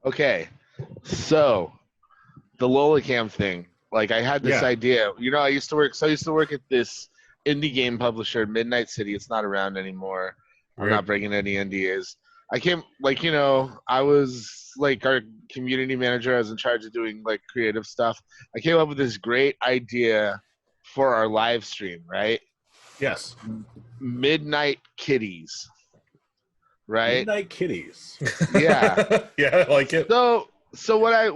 Okay, so the Lolacam thing. Like, I had this idea. You know, I used to work at this indie game publisher, Midnight City. It's not around anymore. I'm not breaking any NDAs. I came, like, I was like our community manager. I was in charge of doing like creative stuff. I came up with this great idea for our live stream, right? Yes. Midnight Kitties. Right? Midnight Kitties. Yeah. Yeah, I like it. So what I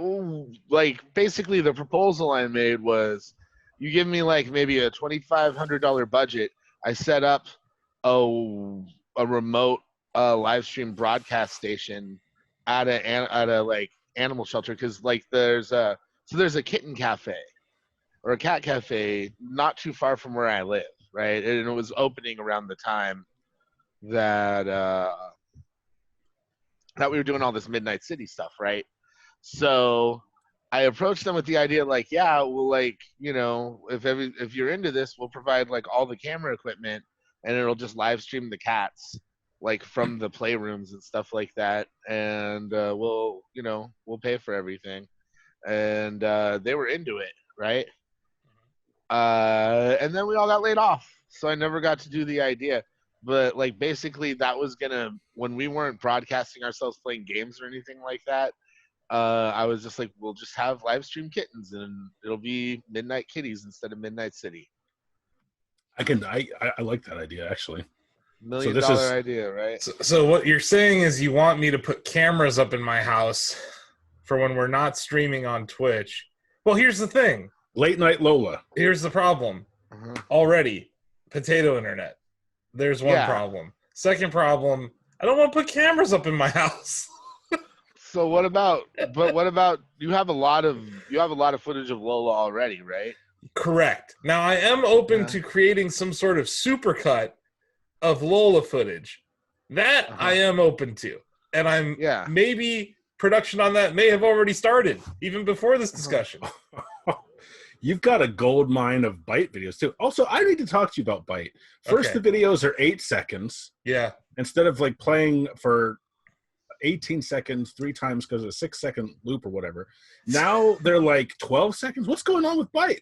like, basically the proposal I made was, you give me like maybe a $2,500 budget. I set up a remote live stream broadcast station at a like animal shelter, because like there's a kitten cafe or a cat cafe not too far from where I live, right? And it was opening around the time that that we were doing all this Midnight City stuff, right? So I approached them with the idea, like, yeah, well, like, if you're into this, we'll provide like all the camera equipment, and it'll just live stream the cats, like from the playrooms and stuff like that, and we'll pay for everything. And they were into it, right? And then we all got laid off, so I never got to do the idea. But like, basically, that was gonna, when we weren't broadcasting ourselves playing games or anything like that, I was just like, we'll just have live stream kittens, and it'll be Midnight Kitties instead of Midnight City. I like that idea, actually. $1 million idea, right? So what you're saying is you want me to put cameras up in my house for when we're not streaming on Twitch. Well, here's the thing. Late Night Lola. Here's the problem. Already, potato internet. There's one problem. Second problem, I don't want to put cameras up in my house. So what about you have a lot of footage of Lola already, right? Correct. Now I am open to creating some sort of supercut of Lola footage. That I am open to. And I'm maybe production on that may have already started even before this discussion. You've got a gold mine of Byte videos too. Also, I need to talk to you about Byte. First, the videos are 8 seconds. Yeah. Instead of like playing for 18 seconds 3 times because of a 6-second loop or whatever. Now they're like 12 seconds. What's going on with Byte?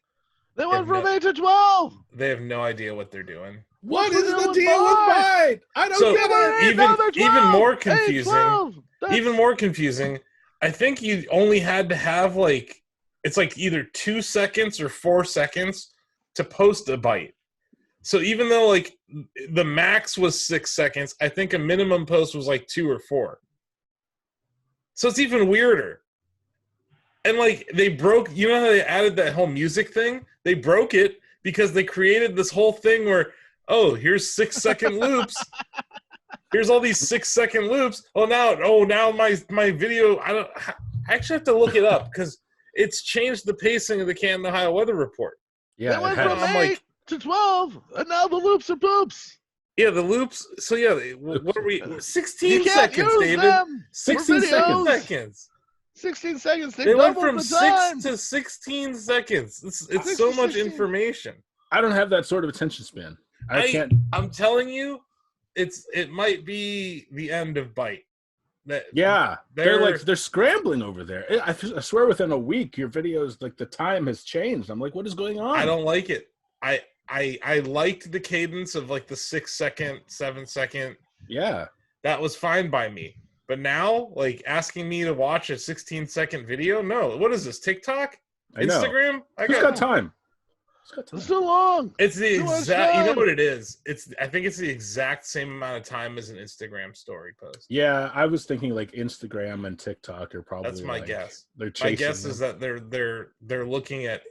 They went from 8 to 12. They have no idea what they're doing. What is the deal with Byte? I don't get it. Even more confusing. Even more confusing. I think you only had to have like, it's like either 2 seconds or 4 seconds to post a byte. So even though like the max was 6 seconds, I think a minimum post was like 2 or 4. So it's even weirder. And like they broke, you know how they added that whole music thing? They broke it because they created this whole thing where, oh, here's 6-second loops. Here's all these 6-second loops. Now my video, I actually have to look it up because it's changed the pacing of the Canton, Ohio Weather Report. Yeah, they went from 8 to 12, and now the loops are poops. Yeah, the loops. So yeah, what are we? 16 seconds, David. 16 seconds. 16 seconds. They went from 6 to 16 seconds. It's so much information. I don't have that sort of attention span. I can't. I'm telling you, it might be the end of Byte. They're scrambling over there. I swear, within a week, your videos, like the time has changed. I'm like, what is going on? I don't like it. I liked the cadence of like the 6-second, 7-second. Yeah, that was fine by me. But now, like asking me to watch a 16-second video, no. What is this? TikTok? Instagram? Who's got time? It's too long. It's the exact. You know what it is? I think it's the exact same amount of time as an Instagram story post. Yeah, I was thinking like Instagram and TikTok are probably. That's my guess. My guess is that they're looking at.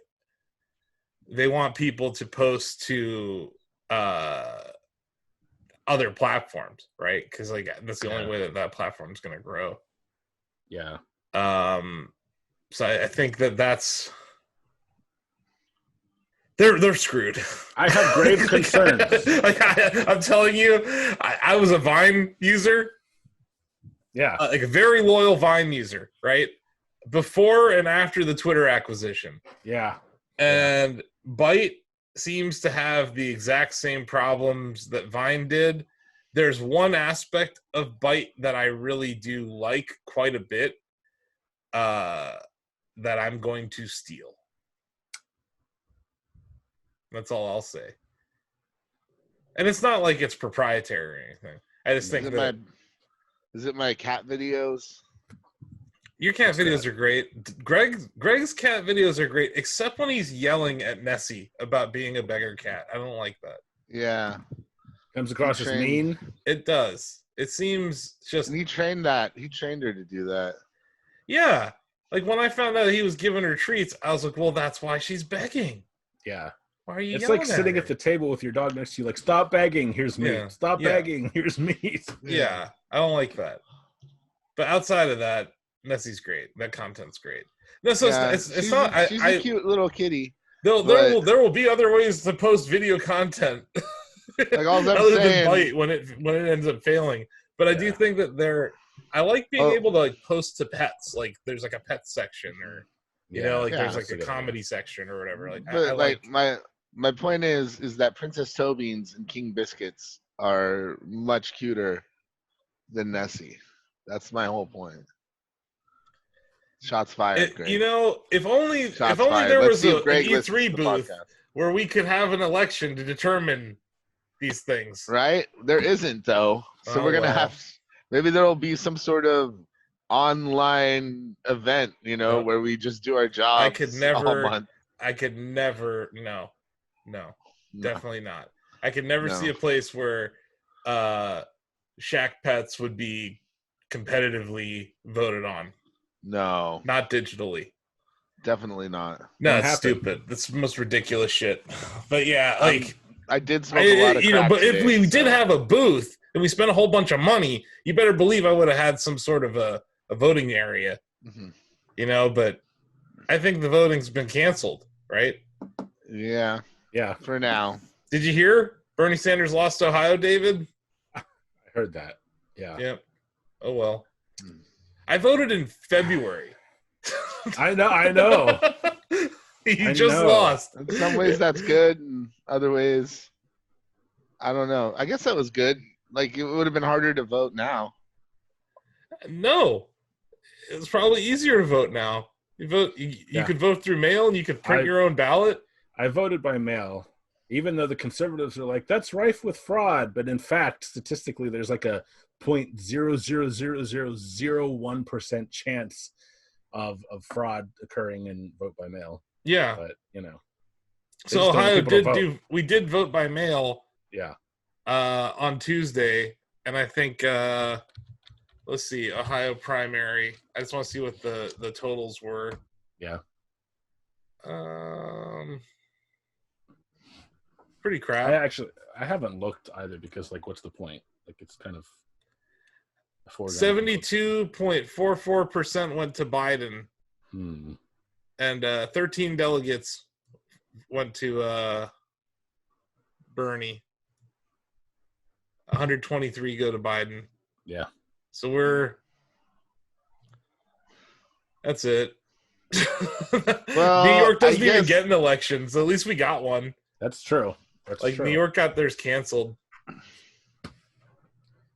They want people to post to other platforms, right? Because like that's the only way that platform is going to grow. Yeah. So I think that's. They're screwed. I have grave concerns. I'm telling you, I was a Vine user. Yeah. Like a very loyal Vine user, right? Before and after the Twitter acquisition. Yeah. And Byte seems to have the exact same problems that Vine did, there's one aspect of Bite that I really do like quite a bit that I'm going to steal. That's all I'll say. And it's not like it's proprietary or anything. I just think that... Is it my cat videos? Your cat videos are great. Greg's cat videos are great, except when he's yelling at Nessie about being a beggar cat. I don't like that. Yeah. Comes across as mean. It does. It seems just... And he trained her to do that. Yeah. Like, when I found out he was giving her treats, I was like, well, that's why she's begging. Yeah. Why are you It's like sitting at the table with your dog next to you, like, stop begging, here's meat. Yeah. Stop begging, here's meat. Yeah. I don't like that. But outside of that, Nessie's great. That content's great. No, so it's not... She's a cute little kitty. There will be other ways to post video content. Like all I'm other saying, than Bite when it ends up failing. But I do think that I like being able to like post to pets. Like there's like a pet section or there's like a comedy section or whatever. Like but my point is that Princess Toe Beans and King Biscuits are much cuter than Nessie. That's my whole point. Shots fired. If only there was an E3 booth where we could have an election to determine these things. Right? There isn't though. So we're gonna have maybe there'll be some sort of online event, where we just do our jobs. I could never no. Definitely not. I could never see a place where Shack Pets would be competitively voted on. No. Not digitally. Definitely not. No, it's stupid. That's the most ridiculous shit. But yeah, like I did smoke a lot of crack but today, if we did have a booth and we spent a whole bunch of money, you better believe I would have had some sort of a voting area. Mm-hmm. But I think the voting's been canceled, right? Yeah. Yeah. For now. Did you hear Bernie Sanders lost Ohio, David? I heard that. Yeah. Yep. Oh well. I voted in February. I know. You just lost. In some ways that's good, and other ways I don't know. I guess that was good. Like it would have been harder to vote now. No. It's probably easier to vote now. You could vote through mail and you could print your own ballot. I voted by mail, even though the conservatives are like, that's rife with fraud. But in fact, statistically, there's like a 0.00001% chance of fraud occurring in vote by mail. Yeah. But, So Ohio we did vote by mail. Yeah. On Tuesday. And I think, let's see, Ohio primary. I just want to see what the totals were. Yeah. Pretty crap. I haven't looked either because, like, what's the point? Like, it's kind of 72.44% went to Biden. And 13 delegates went to Bernie. 123 go to Biden. Yeah. So that's it. Well, New York doesn't even get an election, so at least we got one. That's true. New York got theirs canceled.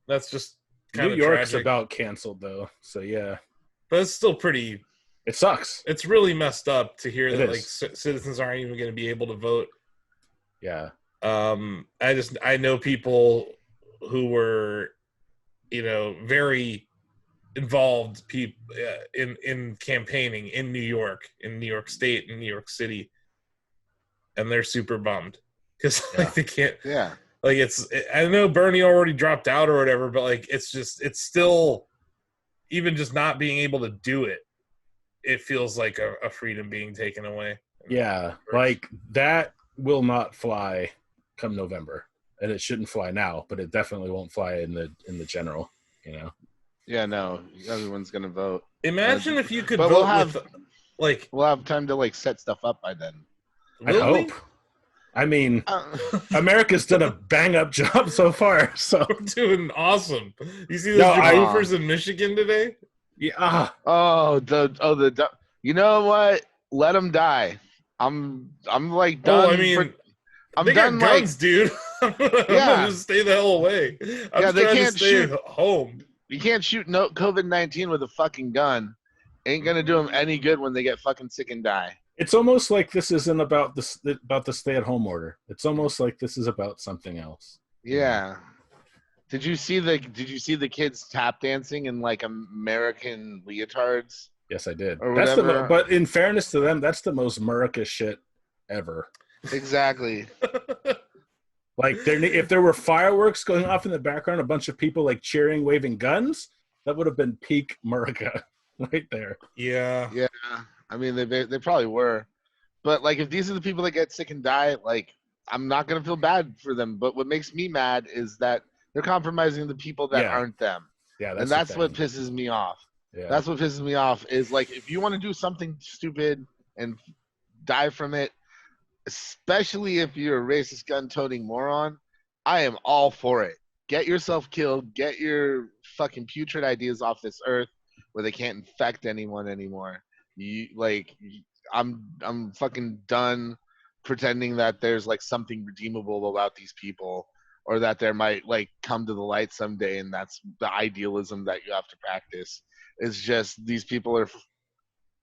That's just kind of New York's tragic. about canceled though, so yeah. But it's still pretty. It sucks. It's really messed up to hear that like citizens aren't even going to be able to vote. Yeah. I know people who were, very involved in campaigning in New York State, in New York City, and they're super bummed because like they can't. Yeah. Like I know Bernie already dropped out or whatever, but like it's still, even just not being able to do it, it feels like a freedom being taken away. Yeah, like that will not fly come November, and it shouldn't fly now, but it definitely won't fly in the general. Yeah, no, everyone's gonna vote. Imagine if you could vote we'll have time to like set stuff up by then. I hope. I mean, America's done a bang-up job so far. So we're doing awesome. You see those roofers in Michigan today? Yeah. You know what? Let them die. I'm like done. I'm done. They got guns, dude. I'm gonna just stay the hell away. I'm just trying to stay home. You can't shoot COVID-19 with a fucking gun. Ain't gonna do them any good when they get fucking sick and die. It's almost like this isn't about the stay-at-home order. It's almost like this is about something else. Yeah. Did you see the kids tap dancing in like American leotards? Yes, I did. Or but in fairness to them, that's the most America shit ever. Exactly. Like if there were fireworks going off in the background, a bunch of people like cheering, waving guns, that would have been peak America right there. Yeah. Yeah. I mean, they probably were. But like if these are the people that get sick and die, like I'm not gonna feel bad for them. But what makes me mad is that they're compromising the people that aren't them. Yeah, that's what pisses me off. Yeah. That's what pisses me off is like if you want to do something stupid and die from it, especially if you're a racist gun-toting moron, I am all for it. Get yourself killed. Get your fucking putrid ideas off this earth where they can't infect anyone anymore. I'm fucking done pretending that there's like something redeemable about these people, or that there might like come to the light someday, and that's the idealism that you have to practice. It's just these people are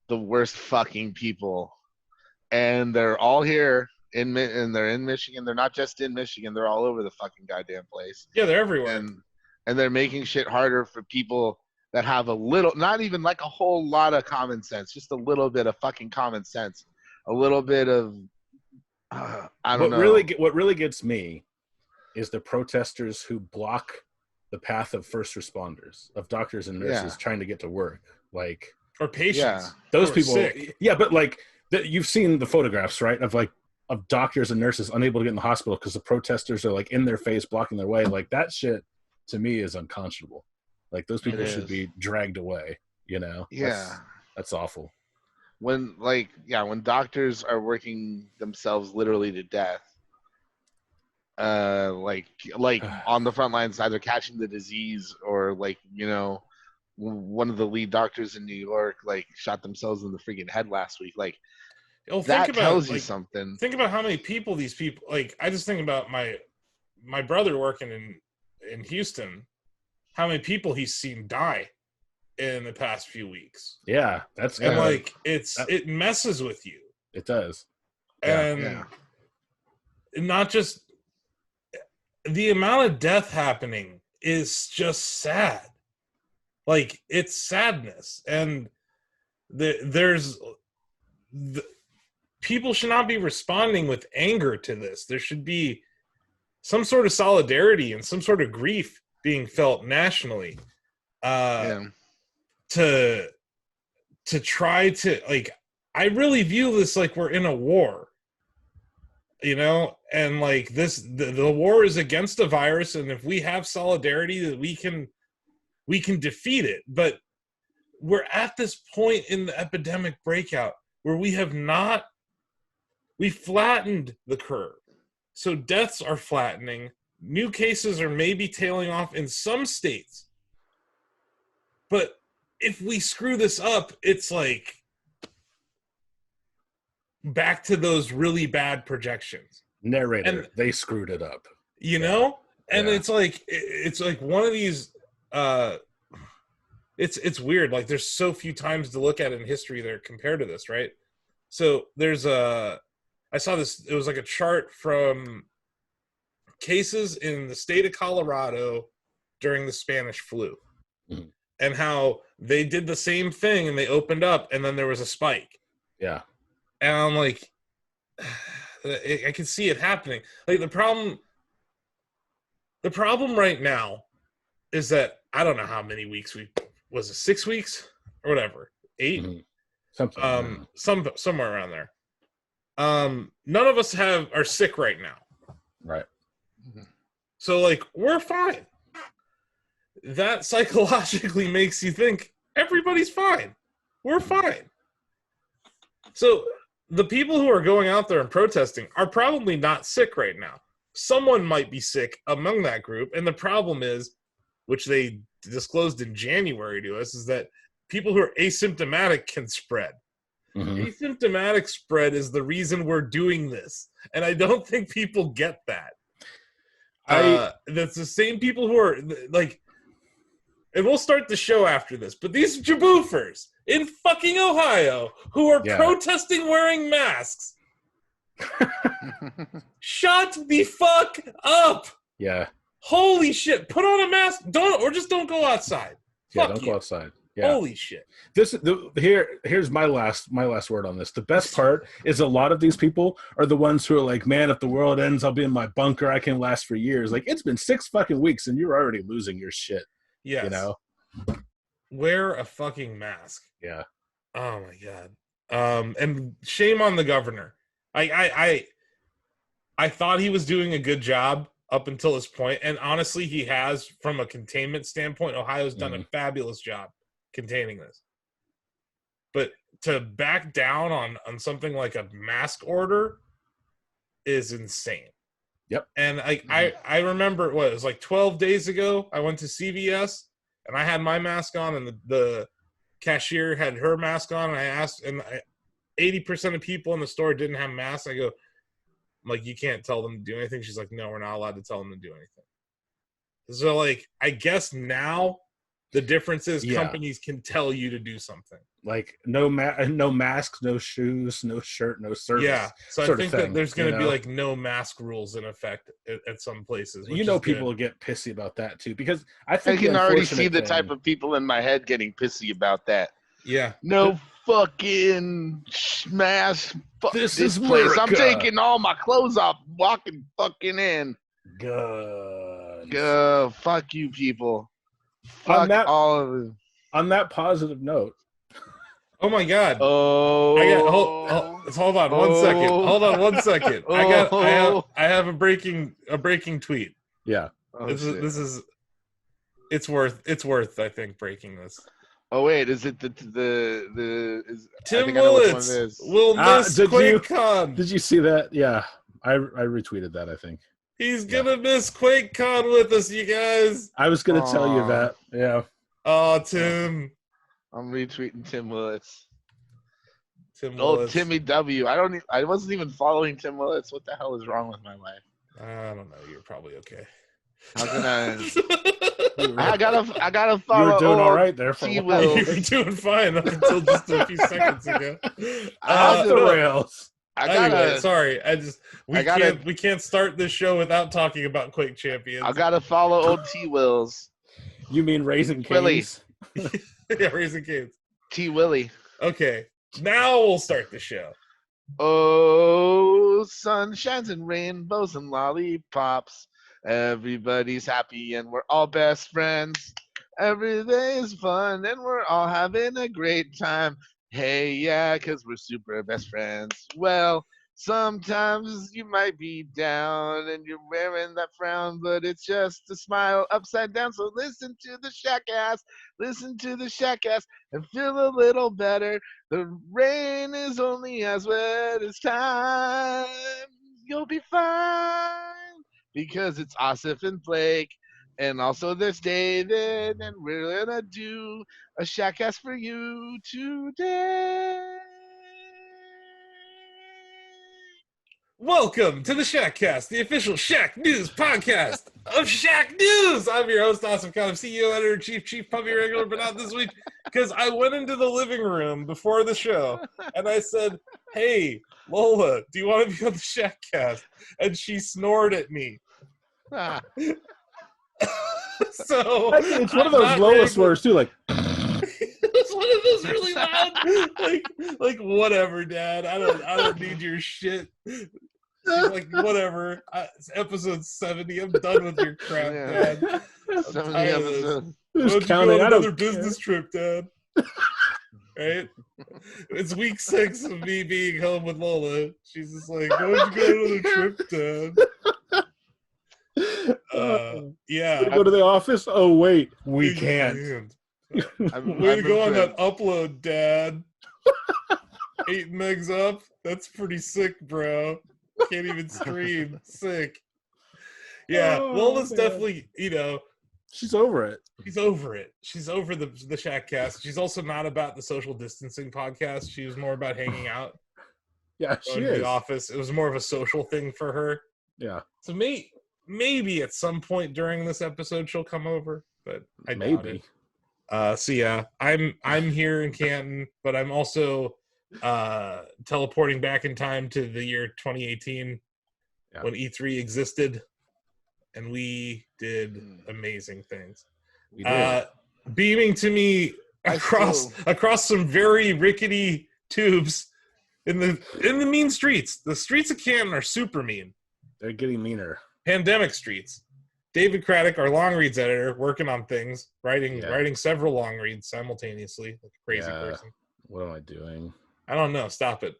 the worst fucking people, and they're all here and they're in Michigan. They're not just in Michigan; they're all over the fucking goddamn place. Yeah, they're everywhere, and they're making shit harder for people that have a little, not even like a whole lot of common sense, just a little bit of fucking common sense, a little bit of I don't know. What really gets me is the protesters who block the path of first responders, of doctors and nurses trying to get to work, like or patients. Those people, sick. Yeah, but like you've seen the photographs, right? Of doctors and nurses unable to get in the hospital because the protesters are like in their face, blocking their way. Like that shit to me is unconscionable. Like those people should be dragged away. You know? Yeah, that's awful. When doctors are working themselves literally to death. Like on the front lines, either catching the disease or like, you know, one of the lead doctors in New York like shot themselves in the freaking head last week. Like that tells you something. Think about how many people these people, like I just think about my brother working in Houston, how many people he's seen die in the past few weeks. Yeah, and like it messes with you. It does. And not just the amount of death happening is just sad. Like it's sadness, and people should not be responding with anger to this. There should be some sort of solidarity and some sort of grief being felt nationally. To try to, like, I really view this like we're in a war. You know, and like the war is against a virus, and if we have solidarity, that we can defeat it. But we're at this point in the epidemic breakout where we flattened the curve. So deaths are flattening. New cases are maybe tailing off in some states. But if we screw this up, it's like back to those really bad projections. Narrator, they screwed it up. You know? And it's like one of these it's weird. Like there's so few times to look at in history that are compared to this, right? So I saw this, it was like a chart from cases in the state of Colorado during the Spanish flu. Mm-hmm. And how they did the same thing and they opened up and then there was a spike. Yeah. And I'm like, I can see it happening. Like the problem right now is that I don't know how many weeks was it 6 weeks or whatever, 8, something, somewhere around there. None of us are sick right now. Right. So like we're fine. That psychologically makes you think everybody's fine. We're fine. So the people who are going out there and protesting are probably not sick right now. Someone might be sick among that group. And the problem is, which they disclosed in January to us, is that people who are asymptomatic can spread. Mm-hmm. Asymptomatic spread is the reason we're doing this. And I don't think people get that. That's the same people who are like, and we'll start the show after this, but these jaboofers in fucking Ohio who are protesting wearing masks shut the fuck up. Yeah. Holy shit. Put on a mask. Don't go outside. Yeah, don't go outside. Yeah. Holy shit. Here's my last word on this. The best part is a lot of these people are the ones who are like, man, if the world ends, I'll be in my bunker. I can last for years. Like, it's been 6 fucking weeks and you're already losing your shit. Yes. You know? Wear a fucking mask. Yeah. Oh my god. And shame on the governor. I thought he was doing a good job up until this point, and honestly, he has, from a containment standpoint. Ohio's done a fabulous job containing this. But to back down on something like a mask order is insane. Yep. And I remember, it was like 12 days ago, I went to CVS, and I had my mask on, and the cashier had her mask on, and I asked, and 80% of people in the store didn't have masks. I go, like, you can't tell them to do anything. She's like, no, we're not allowed to tell them to do anything. So, like, I guess now the difference is companies can tell you to do something. Like, no masks, no shoes, no shirt, no service. Yeah, so I think that there's going to be, like, no mask rules in effect at some places. People get pissy about that, too. Because I can already see the type of people in my head getting pissy about that. Yeah. No fucking mask. This is place. America. I'm taking all my clothes off, walking fucking in. Good. Fuck you, people. Fuck all of them. On that positive note. Oh my god. Oh. Hold on 1 second. Hold on 1 second. I have a breaking tweet. Yeah. It's worth I think breaking this. Oh wait, is it the Tim Willits will miss QuakeCon? Did you see that? Yeah, I retweeted that. I think he's gonna miss QuakeCon with us, you guys. I was gonna tell you that. Yeah. Oh, Tim. I'm retweeting Tim Willits. Willits. Timmy W. I wasn't even following Tim Willits. What the hell is wrong with my life? I don't know. You're probably okay. How can I gotta follow. You were doing all right there for you were doing fine up until just a few seconds ago. Off the rails. Sorry. We can't start this show without talking about Quake Champions. I gotta follow old T Wills. You mean Raising Cane's? Yeah, Raising Cane's. T Willie. Okay, now we'll start the show. Oh, sunshines and rainbows and lollipops. Everybody's happy and we're all best friends. Every day is fun and we're all having a great time. Hey, yeah, 'cause we're super best friends. Well, sometimes you might be down and you're wearing that frown, but it's just a smile upside down. So listen to the Shackcast, and feel a little better. The rain is only as wet as time. You'll be fine. Because it's Asif and Blake, and also there's David, and we're gonna do a Shackcast for you today. Welcome to the Shackcast, the official Shacknews podcast of Shacknews. I'm your host, Asif Khan, CEO, editor, chief puppy regular, but not this week because I went into the living room before the show and I said, "Hey, Lola, do you want to be on the Shackcast?" And she snored at me. So it's one of those Lola swears too, like it's one of those really loud, like whatever, Dad. I don't need your shit. She's like, whatever. It's episode 70. I'm done with your crap, Dad. 70 episodes. Why don't you go on another business trip, Dad? Right? It's week 6 of me being home with Lola. She's just like, why don't you go on another trip, Dad? Yeah. Go to the office? Oh, wait. We can't. Way to go on that upload, Dad. 8 megs up? That's pretty sick, bro. Can't even stream. Sick. Yeah, Lola's definitely, she's over it. She's over it. She's over the Shackcast. She's also not about the social distancing podcast. She was more about hanging out. Yeah, she is. The office. It was more of a social thing for her. Yeah. So me, maybe at some point during this episode she'll come over, but I doubt it. So yeah, I'm here in Canton, but I'm also teleporting back in time to the year 2018 when E3 existed, and we did amazing things. We did. Beaming to me across some very rickety tubes in the mean streets. The streets of Canton are super mean. They're getting meaner. Pandemic streets. David Craddock, our long reads editor, working on things, writing several long reads simultaneously, like a crazy person. What am I doing? I don't know. Stop it.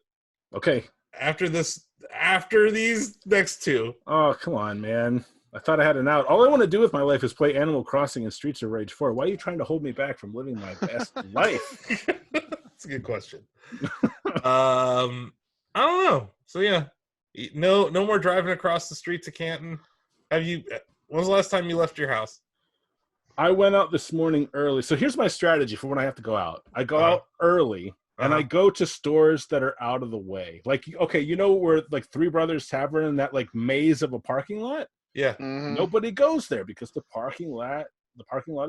Okay. After these next two. Oh, come on, man. I thought I had an out. All I want to do with my life is play Animal Crossing and Streets of Rage 4. Why are you trying to hold me back from living my best life? That's a good question. I don't know. So yeah, no more driving across the streets of Canton. When was the last time you left your house? I went out this morning early. So here's my strategy for when I have to go out. I go out early, and I go to stores that are out of the way. Like, okay, you know where like Three Brothers Tavern in that like maze of a parking lot? Yeah. Mm-hmm. Nobody goes there because the parking lot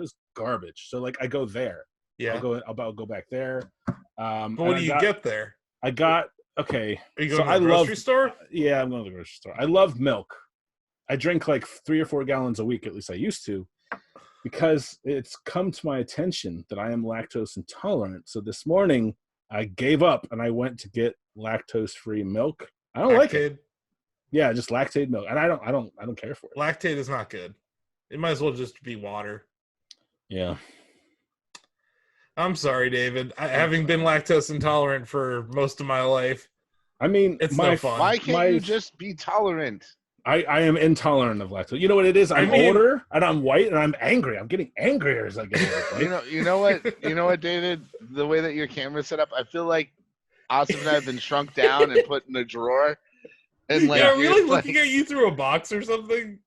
is garbage. So like I go there. Yeah. I'll go back there. But what do you get there? I got okay. Are you going to the grocery store? Yeah, I'm going to the grocery store. I love milk. I drink like 3 or 4 gallons a week, at least I used to, because it's come to my attention that I am lactose intolerant. So this morning I gave up and I went to get lactose-free milk. I don't like it. Yeah, just lactate milk, and I don't care for it. Lactate is not good. It might as well just be water. Yeah. I'm sorry, David. Having been lactose intolerant for most of my life, I mean, it's no fun. Why can't you just be tolerant? I am intolerant of lactose. You know what it is? I'm older and I'm white and I'm angry. I'm getting angrier as I get older. You know what, David? The way that your camera's set up, I feel like Austin and I have been shrunk down and put in a drawer. And like, are we like looking at you through a box or something?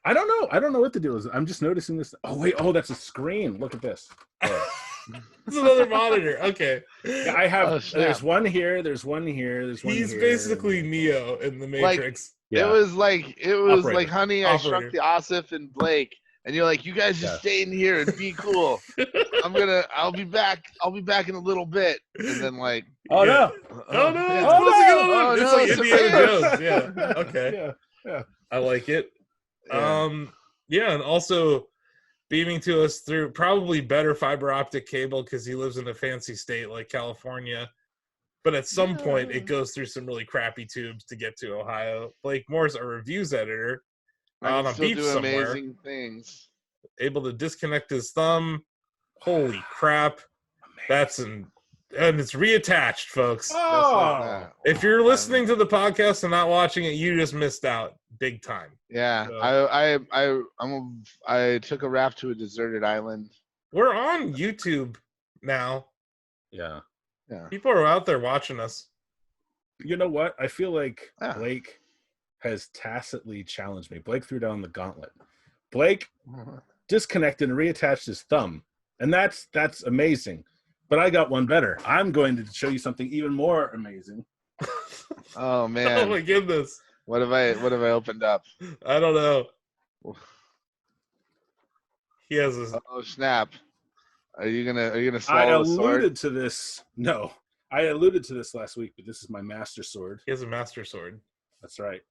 I don't know. I don't know what the deal is. I'm just noticing this. Oh wait. Oh, that's a screen. Look at this. It's another monitor. Okay. Yeah, I have. There's one here. There's one here. There's one. He's here. Basically Neo in the Matrix. It was like, honey, I shrunk the Asif and Blake, and you're like, you guys just stay in here and be cool. I'll be back in a little bit, and then like, no. It's like Indiana Jones. Yeah. Okay. Yeah. I like it. Yeah. And also beaming to us through probably better fiber optic cable because he lives in a fancy state like California. But at some point, it goes through some really crappy tubes to get to Ohio. Blake Moore's our reviews editor on a beach somewhere. Amazing things. Able to disconnect his thumb. Holy crap! And it's reattached, folks. Oh. If you're listening to the podcast and not watching it, you just missed out big time. Yeah, So, I took a raft to a deserted island. We're on YouTube now. Yeah. People are out there watching us. You know what? I feel like Blake has tacitly challenged me. Blake threw down the gauntlet. Blake disconnected and reattached his thumb, and that's amazing. But I got one better. I'm going to show you something even more amazing. Oh man! Oh my goodness! What have I opened up? I don't know. He has this. Oh snap! Are you gonna swallow I a sword? alluded to this. No, I alluded to this last week, but this is my master sword. He has a master sword. That's right.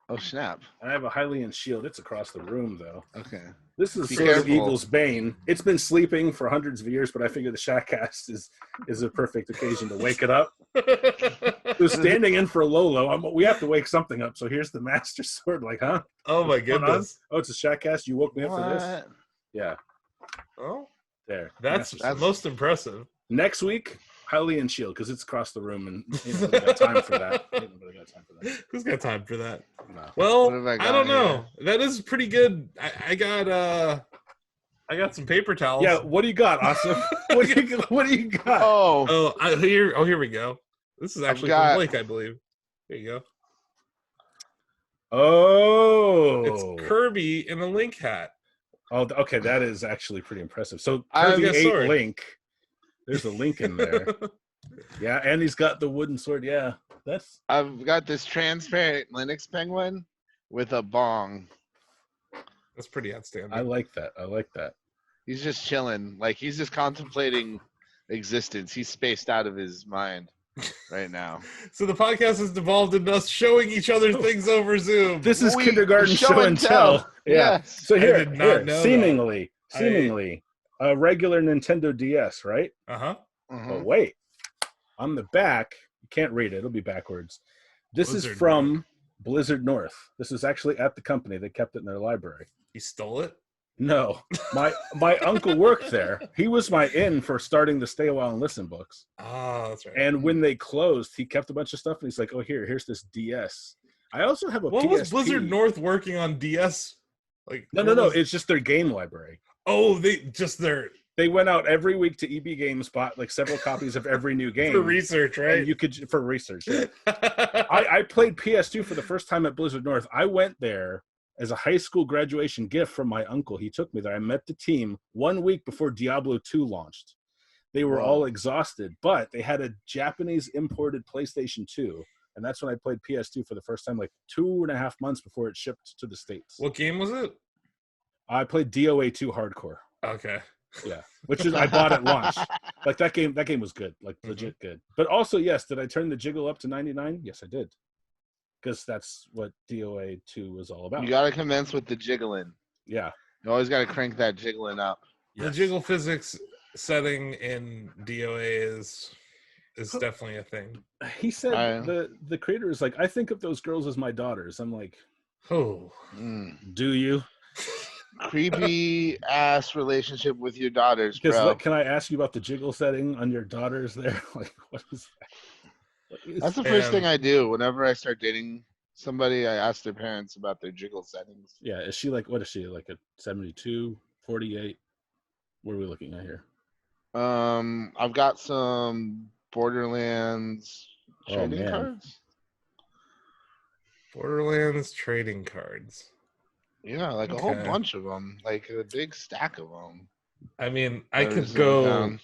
Oh snap! I have a Hylian shield. It's across the room, though. Okay. This is Be Sword of careful. Evil's Bane. It's been sleeping for hundreds of years, but I figure the Shackcast is a perfect occasion to wake it up. It was standing in for Lolo. We have to wake something up, so here's the master sword. Like, huh? Oh my goodness! Oh, it's a Shackcast. You woke me up for this. Yeah. Oh, there. that's most impressive. Next week, Hylian shield, because it's across the room, and nobody got time for that. Who's got time for that? No. Well, What have I got I don't know. That is pretty good. I got some paper towels. Yeah, what do you got, Awesome? What do you got? Oh, Here we go. This is actually from Blake, I believe. There you go. Oh, It's Kirby in a Link hat. Oh, okay, that is actually pretty impressive. So I Kirby have a ate sword. Link. There's a Link in there. Yeah, and he's got the wooden sword. Yeah, that's. I've got this transparent Linux penguin with a bong. That's pretty outstanding. I like that. He's just chilling. Like, he's just contemplating existence. He's spaced out of his mind right now. So the podcast has devolved into us showing each other things over Zoom. This is kindergarten show and tell. Yeah. Yes. So here, I did not know seemingly, a regular Nintendo DS, right? But wait, on the back, you can't read it. It'll be backwards. This is from Blizzard North. This is actually at the company. They kept it in their library. He stole it? No, my uncle worked there. He was my in for starting the Stay a While and Listen books. Oh, that's right. And when they closed, he kept a bunch of stuff, and he's like, "Oh, here's this DS." I also have a What PSP. was Blizzard North working on DS? Like No. It's just their game library. Oh, They went out every week to EB Games, bought like several copies of every new game for research, right? And you could for research. Yeah. I played PS2 for the first time at Blizzard North. I went there as a high school graduation gift from my uncle. He took me there. I met the team 1 week before Diablo 2 launched. They were all exhausted, but they had a Japanese imported PlayStation 2. And that's when I played PS2 for the first time, like 2.5 months before it shipped to the States. What game was it? I played DOA 2 Hardcore. Okay. Yeah, which is I bought at launch. Like that game was good, like legit good. But also, yes, did I turn the jiggle up to 99? Yes, I did. Because that's what DOA 2 was all about. You got to commence with the jiggling. Yeah. You always got to crank that jiggling up. Yes. The jiggle physics setting in DOA is definitely a thing. He said the creator is like, I think of those girls as my daughters. I'm like, oh, do you? Creepy ass relationship with your daughters, bro. Because can I ask you about the jiggle setting on your daughters there? Like, what is that? That's the first thing I do whenever I start dating somebody. I ask their parents about their jiggle settings. Yeah, is she like, what is she, like a 72, 48? What are we looking at here? I've got some Borderlands trading cards. Borderlands trading cards. Yeah, like a whole bunch of them, like a big stack of them. I mean, I could go.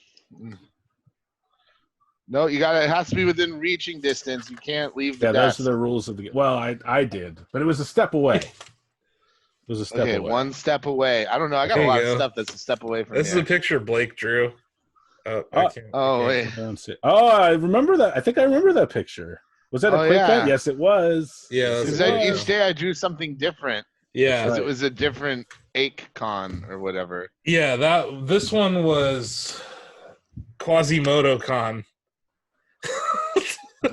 No, you got. It has to be within reaching distance. You can't leave the desk. Those are the rules of the game. Well, I did, but it was a step away. It was a step away. One step away. I don't know. I got a lot of stuff that's a step away from. This is a picture Blake drew. Wait. I remember that. I think I remember that picture. Was that a quick cut? Yes, it was. Yeah. Each day I drew something different. Yeah. Right. It was a different AcheCon or whatever. Yeah, this one was Quasimodo-con.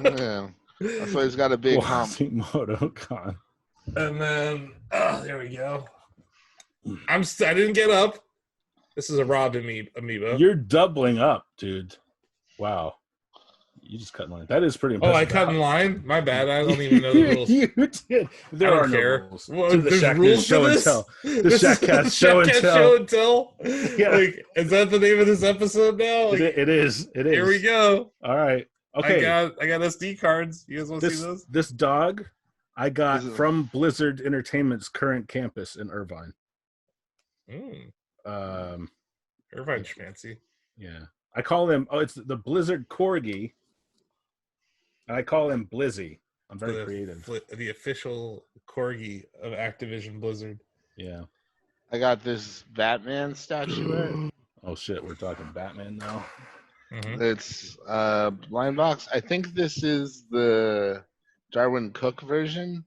Yeah. That's why he's got a big hump. Quasimodo-con. And then, there we go. I didn't get up. This is a robbed amiibo. You're doubling up, dude. Wow. You just cut in line. That is pretty impressive. Oh, I cut in line? My bad. I don't even know the rules. You did. There are no rules. Well, to the Shacknews show and tell. The Shackcast show and tell. Yeah. Like, is that the name of this episode now? Like, it is. Here we go. All right. Okay. I got SD cards. You guys want to see those? This dog I got from Blizzard Entertainment's current campus in Irvine. Irvine's fancy. Yeah. I call him, it's the Blizzard Corgi. And I call him Blizzy. I'm very creative. The official Corgi of Activision Blizzard. Yeah. I got this Batman statuette. Oh shit, we're talking Batman now. Mm-hmm. It's blind box. I think this is the Darwin Cook version.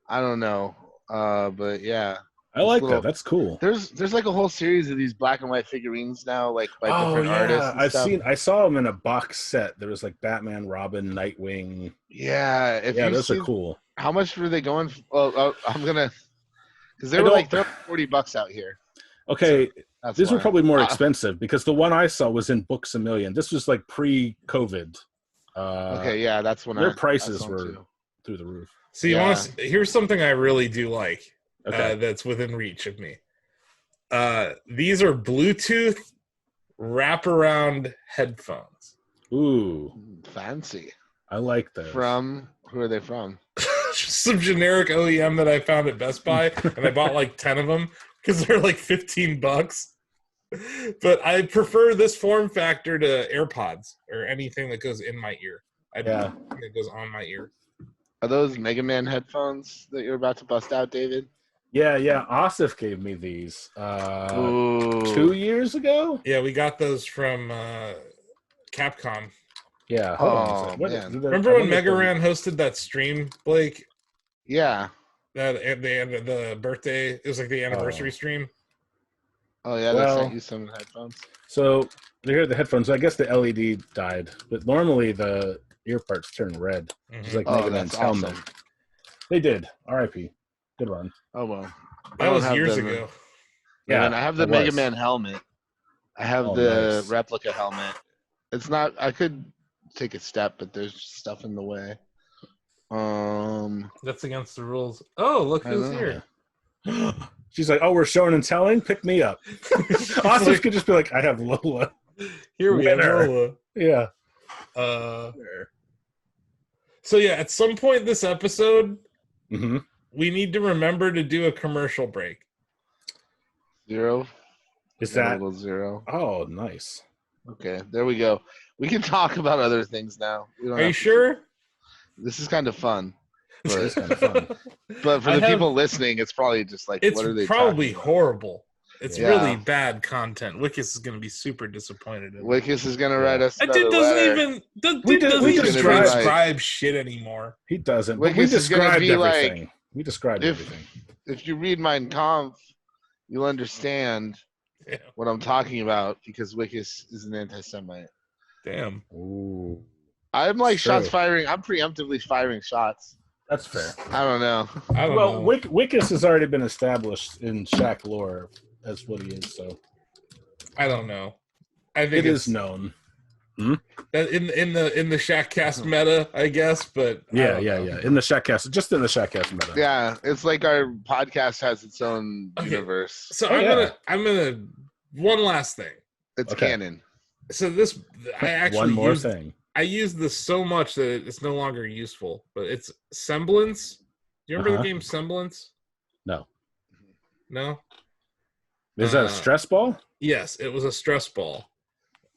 I don't know. But yeah. I like that. That's cool. There's like a whole series of these black and white figurines now, like by different artists. I saw them in a box set. There was like Batman, Robin, Nightwing. Yeah, those are cool. How much were they going? I'm gonna, because they were like $40 out here. Okay, so these were probably more expensive because the one I saw was in Books A Million. This was like pre-COVID. Okay, yeah, that's when their prices were through the roof. So here's something I really do like. That's within reach of me. These are Bluetooth wraparound headphones. Ooh, fancy! I like those. From who are they from? Just some generic OEM that I found at Best Buy, and I bought like 10 of them because they're like $15. But I prefer this form factor to AirPods or anything that goes in my ear. That goes on my ear. Are those Mega Man headphones that you're about to bust out, David? Yeah. Asif gave me these 2 years ago. Yeah, we got those from Capcom. Yeah. Hold on. Man. Remember when Mega Ran hosted that stream, Blake? Yeah. The birthday. It was like the anniversary stream. Oh yeah, they sent you some headphones. So here are the headphones. I guess the LED died, but normally the ear parts turn red. It's like Mega Man's helmet. They did. R.I.P. Good run. Oh well. That was years ago. Yeah, and I have the Mega Man helmet. I have the replica helmet. It's not. I could take a step, but there's stuff in the way. That's against the rules. Oh, look who's here. She's like, "Oh, we're showing and telling. Pick me up." Austin could just be like, "I have Lola." Here we have Lola. Yeah. So yeah, at some point this episode, we need to remember to do a commercial break. 0. Is that 0? Oh, nice. Okay, there we go. We can talk about other things now. Are you sure? This is kind of fun. But, it's kind of fun. But for the people listening, it's probably just like, what are they probably talking horrible. It's really bad content. Wickus is going to be super disappointed. Wickus is going to write us another dude doesn't letter. even describe shit anymore. He doesn't. Wickus we described everything. Like, we described everything. If you read Mein Kampf, you'll understand what I'm talking about because Wickus is an anti-Semite. Damn. Ooh. I'm like shots firing. I'm preemptively firing shots. That's fair. I don't know. Wickus has already been established in Shack lore as what he is, so I don't know. I think it is known. That in the Shackcast meta, I guess, but yeah. In the Shackcast, just in the Shackcast meta. Yeah, it's like our podcast has its own universe. So I'm gonna one last thing. It's canon. So I actually one more thing. I use this so much that it's no longer useful, but it's Semblance. Do you remember the game Semblance? No. No? Is that a stress ball? Yes, it was a stress ball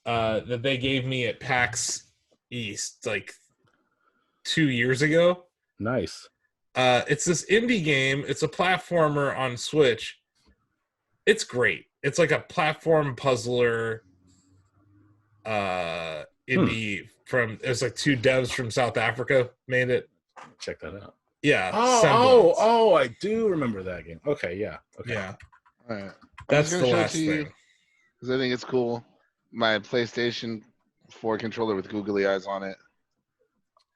that they gave me at PAX East like 2 years ago. Nice. It's this indie game. It's a platformer on Switch. It's great. It's like a platform puzzler indie from there's like 2 devs from South Africa made it. Check that out. Yeah. Oh, I do remember that game. Okay, yeah. Okay. Yeah. All right. That's the last thing. Because I think it's cool. My PlayStation 4 controller with googly eyes on it.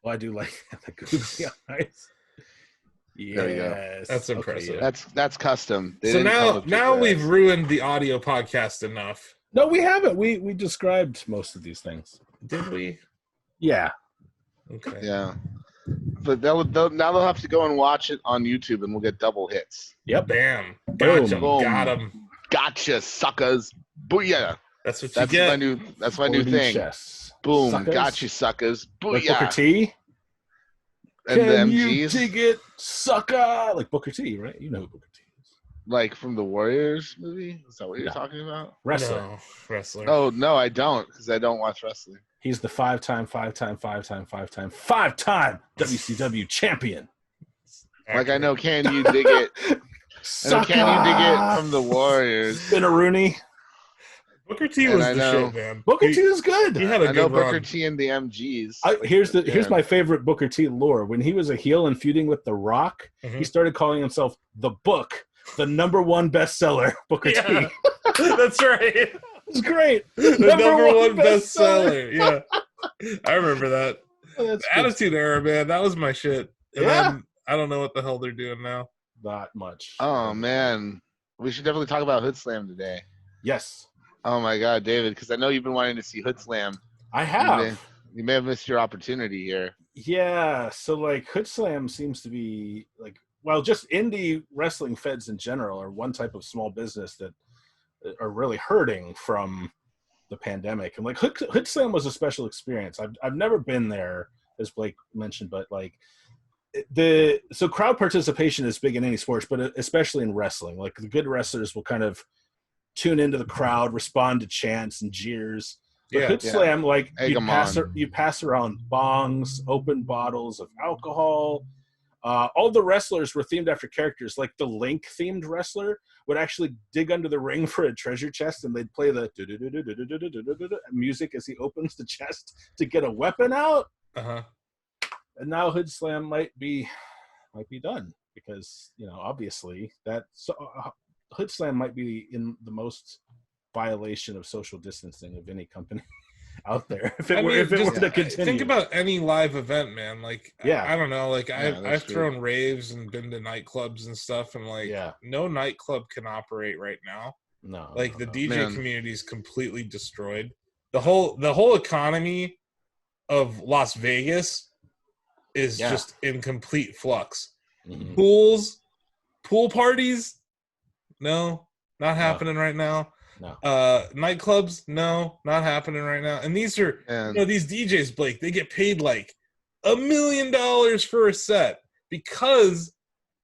Well, I do like the googly eyes. Yes. There you go. That's impressive. Okay, that's custom. So now we've ruined the audio podcast enough. No, we haven't. We described most of these things. Did we? Yeah. Okay. Yeah. But now they'll have to go and watch it on YouTube, and we'll get double hits. Yep. Bam. Gotcha. Boom. Got him. Gotcha, suckers. Booyah. That's what you get. That's my new thing. Chess. Boom. Suckers. Gotcha, suckers. Booyah. Like Booker T. And Can the MGs. you dig it, sucker? Like Booker T, right? You know who Booker T is. Like from the Warriors movie? Is that what you're talking about? Wrestler. No, wrestler. Oh, no, I don't, because I don't watch wrestling. He's the five-time WCW champion. Like, I know, can you dig it? Can you dig it from the Warriors? Spinaroonie. Booker T was the shit, man. Booker T is good. He had a good run. Booker T and the MGs. Here's my favorite Booker T lore. When he was a heel and feuding with The Rock, he started calling himself The Book, the #1 bestseller, Booker T. That's right. It's great. The number one bestseller. Yeah. I remember that. The Attitude Era, man. That was my shit. And then, I don't know what the hell they're doing now. Not much. Oh, man. We should definitely talk about Hood Slam today. Yes. Oh, my God, David, because I know you've been wanting to see Hood Slam. I have. You may have missed your opportunity here. Yeah. So, like, Hood Slam seems to be, like, well, just indie wrestling feds in general are one type of small business that are really hurting from the pandemic. And like Hood Slam was a special experience. I've never been there, as Blake mentioned, but like so crowd participation is big in any sports, but especially in wrestling. Like the good wrestlers will kind of tune into the crowd, respond to chants and jeers. But Hood Slam, like you pass around bongs, open bottles of alcohol, All the wrestlers were themed after characters. Like the Link themed wrestler would actually dig under the ring for a treasure chest, and they'd play the music as he opens the chest to get a weapon out. Uh-huh. And now Hood Slam might be done because obviously that Hood Slam might be in the most violation of social distancing of any company out there. If it were to continue. Think about any live event, man. Like, I don't know. Like, I've thrown raves and been to nightclubs and stuff, and like, no nightclub can operate right now. No, like the DJ community is completely destroyed. The whole economy of Las Vegas is just in complete flux. Mm-hmm. Pool parties, no, not happening right now. No. Nightclubs, no, not happening right now. And these are, these DJs, Blake, they get paid like $1 million for a set because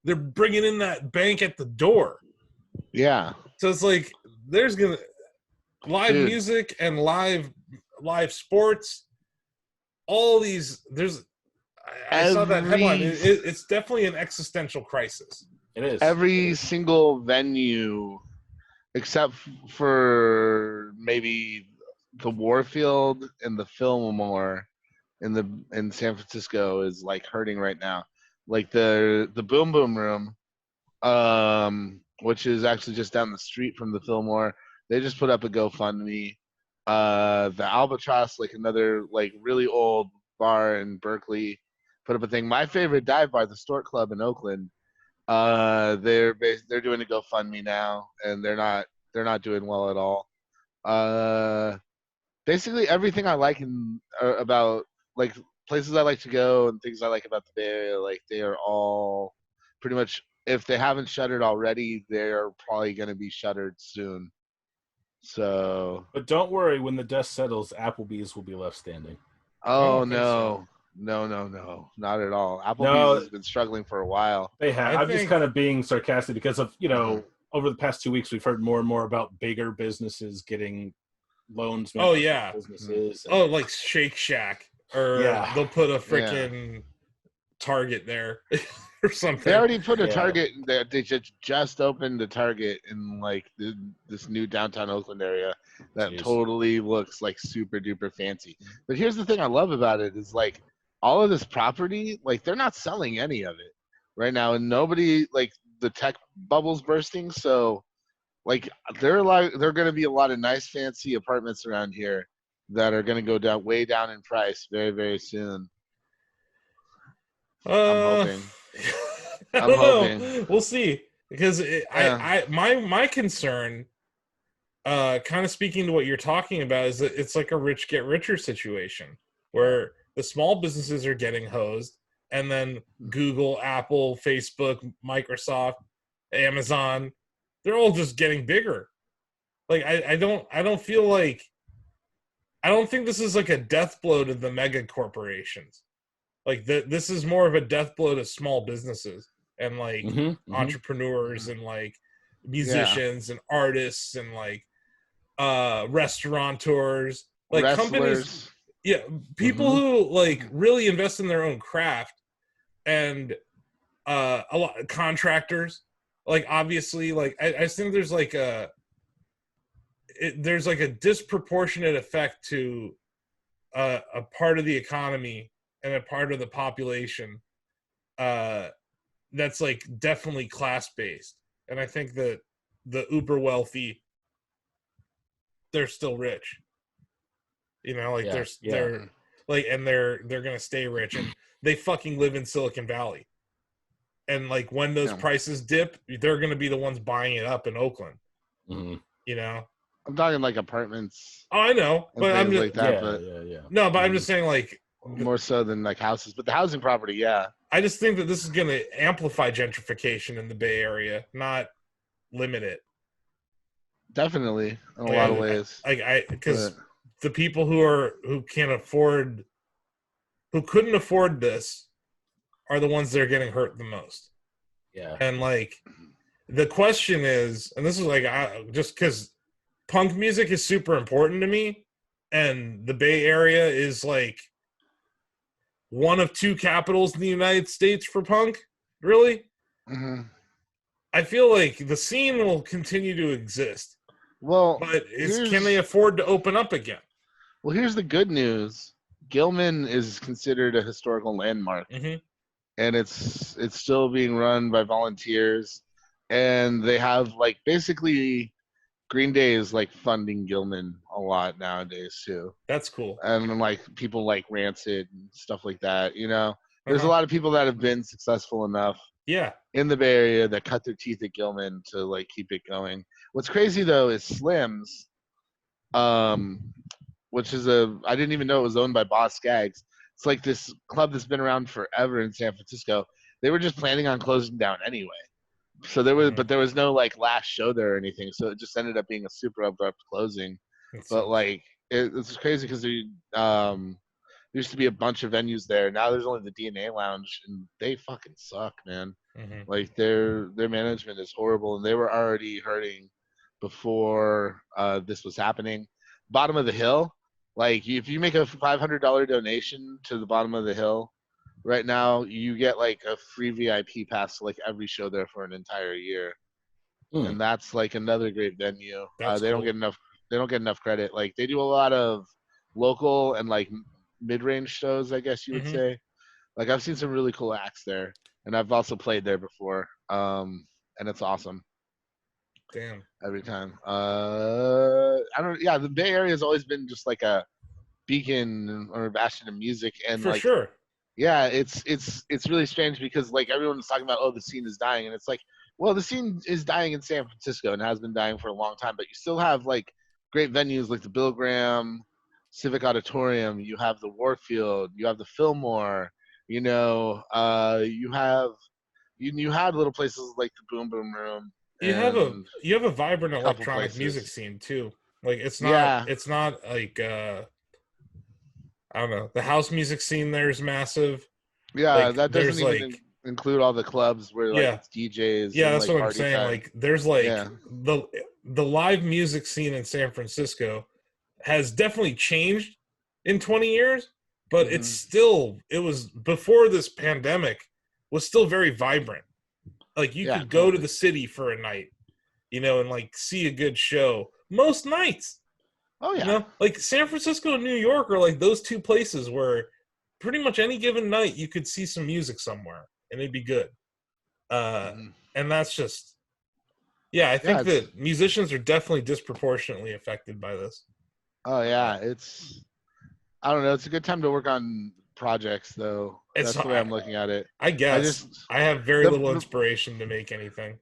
they're bringing in that bank at the door. Yeah. So it's like there's live music and live sports. All these, I saw that headline. It's definitely an existential crisis. It is. Every single venue, except for maybe the Warfield and the Fillmore in San Francisco, is like hurting right now. Like the Boom Boom Room, which is actually just down the street from the Fillmore, they just put up a GoFundMe. The Albatross, like another like really old bar in Berkeley, put up a thing. My favorite dive bar, the Stork Club in Oakland, they're doing a GoFundMe now, and they're not doing well at all. Basically everything I like about like places I like to go and things I like about the Bay Area, like they are all pretty much, if they haven't shuttered already, they're probably going to be shuttered soon. So, but don't worry, when the dust settles, Applebee's will be left standing. Oh no. No, not at all. Applebee's has been struggling for a while. They have. I'm just kind of being sarcastic because of, over the past 2 weeks, we've heard more and more about bigger businesses getting loans. Oh, yeah. Businesses. Like Shake Shack. Or they'll put a freaking Target there or something. They already put a Target. They just opened a Target in like this new downtown Oakland area that totally looks like super duper fancy. But here's the thing I love about it is like all of this property, like they're not selling any of it right now, and nobody, like the tech bubble's bursting. So like there are going to be a lot of nice fancy apartments around here that are going to go way down in price very, very soon. I'm hoping. We'll see, because my concern, kind of speaking to what you're talking about, is that it's like a rich get richer situation where the small businesses are getting hosed, and then Google, Apple, Facebook, Microsoft, Amazon, they're all just getting bigger. Like I don't feel like, I don't think this is like a death blow to the mega corporations. Like this is more of a death blow to small businesses and like entrepreneurs and like musicians and artists and like restaurateurs, like companies, people who like really invest in their own craft, and a lot of contractors. Like obviously, like I think there's like there's like a disproportionate effect to a part of the economy and a part of the population that's like definitely class based. And I think that the uber wealthy, they're still rich. Like they're like, and they're gonna stay rich, and they fucking live in Silicon Valley. And like when those prices dip, they're gonna be the ones buying it up in Oakland. I'm talking like apartments. Oh, I know, but I'm just like that. No, but I'm just saying like more so than like houses, but the housing property, I just think that this is going to amplify gentrification in the Bay Area, not limit it. Definitely, in a lot of ways. Because the people who couldn't afford this are the ones that are getting hurt the most. Yeah, and like the question is, and this is like just because punk music is super important to me, and the Bay Area is like one of two capitals in the United States for punk. Really? Mm-hmm. I feel like the scene will continue to exist. Well, but can they afford to open up again? Well, here's the good news. Gilman is considered a historical landmark, mm-hmm. and it's still being run by volunteers, and they have like basically Green Day is like funding Gilman a lot nowadays too. That's cool. And like people like Rancid and stuff like that. You know, there's a lot of people that have been successful enough. Yeah. In the Bay Area that cut their teeth at Gilman to like keep it going. What's crazy though is Slim's, which is I didn't even know it was owned by Boss Skaggs. It's like this club that's been around forever in San Francisco. They were just planning on closing down anyway. So there was no like last show there or anything. So it just ended up being a super abrupt closing. But like it's crazy because there used to be a bunch of venues there. Now there's only the DNA Lounge, and they fucking suck, man. Mm-hmm. Like their management is horrible, and they were already hurting before this was happening. Bottom of the Hill, like if you make a $500 donation to the Bottom of the Hill right now, you get like a free VIP pass to like every show there for an entire year. And that's like another great venue. They don't get enough credit. Like they do a lot of local and like mid-range shows, I guess you would say. Like I've seen some really cool acts there, and I've also played there before. And it's awesome. Damn. Every time. The Bay Area has always been just like a beacon or a bastion of music, and for sure. Yeah, it's really strange because like everyone's talking about, oh, the scene is dying, and it's like, well, the scene is dying in San Francisco and has been dying for a long time, but you still have like great venues like the Bill Graham Civic Auditorium, you have the Warfield, you have the Fillmore, you know, you had little places like the Boom Boom Room. You have a vibrant electronic music scene too. Like it's not like I don't know. The house music scene there is massive. Yeah, like, that doesn't even include all the clubs where like it's DJs. Yeah, and, that's like, what I'm saying. time. Like there's like the live music scene in San Francisco has definitely changed in 20 years, but it was before this pandemic was still very vibrant. Like you could go to the city for a night, you know, and like see a good show most nights. Oh yeah. You know, like San Francisco and New York are like those two places where pretty much any given night you could see some music somewhere and it'd be good. And that's just, I think that musicians are definitely disproportionately affected by this. Oh yeah, I don't know. It's a good time to work on projects, though. That's the way I'm looking at it. I guess I have very little inspiration to make anything.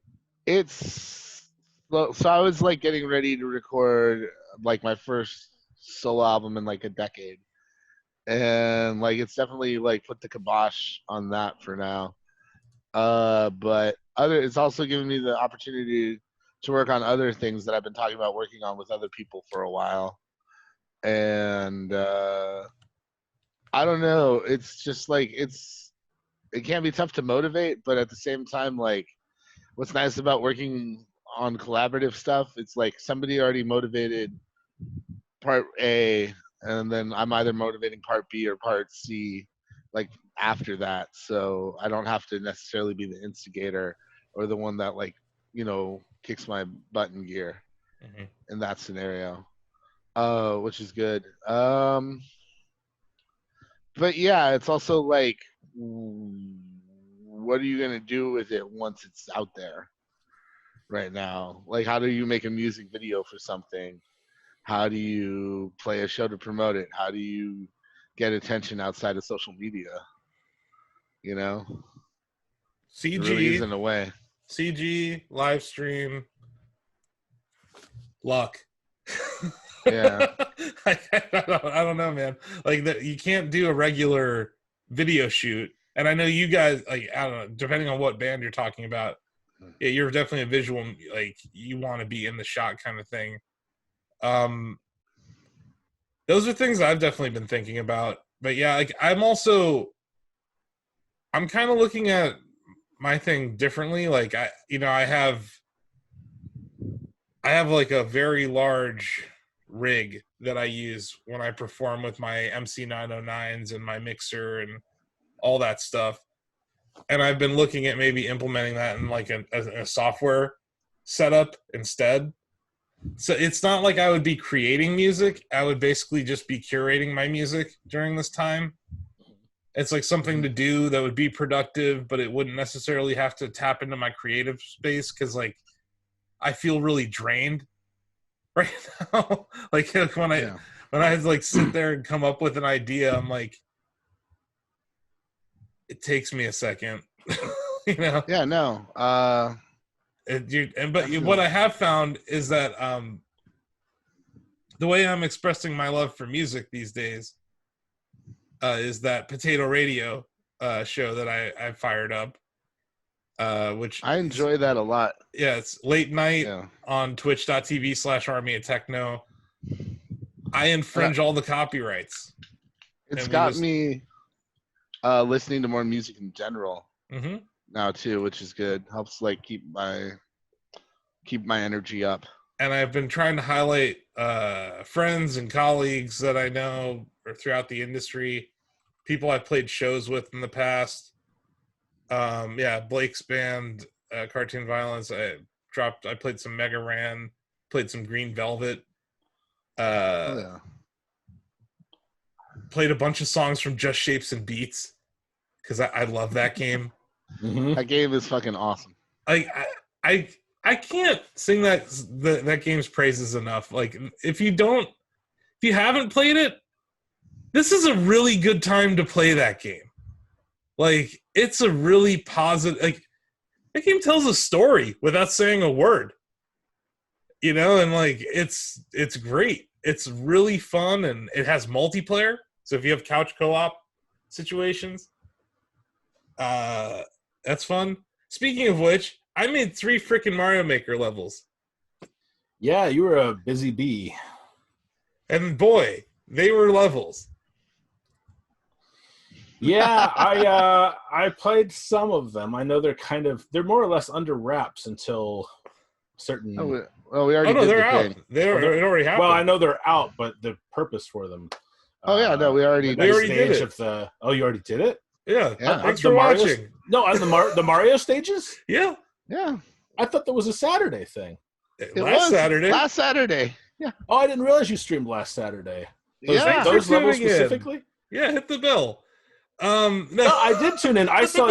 So I was like getting ready to record like my first solo album in like a decade, and like it's definitely like put the kibosh on that for now. But it's also given me the opportunity to work on other things that I've been talking about working on with other people for a while. And I don't know. It's just like it can be tough to motivate, but at the same time, like what's nice about working on collaborative stuff, it's like somebody already motivated part A, and then I'm either motivating part B or part C, like after that. So I don't have to necessarily be the instigator or the one that like, you know, kicks my butt in gear in that scenario. Which is good. But yeah, it's also like, what are you gonna do with it once it's out there? Right now, like, how do you make a music video for something? How do you play a show to promote it? How do you get attention outside of social media? You know, CG there really isn't a way. CG live stream, luck. Yeah. I don't know, man. Like that, you can't do a regular video shoot. And I know you guys, like, I don't know, depending on what band you're talking about, yeah, you're definitely a visual, like you want to be in the shot kind of thing. Those are things I've definitely been thinking about. But yeah, like I'm kind of looking at my thing differently. Like I have like a very large rig that I use when I perform with my MC909s and my mixer and all that stuff. And I've been looking at maybe implementing that in like a software setup instead. So it's not like I would be creating music. I would basically just be curating my music during this time. It's like something to do that would be productive, but it wouldn't necessarily have to tap into my creative space because like I feel really drained right now. Like when I like sit there and come up with an idea, I'm like, it takes me a second, you know? Yeah, no. What I have found is that the way I'm expressing my love for music these days is that Potato Radio show that I fired up, which I enjoy that a lot. Yeah, it's late night on twitch.tv/Army of Techno. I infringe all the copyrights. It's got me listening to more music in general now too, which is good. Helps like keep my energy up. And I've been trying to highlight friends and colleagues that I know or throughout the industry, people I've played shows with in the past. Blake's band, Cartoon Violence. I played some Mega Ran, played some Green Velvet. Played a bunch of songs from Just Shapes and Beats because I love that game. That game is fucking awesome. I can't sing that game's praises enough. Like if you haven't played it, this is a really good time to play that game. Like it's a really positive. Like that game tells a story without saying a word. You know, and like it's great. It's really fun and it has multiplayer. So if you have couch co-op situations, that's fun. Speaking of which, I made 3 freaking Mario Maker levels. Yeah, you were a busy bee. And boy, they were levels. Yeah, I played some of them. I know they're more or less under wraps until certain. Well, we already did they're the out. thing. It already happened. Well, I know they're out, but the purpose for them. We already did it. Oh, you already did it? Yeah. Thanks for Mario, watching. No, on the Mario stages? Yeah. Yeah. I thought that was a Saturday thing. Last Saturday. Last Saturday. Yeah. Oh, I didn't realize you streamed last Saturday. Those levels specifically? Yeah, hit the bell. No, I did tune in. I saw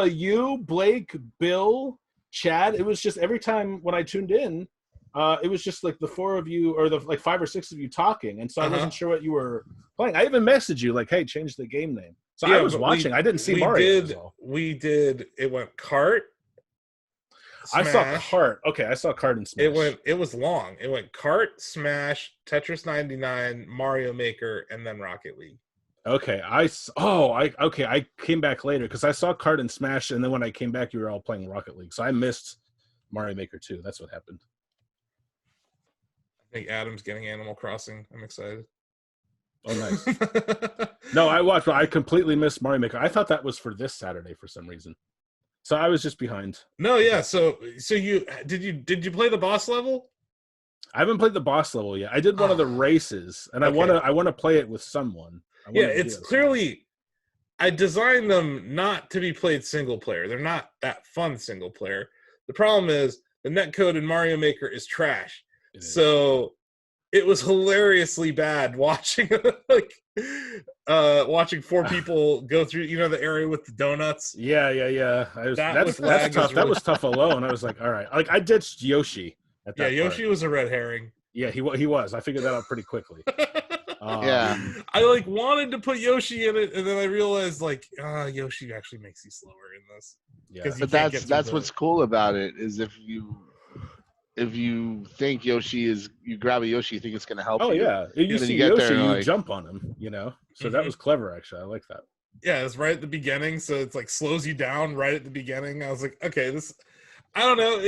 you, Blake, Bill, Chad. It was just every time when I tuned in, it was just like the 4 of you or the like 5 or 6 of you talking, and so I wasn't sure what you were playing. I even messaged you like, "Hey, change the game name." So I was watching. I didn't see Mario. We did. It went Kart. Smash. I saw Kart. Okay, I saw Kart and Smash. It was long. It went Kart, Smash, Tetris 99, Mario Maker, and then Rocket League. Okay, I came back later because I saw Kart and Smash, and then when I came back, you were all playing Rocket League, so I missed Mario Maker 2. That's what happened. I think Adam's getting Animal Crossing. I'm excited. Oh, nice. No, I completely missed Mario Maker. I thought that was for this Saturday for some reason, so I was just behind. No, yeah. So you did you play the boss level? I haven't played the boss level yet. I did one of the races, and okay. I want to play it with someone. Yeah, it's clearly I designed them not to be played single player. They're not that fun single player. The problem is the netcode in Mario Maker is trash. So it was hilariously bad watching watching 4 people go through, the area with the donuts. Yeah. That's tough. That was tough alone. I was like, all right. Like I ditched Yoshi at that Yeah, Yoshi was a red herring. Yeah, he was. I figured that out pretty quickly. I wanted to put Yoshi in it, and then I realized Yoshi actually makes you slower in this. Yeah, but that's what's cool about it is if you think Yoshi is, you grab a Yoshi, you think it's going to help you. Oh yeah, you see Yoshi, you jump on him, So that was clever, actually. I like that. Yeah, it's right at the beginning, so it's like slows you down right at the beginning. I was like, okay, I don't know.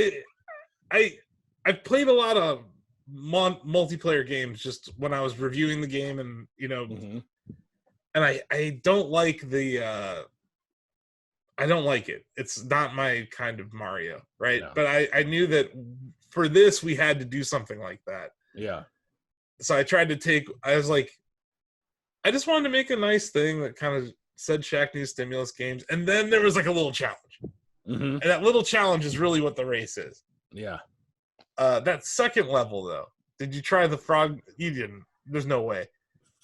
I've played a lot of multiplayer games just when I was reviewing the game, and and I don't like I don't like it. It's not my kind of Mario, right? No. But I knew that for this we had to do something like that. Yeah. So I tried to I was like, I just wanted to make a nice thing that kind of said Shacknews stimulus games, and then there was like a little challenge. Mm-hmm. And that little challenge is really what the race is. Yeah. That second level, though, did you try the frog? You didn't. There's no way.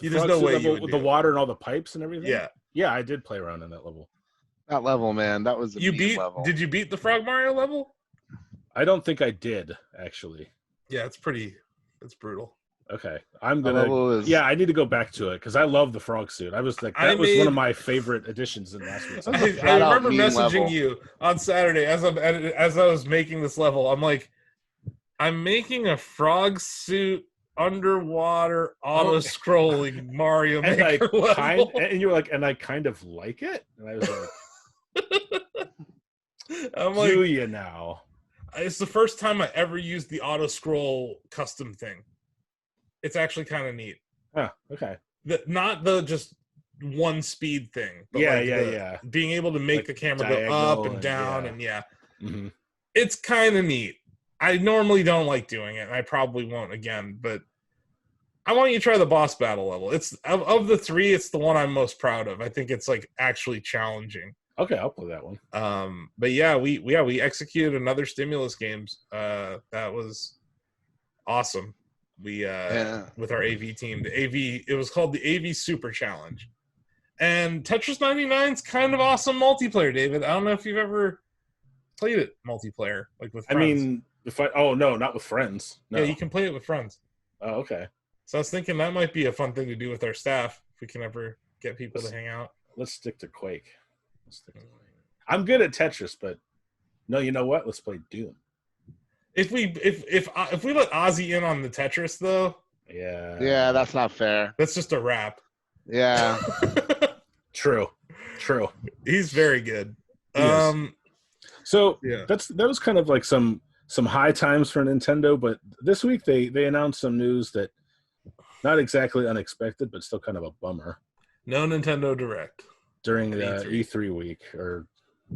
There's no way level you would with do the it. water and all the pipes and everything. Yeah. Yeah, I did play around in that level. That level, man, that was level. Did you beat the Frog Mario level? I don't think I did, actually. Yeah, it's brutal. Okay, I'm gonna. Yeah, I need to go back to it because I love the frog suit. I was like, that was one of my favorite additions in last week's. I remember messaging you on Saturday as I was making this level. I'm like, I'm making a frog suit underwater auto-scrolling Mario Maker level. And you were like, and I kind of like it. And I was like, I'm like, do you now? It's the first time I ever used the auto-scroll custom thing. It's actually kind of neat. Oh, okay. Not the just one speed thing. But yeah. Being able to make the camera go up and down and Mm-hmm. It's kind of neat. I normally don't like doing it, and I probably won't again, but I want you to try the boss battle level. It's of the three, it's the one I'm most proud of. I think it's like actually challenging. Okay, I'll play that one. But yeah, we executed another stimulus games. That was awesome. We with our AV team, it was called the AV Super Challenge. And Tetris 99's kind of awesome multiplayer, David. I don't know if you've ever played it multiplayer, like with friends. I mean, no, not with friends. No. Yeah, you can play it with friends. Oh, okay. So I was thinking that might be a fun thing to do with our staff if we can ever get people to hang out. Let's stick to Quake. I'm good at Tetris, but no, you know what? Let's play Doom. If we let Ozzy in on the Tetris though, yeah, that's not fair. That's just a wrap. Yeah. True. He's very good. So that was kind of like some high times for Nintendo, but this week they announced some news that not exactly unexpected, but still kind of a bummer. No Nintendo Direct during the E3 week or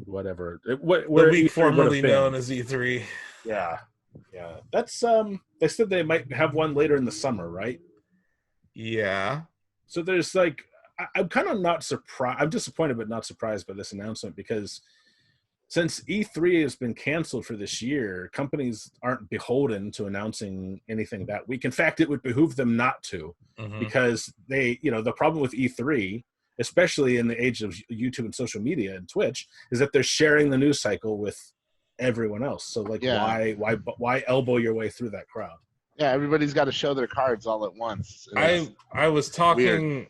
whatever. The week formerly known as E3. Yeah. That's they said they might have one later in the summer, right? Yeah. So there's like I'm kind of not surprised. I'm disappointed but not surprised by this announcement because since E3 has been canceled for this year, companies aren't beholden to announcing anything that week. In fact, it would behoove them not to because the problem with E3, especially in the age of YouTube and social media and Twitch, is that they're sharing the news cycle with everyone else. So why elbow your way through that crowd? Yeah, everybody's got to show their cards all at once. I was talking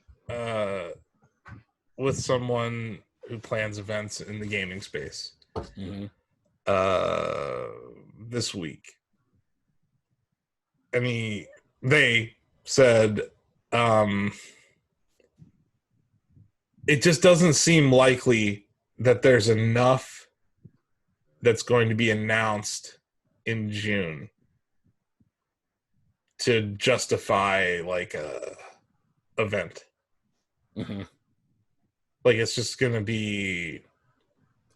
with someone who plans events in the gaming space this week. I they said it just doesn't seem likely that there's enough that's going to be announced in June to justify like a event. Like it's just going to be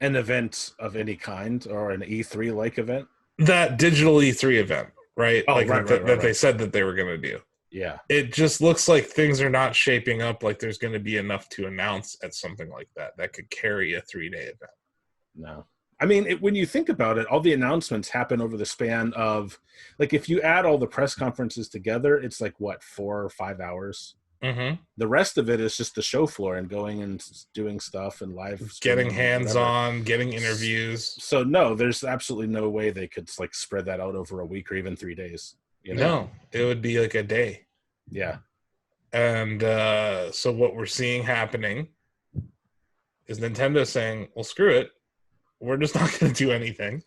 an event of any kind or an E3 like event. That digital E3 event, right? Oh, like right, that they said that they were going to do. Yeah. It just looks like things are not shaping up like there's going to be enough to announce at something like that could carry a 3-day event. No. I mean, when you think about it, all the announcements happen over the span of, like, if you add all the press conferences together, it's like, 4 or 5 hours? The rest of it is just the show floor and going and doing stuff and live. Getting hands-on, getting interviews. So, no, there's absolutely no way they could, like, spread that out over a week or even 3 days. You know? No, it would be like a day. Yeah. And so what we're seeing happening is Nintendo saying, well, screw it. We're just not going to do anything.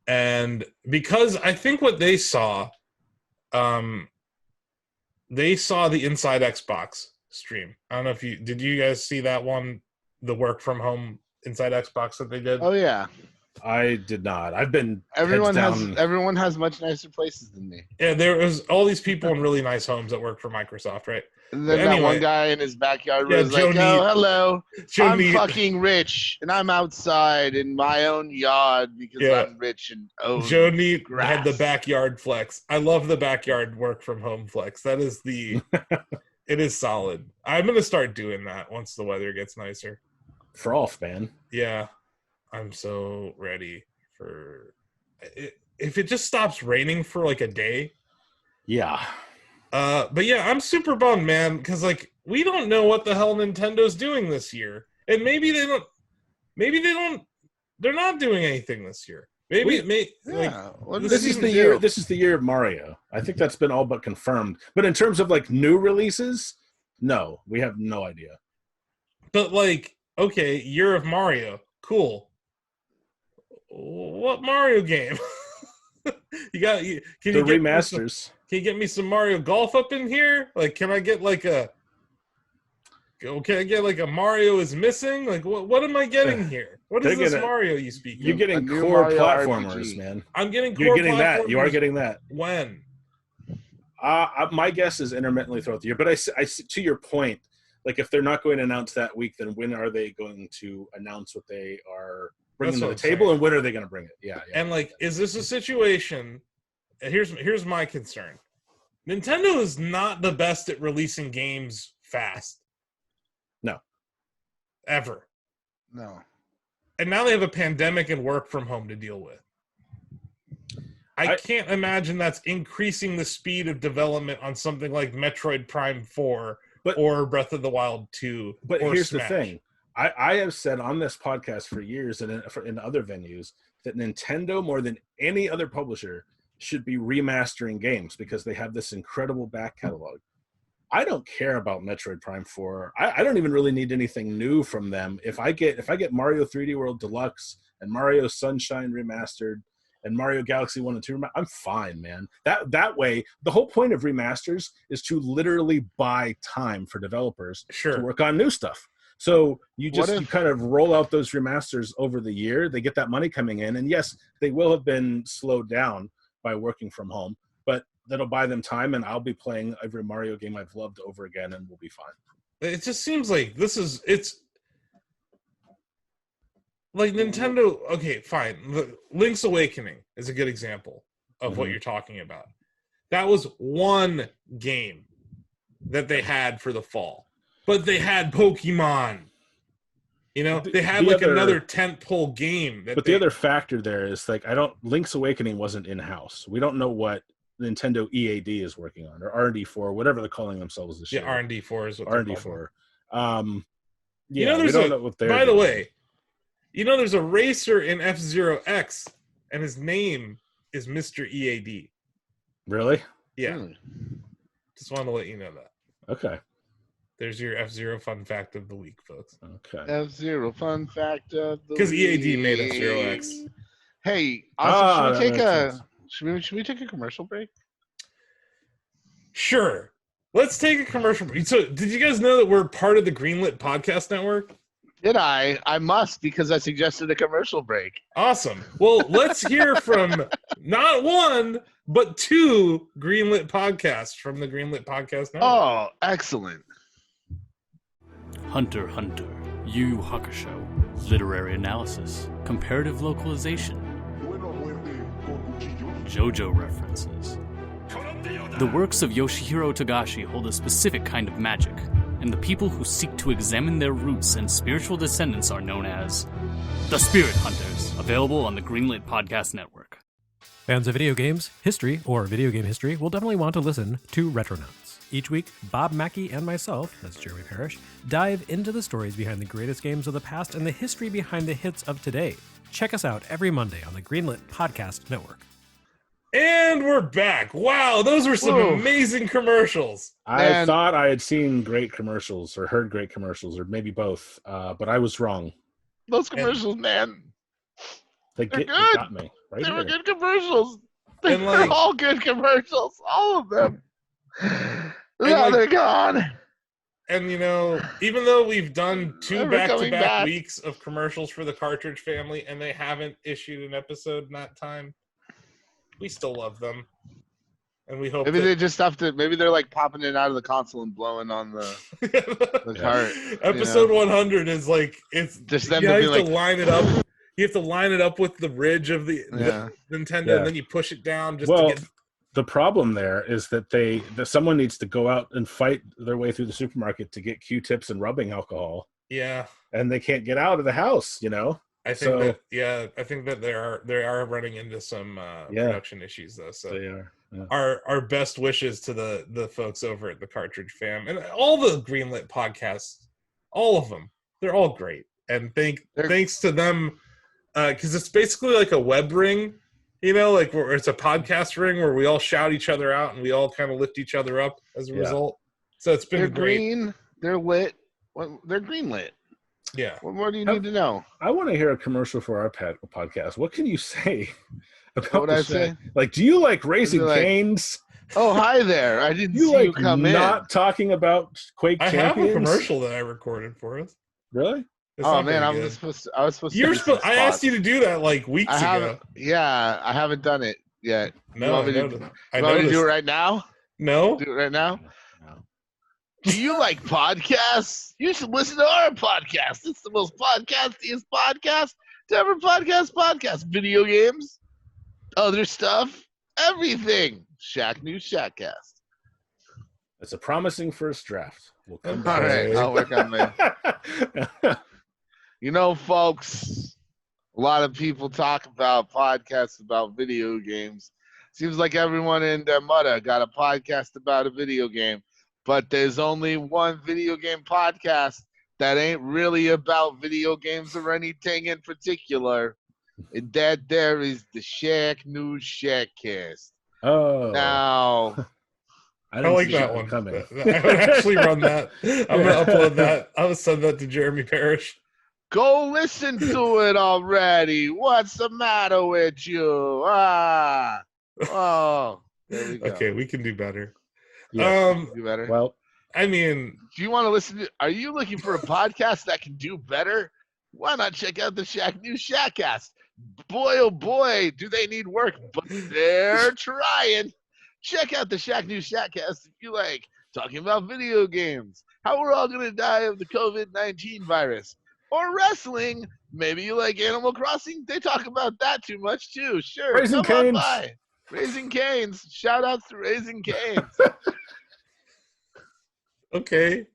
And because I think what they saw the Inside Xbox stream. I don't know if did you guys see that one, the work from home Inside Xbox that they did? Oh, yeah. I did not. Everyone has much nicer places than me. Yeah, there was all these people in really nice homes that work for Microsoft, right? And then that one guy in his backyard was like, "Oh, hello, I'm fucking rich, and I'm outside in my own yard because I'm rich and Joe Neat had the backyard flex. I love the backyard work from home flex. That is the It is solid. I'm gonna start doing that once the weather gets nicer. Froth, man. Yeah, I'm so ready for it. If it just stops raining for like a day. Yeah. But yeah, I'm super bummed, man, because like we don't know what the hell Nintendo's doing this year, and maybe they don't. They're not doing anything this year. Maybe this is the year. This is the year of Mario. I think that's been all but confirmed. But in terms of like new releases, no, we have no idea. But like, okay, year of Mario, cool. What Mario game? Can you get remasters? Can you get me some Mario Golf up in here? Like, can I get like a Mario is missing? Like, what am I getting here? What is this Mario you speak of? You're getting core platformers, RPG. Man. I'm getting core You're getting platformers. That. You are getting that. When? My guess is intermittently throughout the year. But I to your point, like if they're not going to announce that week, then when are they going to announce what they are bringing to the table, and when are they going to bring it? Yeah. And like, is this a situation? Here's my concern. Nintendo is not the best at releasing games fast. No. Ever. No. And now they have a pandemic and work from home to deal with. I can't imagine that's increasing the speed of development on something like Metroid Prime 4 or Breath of the Wild 2. But here's Smash. the thing. I have said on this podcast for years and in other venues that Nintendo, more than any other publisher, should be remastering games because they have this incredible back catalog. I don't care about Metroid Prime 4. I don't even really need anything new from them. If I get Mario 3D World Deluxe and Mario Sunshine Remastered and Mario Galaxy 1 and 2, I'm fine, man. That way, the whole point of remasters is to literally buy time for developers to work on new stuff. So you kind of roll out those remasters over the year. They get that money coming in, and yes, they will have been slowed down by working from home, but that'll buy them time, and I'll be playing every Mario game I've loved over again, and we'll be fine. It just seems like it's like Nintendo. Okay, fine. Link's Awakening is a good example of what you're talking about. That was one game that they had for the fall, but they had Pokemon. You know, they had another tentpole game. The other factor there is like Link's Awakening wasn't in-house. We don't know what Nintendo EAD is working on, or R&D 4, whatever they're calling themselves this year. Yeah, R&D 4 is what R&D 4. We don't know what they're doing. By the way, there's a racer in F-Zero X, and his name is Mr. EAD. Really? Yeah. Just wanted to let you know that. Okay. There's your F-Zero fun fact of the week, folks. Okay. F-Zero fun fact of the week. Because EAD made F-Zero X. Hey, Austin, should we take a commercial break? Sure. Let's take a commercial break. So, did you guys know that we're part of the Greenlit Podcast Network? Did I? I must, because I suggested a commercial break. Awesome. Well, let's hear from not one, but two Greenlit podcasts from the Greenlit Podcast Network. Oh, excellent. Hunter x Hunter, Yu Yu Hakusho, literary analysis, comparative localization, JoJo references. The works of Yoshihiro Togashi hold a specific kind of magic, and the people who seek to examine their roots and spiritual descendants are known as the Spirit Hunters, available on the Greenlit Podcast Network. Fans of video games, history, or video game history will definitely want to listen to Retronauts. Each week, Bob Mackey and myself, that's Jeremy Parrish, dive into the stories behind the greatest games of the past and the history behind the hits of today. Check us out every Monday on the Greenlit Podcast Network. And we're back. Wow, those were some amazing commercials. I thought I had seen great commercials or heard great commercials, or maybe both, but I was wrong. Those commercials, man. They got me. Right they here. were good commercials. They were all good commercials. All of them. Now they're gone. And, even though we've done two back-to-back weeks of commercials for the Cartridge family, and they haven't issued an episode in that time, we still love them. And we hope maybe they just have to, maybe they're like popping it out of the console and blowing on the cart. Episode 100 is like, it's just them you to be have like, to line it up. You have to line it up with the ridge of the Nintendo, and then you push it down just to get. the problem there is that someone needs to go out and fight their way through the supermarket to get Q-tips and rubbing alcohol. Yeah. And they can't get out of the house, I think that they are running into some production issues though. So they are. Yeah. Our best wishes to the folks over at the Cartridge Fam and all the Greenlit podcasts, all of them. They're all great. And thanks to them, because it's basically like a web ring, like where it's a podcast ring where we all shout each other out and we all kind of lift each other up as a result. So it's been great. Green. They're lit. They're greenlit. Yeah. What more do you need to know? I want to hear a commercial for our podcast. What can you say about what would I say? Like, do you like Raising Cane's? Oh, hi there. I didn't see you come not talking about Quake Champions? I have a commercial that I recorded for us. Really? Oh man, I was supposed to. I asked you to do that like weeks ago. Yeah, I haven't done it yet. No, you want me to do it right now? No. Do it right now? No. Do you like podcasts? You should listen to our podcast. It's the most podcastiest podcast to ever podcast. Video games, other stuff, everything. Shacknews, Shackcast. It's a promising first draft. We'll come back. All right, I'll work on that. Folks, a lot of people talk about podcasts about video games. Seems like everyone in their mother got a podcast about a video game, but there's only one video game podcast that ain't really about video games or anything in particular, and that there is the Shacknews Shackcast. Oh. Now... I like that one. I would actually run that. I'm going to upload that. I would send that to Jeremy Parrish. Go listen to it already. What's the matter with you? Oh, there we go. Okay, we can do better. Yeah, do better. Well, I mean, do you want to listen to? Are you looking for a podcast that can do better? Why not check out the Shacknews Shackcast? Boy, oh boy, do they need work, but they're trying. Check out the Shacknews Shackcast if you like talking about video games, how we're all going to die of the COVID-19 virus, or wrestling. Maybe you like Animal Crossing. They talk about that too much too. Sure. Raising Cane's. Raising Cane's. Shout outs to Raising Cane's. Okay.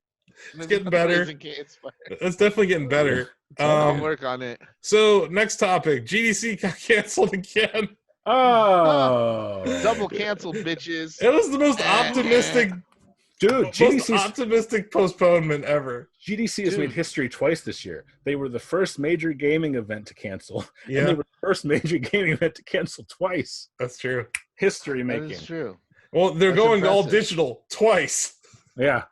It's getting better. It's definitely getting better. I'll work on it. So next topic, GDC got canceled again. Oh, double canceled, bitches. It was the most optimistic, optimistic postponement ever. GDC has made history twice this year. They were the first major gaming event to cancel, and they were the first major gaming event to cancel twice. That's true. History making. That's true. Well, they're going all digital twice. Yeah.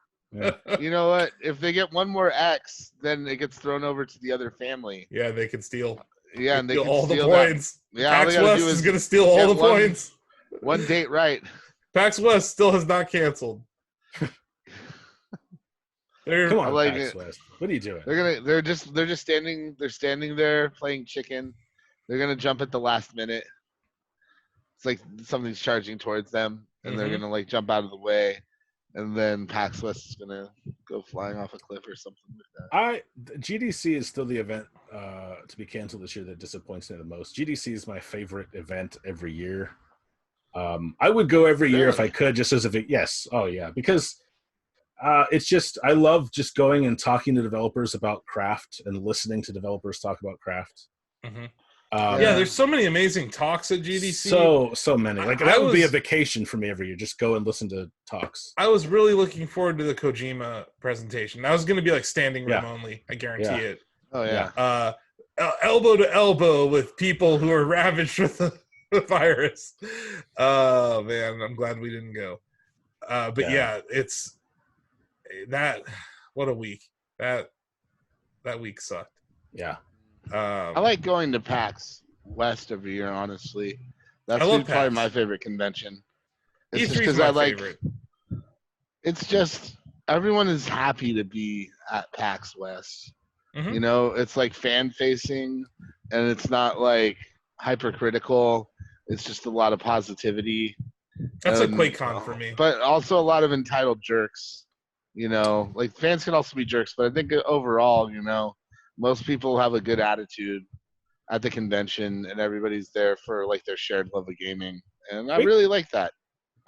You know what? If they get one more X, then it gets thrown over to the other family. Yeah, they can steal. Yeah, and they can all the points. Yeah, PAX West is going to steal all the points. One date right. PAX West still has not canceled. Come on, PAX West. What are you doing? They're just standing. They're standing there playing chicken. They're gonna jump at the last minute. It's like something's charging towards them, and they're gonna jump out of the way. And then PAX West is gonna go flying off a cliff or something like that. GDC is still the event to be canceled this year that disappoints me the most. GDC is my favorite event every year. I would go every year if I could, just as because it's just I love just going and talking to developers about craft and listening to developers talk about craft. Mm-hmm. There's so many amazing talks at GDC. So many. That would be a vacation for me every year. Just go and listen to talks. I was really looking forward to the Kojima presentation. That was going to be standing room only. I guarantee it. Oh yeah. Elbow to elbow with people who are ravaged with the virus. Oh man, I'm glad we didn't go. It's that. What a week. That week sucked. Yeah. I like going to PAX West every year, honestly. That's probably my favorite convention. It's E3 is my favorite. It's just everyone is happy to be at PAX West. Mm-hmm. It's fan facing, and it's not hypercritical. It's just a lot of positivity. That's like QuakeCon for me. But also a lot of entitled jerks. Fans can also be jerks, but I think overall, most people have a good attitude at the convention, and everybody's there for their shared love of gaming, and I really like that.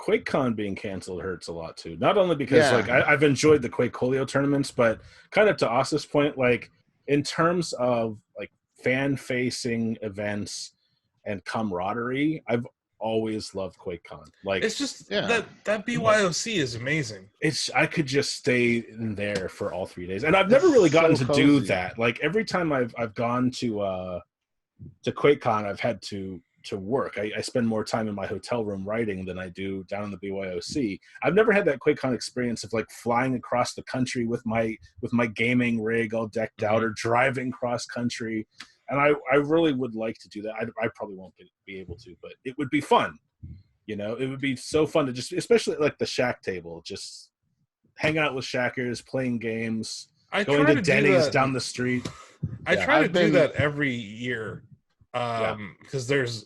QuakeCon being canceled hurts a lot too. Not only because like I've enjoyed the Quakeholio tournaments, but kind of to Asa's point, like in terms of like fan-facing events and camaraderie, I've always loved QuakeCon. Like it's just that BYOC is amazing. I could just stay in there for all 3 days, and I've never really gotten to do that. Like every time I've gone to QuakeCon, I've had to work. I spend more time in my hotel room writing than I do down in the BYOC. I've never had that QuakeCon experience of like flying across the country with my gaming rig all decked out, or driving cross country. And I really would like to do that. I probably won't be able to, but it would be fun. You know, it would be so fun to just, especially like the Shack table, just hang out with Shackers, playing games, going to Denny's down the street. I try to do that every year because there's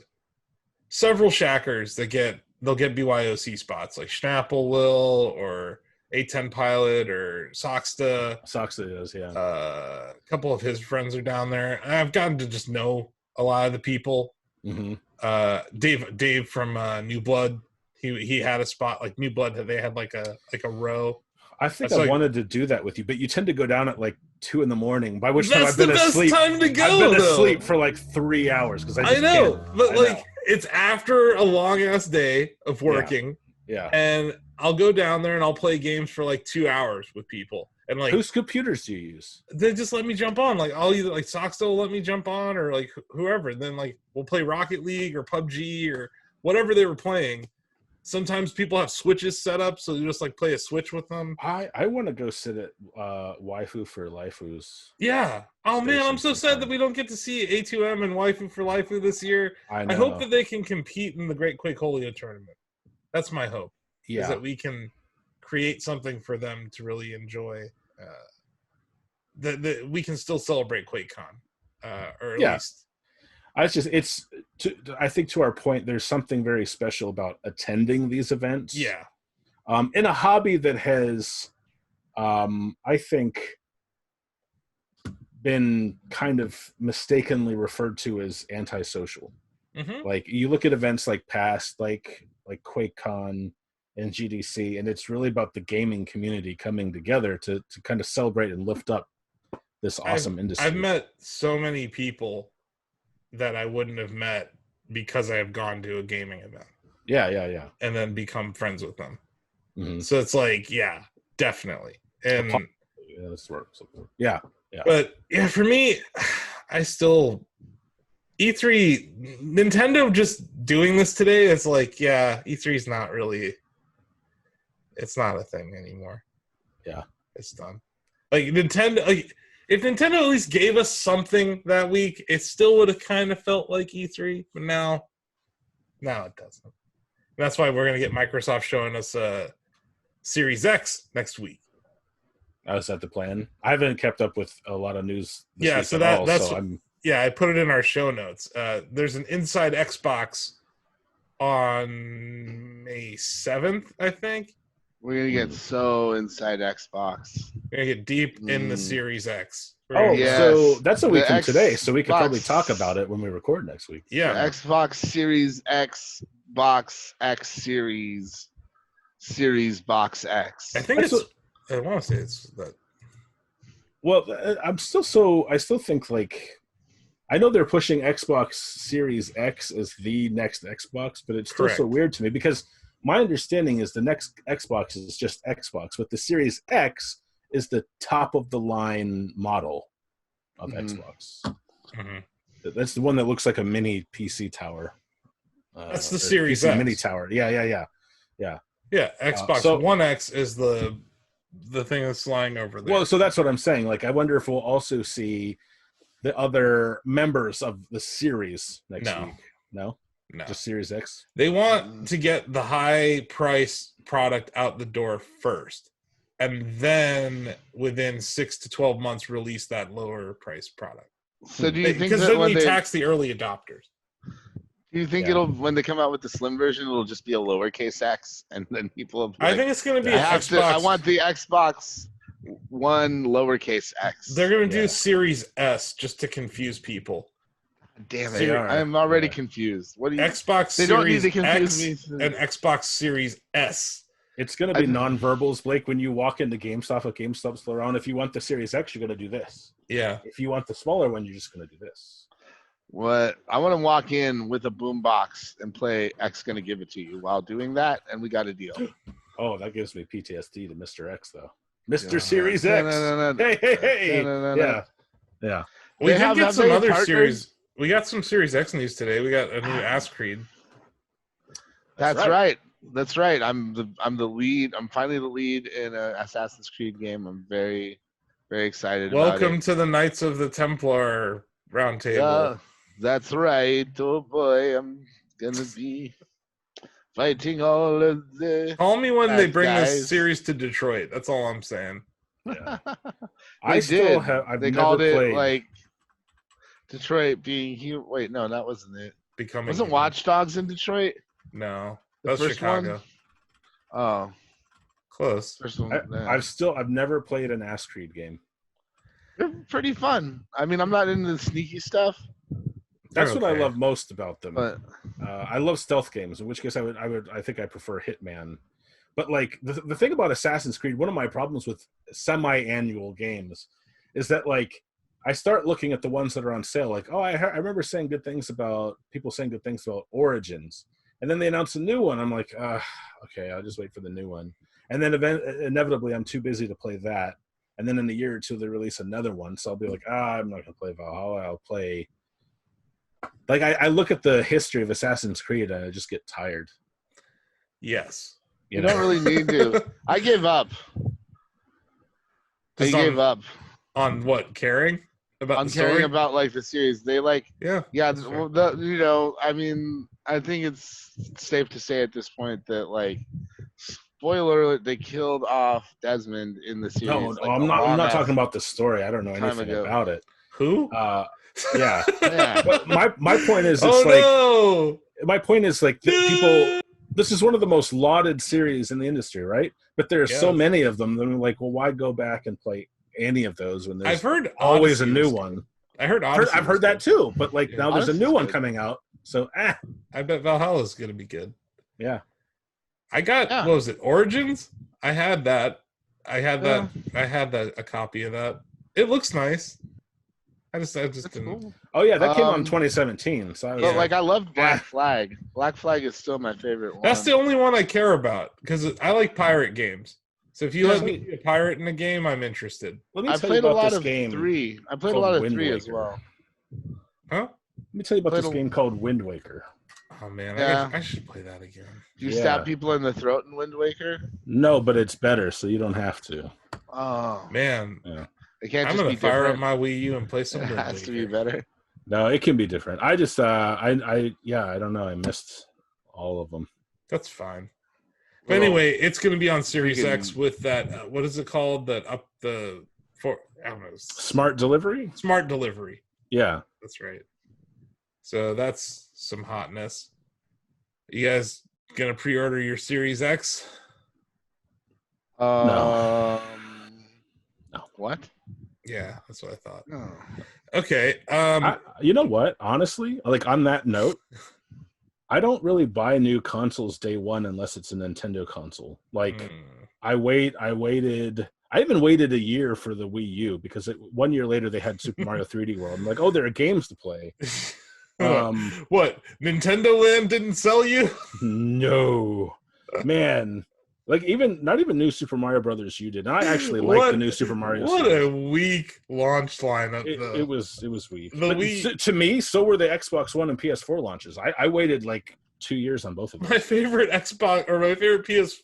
several Shackers that they'll get BYOC spots, like Schnapple will, or A10 Pilot, or Soxta. Soxta is, yeah. A couple of his friends are down there. And I've gotten to just know a lot of the people. Dave from New Blood, he had a spot like New Blood. They had like a row. I think I wanted to do that with you, but you tend to go down at like 2 a.m, by which time I've been asleep. Time to go, I've been asleep for like 3 hours because I know, but like it's after a long ass day of working. Yeah. And I'll go down there and I'll play games for like 2 hours with people. And like, whose computers do you use? They just let me jump on. Like I'll either like Soxta will let me jump on, or like whoever. And then like we'll play Rocket League or PUBG or whatever they were playing. Sometimes people have switches set up, so you just like play a switch with them. I want to go sit at Waifu for Life's. Yeah. Oh man, I'm so sad that we don't get to see A2M and Waifu for Lifeu this year. I hope that they can compete in the Great Quakeholio tournament. That's my hope. Yeah. Is that we can create something for them to really enjoy. That we can still celebrate QuakeCon, or at least. I think to our point, there's something very special about attending these events. Yeah. In a hobby that has, I think, been kind of mistakenly referred to as antisocial. Like you look at events like past, like QuakeCon and GDC, and it's really about the gaming community coming together to kind of celebrate and lift up this awesome industry. I've met so many people that I wouldn't have met because I have gone to a gaming event. Yeah. And then become friends with them. So it's like, yeah, definitely. And yeah. But yeah, for me, I still E3, Nintendo just doing this today, it's like, yeah, E3 is not really, it's not a thing anymore. Yeah. It's done. Like Nintendo, like if Nintendo at least gave us something that week, it still would have kind of felt like E3, but now it doesn't. And that's why we're going to get Microsoft showing us Series X next week. Is that the plan? I haven't kept up with a lot of news this yeah, week so at that, all, that's so I'm... Yeah, I put it in our show notes. There's an Inside Xbox on May 7th, I think. We're going to get so inside Xbox. We're going to get deep in the Series X. So that's a week from today, so we could probably talk about it when we record next week. Yeah. The Xbox Series X, Box X Series, Series Box X. I think I want to say it's that. Well, I still think, like, I know they're pushing Xbox Series X as the next Xbox, but it's still so weird to me because my understanding is the next Xbox is just Xbox, but the Series X is the top of the line model of Xbox. That's the one that looks like a mini PC tower. That's the Series X. Mini tower. Yeah. Yeah, Xbox One X is the thing that's lying over there. Well, so that's what I'm saying. Like, I wonder if we'll also see the other members of the series next week. No, just Series X. They want to get the high price product out the door first, and then within 6 to 12 months release that lower price product. So do you think because then you tax the early adopters? Do you think when they come out with the slim version, it'll just be a lowercase X, and then people will be I think it's going to be Xbox. I want the Xbox One lowercase X. They're going to do Series S just to confuse people. Damn it! They are, I am already yeah. confused. What do you? Xbox They don't need Series to confuse X me. and Xbox Series S. It's going to be nonverbals, Blake. When you walk into GameStop, if GameStop's still around, if you want the Series X, you're going to do this. Yeah. If you want the smaller one, you're just going to do this. What I want to walk in with a boombox and play X Gonna Give It to You while doing that, and we got a deal. Oh, that gives me PTSD to Mr. X though. Mr. Series X. Hey. Yeah. We did get some other partnered? series. We got some Series X news today. We got a new Ass Creed. That's right. That's right. I'm the lead. I'm finally the lead in an Assassin's Creed game. I'm very, very excited. Welcome to the Knights of the Templar roundtable. That's right. Oh boy, I'm gonna be fighting all of the. Call me when they bring guys. this series to Detroit. That's all I'm saying. Yeah. They called it like Detroit being here. Wait, no, that wasn't it. Wasn't Watch Dogs in Detroit? No, The that's first Chicago. One? Oh, close. First one, I've never played an Ass Creed game. They're pretty fun. I mean, I'm not into the sneaky stuff. That's what I love most about them. But I love stealth games, in which case I think I prefer Hitman. But like the thing about Assassin's Creed, one of my problems with semi-annual games is that like I start looking at the ones that are on sale, like, oh, I remember saying good things about Origins, and then they announce a new one. I'm like, okay, I'll just wait for the new one, and then inevitably I'm too busy to play that, and then in a year or two they release another one, so I'll be like, I'm not gonna play Valhalla. I'll play. Like I look at the history of Assassin's Creed and I just get tired. Yes. You don't really need to. I gave up. I gave up. On what? Caring about on the story? caring about like the series. They like yeah. Well, I mean, I think it's safe to say at this point that like spoiler alert, they killed off Desmond in the series. No, I'm not talking about the story. I don't know anything about it. Who? Yeah. Yeah. But my point is, my point is like people. This is one of the most lauded series in the industry, right? But there are so many of them. Then like, well, why go back and play any of those when there's always a new one? I've heard that too. But like now there's a new one coming out. So I bet Valhalla's gonna be good. Yeah. I got what was it? Origins? I had that. I had a copy of that. It looks nice. I just didn't. Cool. Oh yeah, that came out in 2017. So I love Black Flag. Black Flag is still my favorite one. That's the only one I care about because I like pirate games. So if you let me be a pirate in a game, I'm interested. I played a lot of 3. I played a lot of 3 as well. Huh? Let me tell you about this game called Wind Waker. Oh man, I should play that again. Do you stab people in the throat in Wind Waker? No, but it's better, so you don't have to. Oh man. Yeah. I'm gonna fire up my Wii U and play some. It has to be better. No, it can be different. I just, I don't know. I missed all of them. That's fine. But anyway, it's going to be on Series X with that. What is it called? I don't know. Smart delivery. Smart delivery. Yeah, that's right. So that's some hotness. You guys gonna pre-order your Series X? No. What? Yeah, that's what I thought. No. Okay. You know what? Honestly, like on that note, I don't really buy new consoles day one unless it's a Nintendo console. Like I even waited a year for the Wii U because 1 year later they had Super Mario 3D World. I'm like, oh, there are games to play. What? Nintendo Land didn't sell you? No, man. Like not even new Super Mario Brothers U did. And I actually like the new Super Mario. What series. A weak launch lineup. It was weak. To me, so were the Xbox One and PS4 launches. I waited like 2 years on both of them. My favorite Xbox or my favorite PS.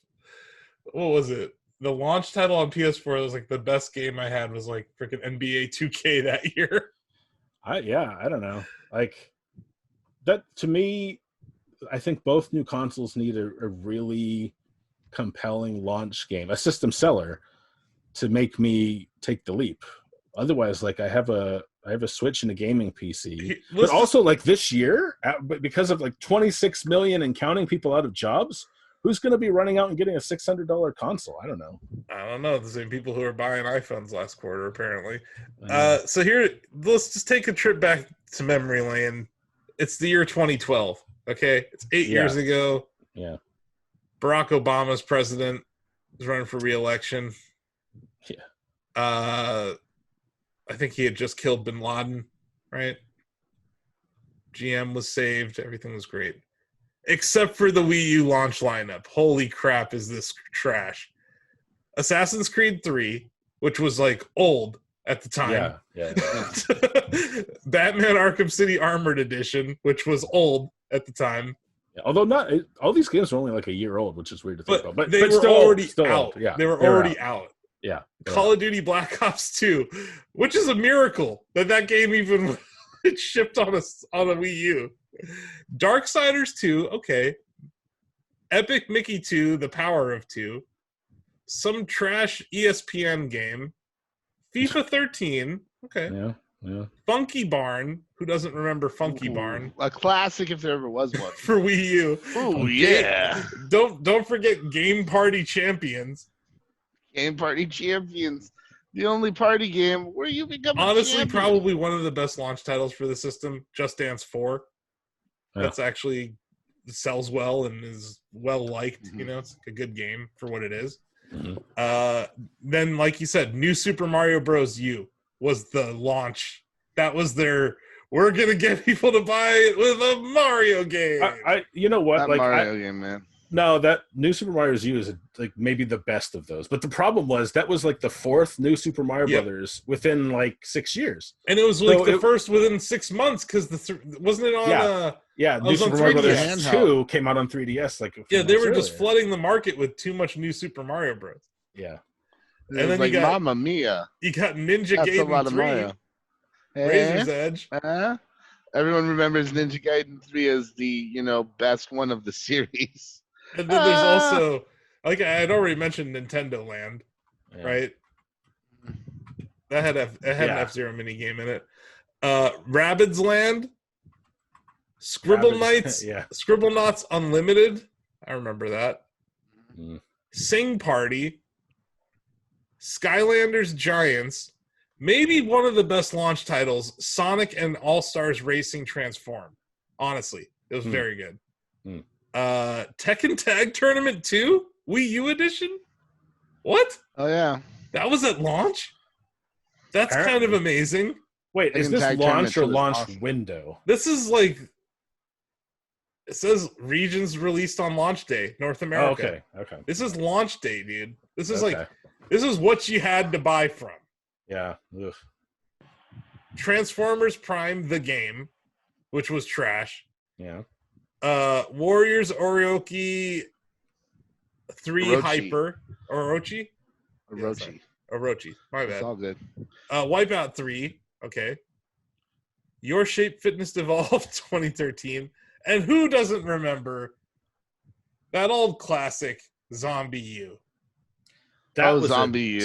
What was it? The launch title on PS4 was like the best game I had was like freaking NBA 2K that year. I don't know. Like that to me, I think both new consoles need a really compelling launch game, a system seller, to make me take the leap. Otherwise, like I have a Switch and a gaming PC, but also like this year, because of like 26 million and counting people out of jobs, who's going to be running out and getting a $600 console? I don't know. The same people who are buying iPhones last quarter, apparently. So here, let's just take a trip back to memory lane. It's the year 2012. Okay, it's 8 years ago. Yeah. Barack Obama's president is running for re-election. Yeah. I think he had just killed bin Laden, right? GM was saved. Everything was great. Except for the Wii U launch lineup. Holy crap, is this trash. Assassin's Creed 3, which was like old at the time. Yeah. Batman Arkham City Armored Edition, which was old at the time. Yeah, although all these games are only like a year old, which is weird to think about. But they were still, already still out. Old. Yeah, they were already out. Yeah. Call of Duty Black Ops 2, which is a miracle that game even shipped on a Wii U. Darksiders 2, okay. Epic Mickey 2, The Power of 2. Some trash ESPN game. FIFA 13, okay. Yeah. Funky Barn, who doesn't remember Funky Barn? A classic if there ever was one. For Wii U. Oh yeah. Don't forget Game Party Champions. Game Party Champions. The only party game where you become honestly a champion. Probably one of the best launch titles for the system. Just Dance 4. Yeah. That's actually sells well and is well liked. Mm-hmm. You know, it's a good game for what it is. Mm-hmm. Then, like you said, New Super Mario Bros. U was the launch. That was their. We're gonna get people to buy it with a Mario game. You know what? That like Mario game, man. No, that New Super Mario U is like maybe the best of those. But the problem was that was like the fourth New Super Mario Brothers within like 6 years, and it was like the first within 6 months because wasn't it on? New Super Mario Brothers 2 came out on 3DS. They were just flooding the market with too much New Super Mario Bros. Yeah, and then you got Mamma Mia. You got Ninja Gaiden 3, Razor's Edge. Everyone remembers Ninja Gaiden 3 as the best one of the series. And then there's also, like I had already mentioned, Nintendo Land, right? That had an F-Zero mini game in it. Rabbids Land, Scribblenauts Unlimited. I remember that. Sing Party, Skylanders Giants. Maybe one of the best launch titles, Sonic and All-Stars Racing Transform. Honestly, it was very good. Tekken Tag Tournament 2 Wii U edition. What? Oh yeah, that was at launch. That's kind of amazing. Wait, is this launch or launch window? This is like it says regions released on launch day, North America. Oh, okay. This is launch day, dude. This is this is what you had to buy from. Yeah. Ugh. Transformers Prime the game, which was trash. Yeah. Warriors Orochi 3 Orochi. Hyper. Orochi? Orochi. My bad. It's all good. Wipeout 3. Okay. Your Shape Fitness Evolved 2013. And who doesn't remember that old classic Zombie U? That was Zombie U.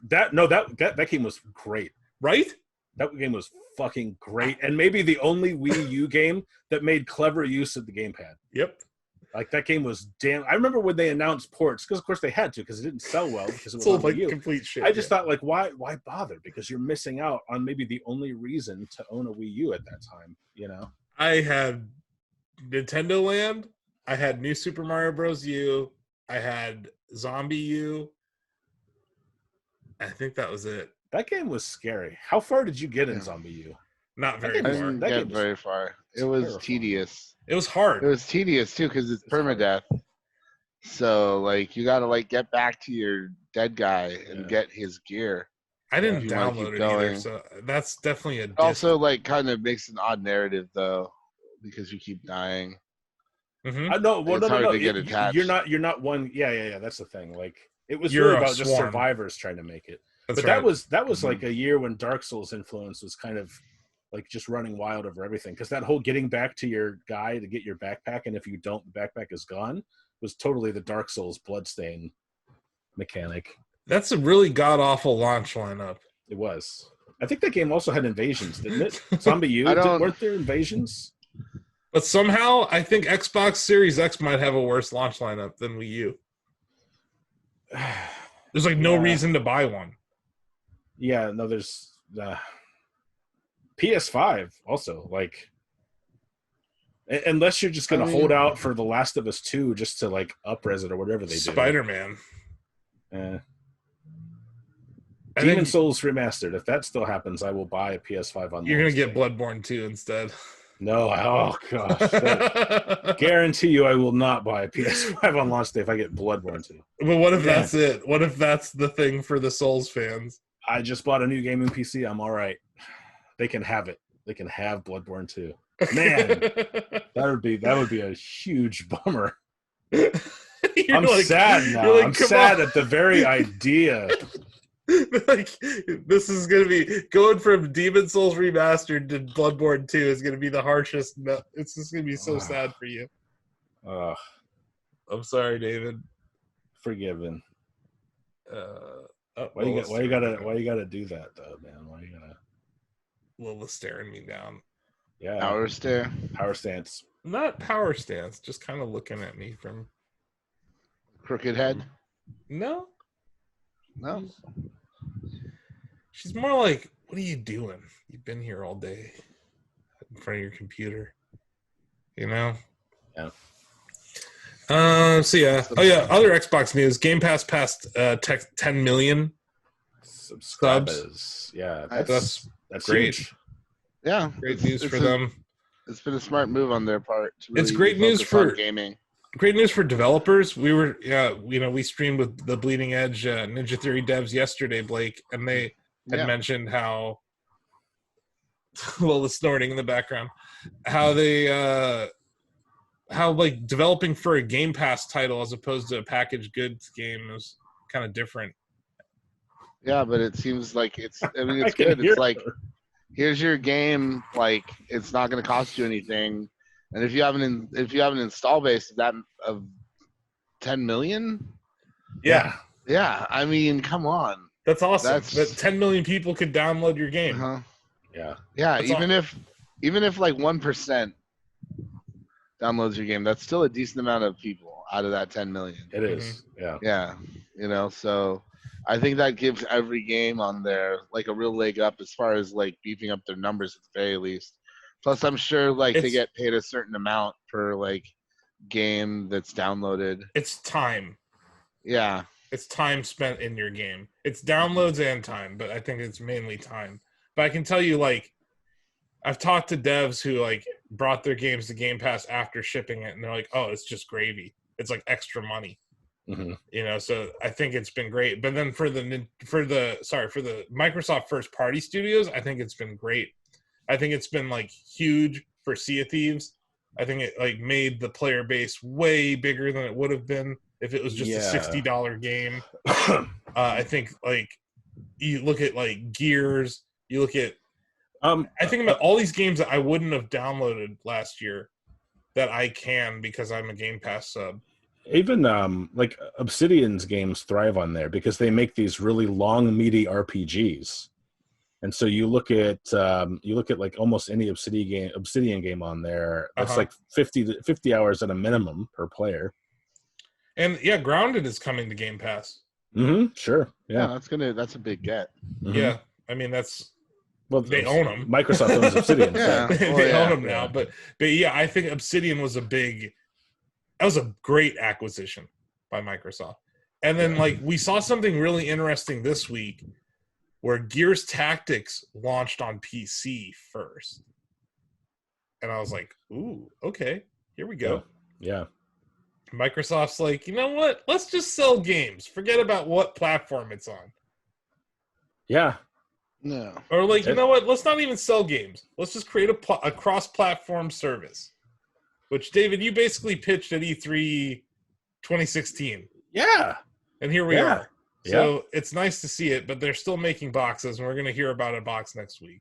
That game was great. Right? That game was fucking great, and maybe the only Wii U game that made clever use of the gamepad. Yep. Like that game was damn. I remember when they announced ports, because of course they had to, because it didn't sell well because it was sold like Wii U. Complete shit. I just thought, like, why bother? Because you're missing out on maybe the only reason to own a Wii U at that time. You know, I had Nintendo Land. I had New Super Mario Bros. U. I had Zombie U. I think that was it. That game was scary. How far did you get in Zombie U? Not very I far. didn't get very far. It was tedious. It was hard. It was tedious too because it's permadeath. So like you gotta like get back to your dead guy and get his gear. I didn't download it either, so that's definitely a. Also, like kind of makes an odd narrative though, because you keep dying. Mm-hmm. No. To get attached. You're not one. Yeah. That's the thing. Like it was really about just survivors trying to make it. But that was like a year when Dark Souls influence was kind of like just running wild over everything, because that whole getting back to your guy to get your backpack, and if you don't, the backpack is gone, was totally the Dark Souls bloodstain mechanic. That's a really god-awful launch lineup. It was. I think that game also had invasions, didn't it? Zombie U? Weren't there invasions? But somehow, I think Xbox Series X might have a worse launch lineup than Wii U. There's like no reason to buy one. Yeah, no, there's... PS5 also, like, unless you're just gonna hold out for The Last of Us 2 just to like up-res it or whatever they do. Spider-Man. Demon Souls Remastered. If that still happens, I will buy a PS5 on. You're gonna get Bloodborne 2 instead. No, oh gosh. Guarantee you I will not buy a PS5 on launch day if I get Bloodborne 2. But what if that's it? What if that's the thing for the Souls fans? I just bought a new gaming PC. I'm all right. They can have it. They can have Bloodborne 2. Man, that would be a huge bummer. I'm sad now. I'm sad at the very idea. Like, this is gonna be going from Demon Souls Remastered to Bloodborne 2 is gonna be the harshest. It's just gonna be so sad for you. I'm sorry, David. Forgiven. Why you gotta do that though, man? Why you gotta? Lila's staring me down. Yeah. Power stare. Power stance. Not power stance. Just kind of looking at me from crooked head. No. She's more like, what are you doing? You've been here all day in front of your computer. You know? Yeah. So yeah. Oh yeah, other Xbox news. Game Pass passed 10 million subs. Yeah. That's great. Huge. Yeah. Great news for them. It's been a smart move on their part. Really it's great news for gaming. Great news for developers. We streamed with the Bleeding Edge Ninja Theory devs yesterday, Blake, and they had mentioned how, well, the snorting in the background, how they, how like developing for a Game Pass title as opposed to a packaged goods game is kind of different. Yeah, but it seems like it's good. It's like, here's your game. Like, it's not going to cost you anything. And if you have an install base of 10 million, yeah, I mean, come on, that's awesome. That 10 million people could download your game. Yeah. That's even if like 1% downloads your game, that's still a decent amount of people out of that 10 million. It is. Yeah. So I think that gives every game on there like a real leg up as far as like beefing up their numbers at the very least. Plus, I'm sure like they get paid a certain amount per like game that's downloaded. It's time. Yeah. It's time spent in your game. It's downloads and time, but I think it's mainly time. But I can tell you, like, I've talked to devs who like brought their games to Game Pass after shipping it, and they're like, "Oh, it's just gravy. It's like extra money." Mm-hmm. You know, so I think it's been great. But then for the Microsoft first party studios, I think it's been great. I think it's been like huge for Sea of Thieves. I think it like made the player base way bigger than it would have been if it was just a $60 game. I think like you look at like Gears, you look at I think about all these games that I wouldn't have downloaded last year that I can because I'm a Game Pass sub. Even like Obsidian's games thrive on there because they make these really long, meaty RPGs. And so you look at like almost any Obsidian game on there. It's like 50 hours at a minimum per player. And yeah, Grounded is coming to Game Pass. Mm-hmm. Sure. Yeah. That's a big get. Mm-hmm. Yeah. I mean they own them. Microsoft owns Obsidian. They own them now. But yeah, I think Obsidian was that was a great acquisition by Microsoft. And then like we saw something really interesting this week where Gears Tactics launched on PC first. And I was like, ooh, okay, here we go. Yeah. Microsoft's like, you know what? Let's just sell games. Forget about what platform it's on. Yeah. No. Or like, you know what? Let's not even sell games. Let's just create a cross-platform service. Which, David, you basically pitched at E3 2016. Yeah. And here we are. So it's nice to see it, but they're still making boxes, and we're going to hear about a box next week.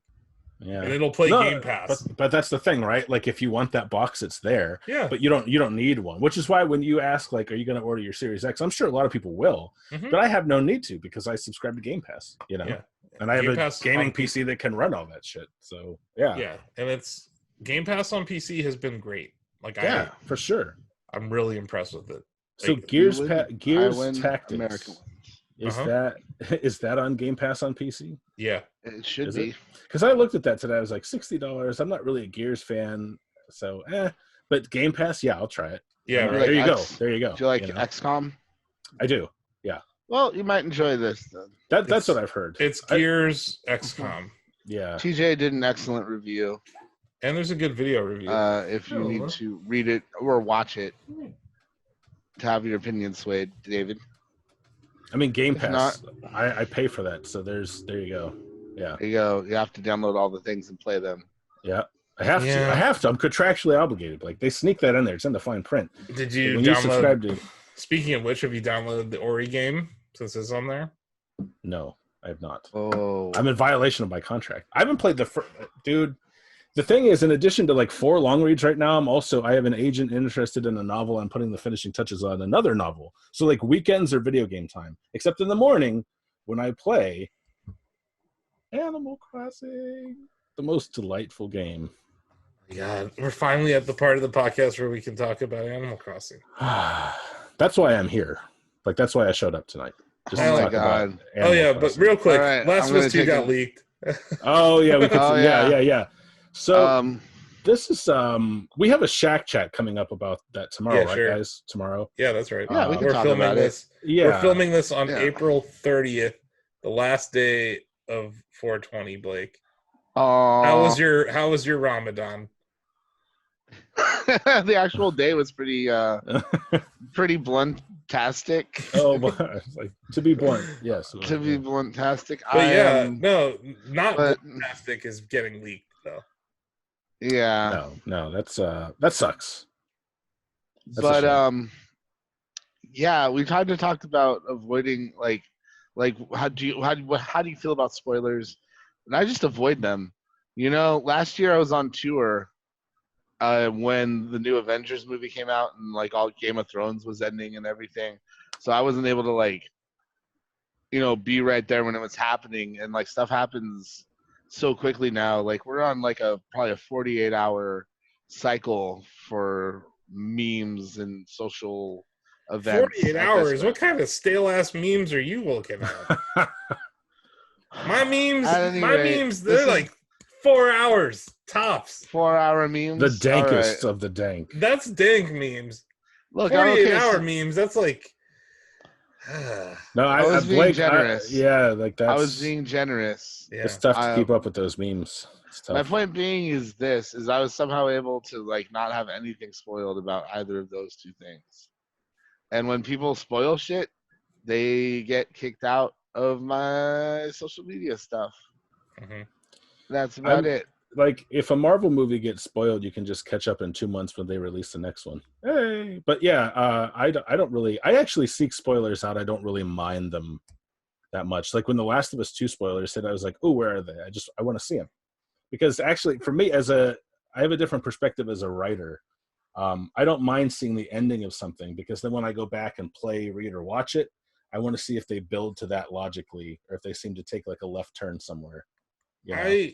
Yeah. And it'll play Game Pass. But that's the thing, right? Like if you want that box, it's there. Yeah. But you don't need one. Which is why when you ask, like, are you going to order your Series X? I'm sure a lot of people will, but I have no need to because I subscribe to Game Pass. You know, and I have a gaming PC that can run all that shit. So yeah, and it's Game Pass on PC has been great. Like for sure. I'm really impressed with it. So like, Gears Tactics. America wins. Is that on Game Pass on PC? Yeah, it should be. Because I looked at that today. I was like, $60. I'm not really a Gears fan, so But Game Pass, yeah, I'll try it. Yeah, right. There you go. There you go. Do you like XCOM? I do. Yeah. Well, you might enjoy this then. That's what I've heard. It's Gears XCOM. Yeah. TJ did an excellent review. And there's a good video review. If you need to read it or watch it to have your opinion swayed, David. I mean, Game Pass. I pay for that, so there you go. Yeah. There you go. You have to download all the things and play them. Yeah. I have to. I'm contractually obligated. Like, they sneak that in there. It's in the fine print. Did you when download? You subscribe to... Speaking of which, have you downloaded the Ori game since it's on there? No, I have not. Oh. I'm in violation of my contract. I haven't played dude. The thing is, in addition to like 4 long reads right now, I have an agent interested in a novel. I'm putting the finishing touches on another novel. So like weekends are video game time, except in the morning when I play Animal Crossing, the most delightful game. Yeah, we're finally at the part of the podcast where we can talk about Animal Crossing. That's why I'm here. Like, that's why I showed up tonight. Just oh my God. Oh yeah, but real quick, Last of Us 2 got leaked. Oh yeah, we could. Yeah. So this is we have a Shack chat coming up about that tomorrow, right, guys? Tomorrow. Yeah, that's right. Yeah, we're filming this. Yeah, we're filming this on April 30th, the last day of 420. Blake, how was your Ramadan? The actual day was pretty blunt-tastic. Oh, like, to be blunt, yes. To be blunt-tastic. But not blunt-tastic is getting leaked though. Yeah. No, that sucks. But we kind of talked about avoiding like how do you feel about spoilers? And I just avoid them. You know, last year I was on tour when the new Avengers movie came out and like all Game of Thrones was ending and everything. So I wasn't able to like, you know, be right there when it was happening, and like stuff happens so quickly now. Like we're on like probably a 48-hour cycle for memes and social events. 48 hours? What kind of stale ass memes are you looking at? My memes, they're like 4 hours tops. 4-hour memes. The dankest of the dank. That's dank memes. Look, 48-hour memes. That's like. No, I was being generous. I was being generous. Yeah. It's tough to keep up with those memes. My point being is I was somehow able to like not have anything spoiled about either of those two things. And when people spoil shit, they get kicked out of my social media stuff. Mm-hmm. That's about it. Like, if a Marvel movie gets spoiled, you can just catch up in 2 months when they release the next one. Hey, but yeah, I don't really. I actually seek spoilers out. I don't really mind them that much. Like when The Last of Us 2 spoilers hit, I was like, oh, where are they? I want to see them, because actually, for me, I have a different perspective as a writer. I don't mind seeing the ending of something, because then when I go back and play, read, or watch it, I want to see if they build to that logically, or if they seem to take like a left turn somewhere. You know?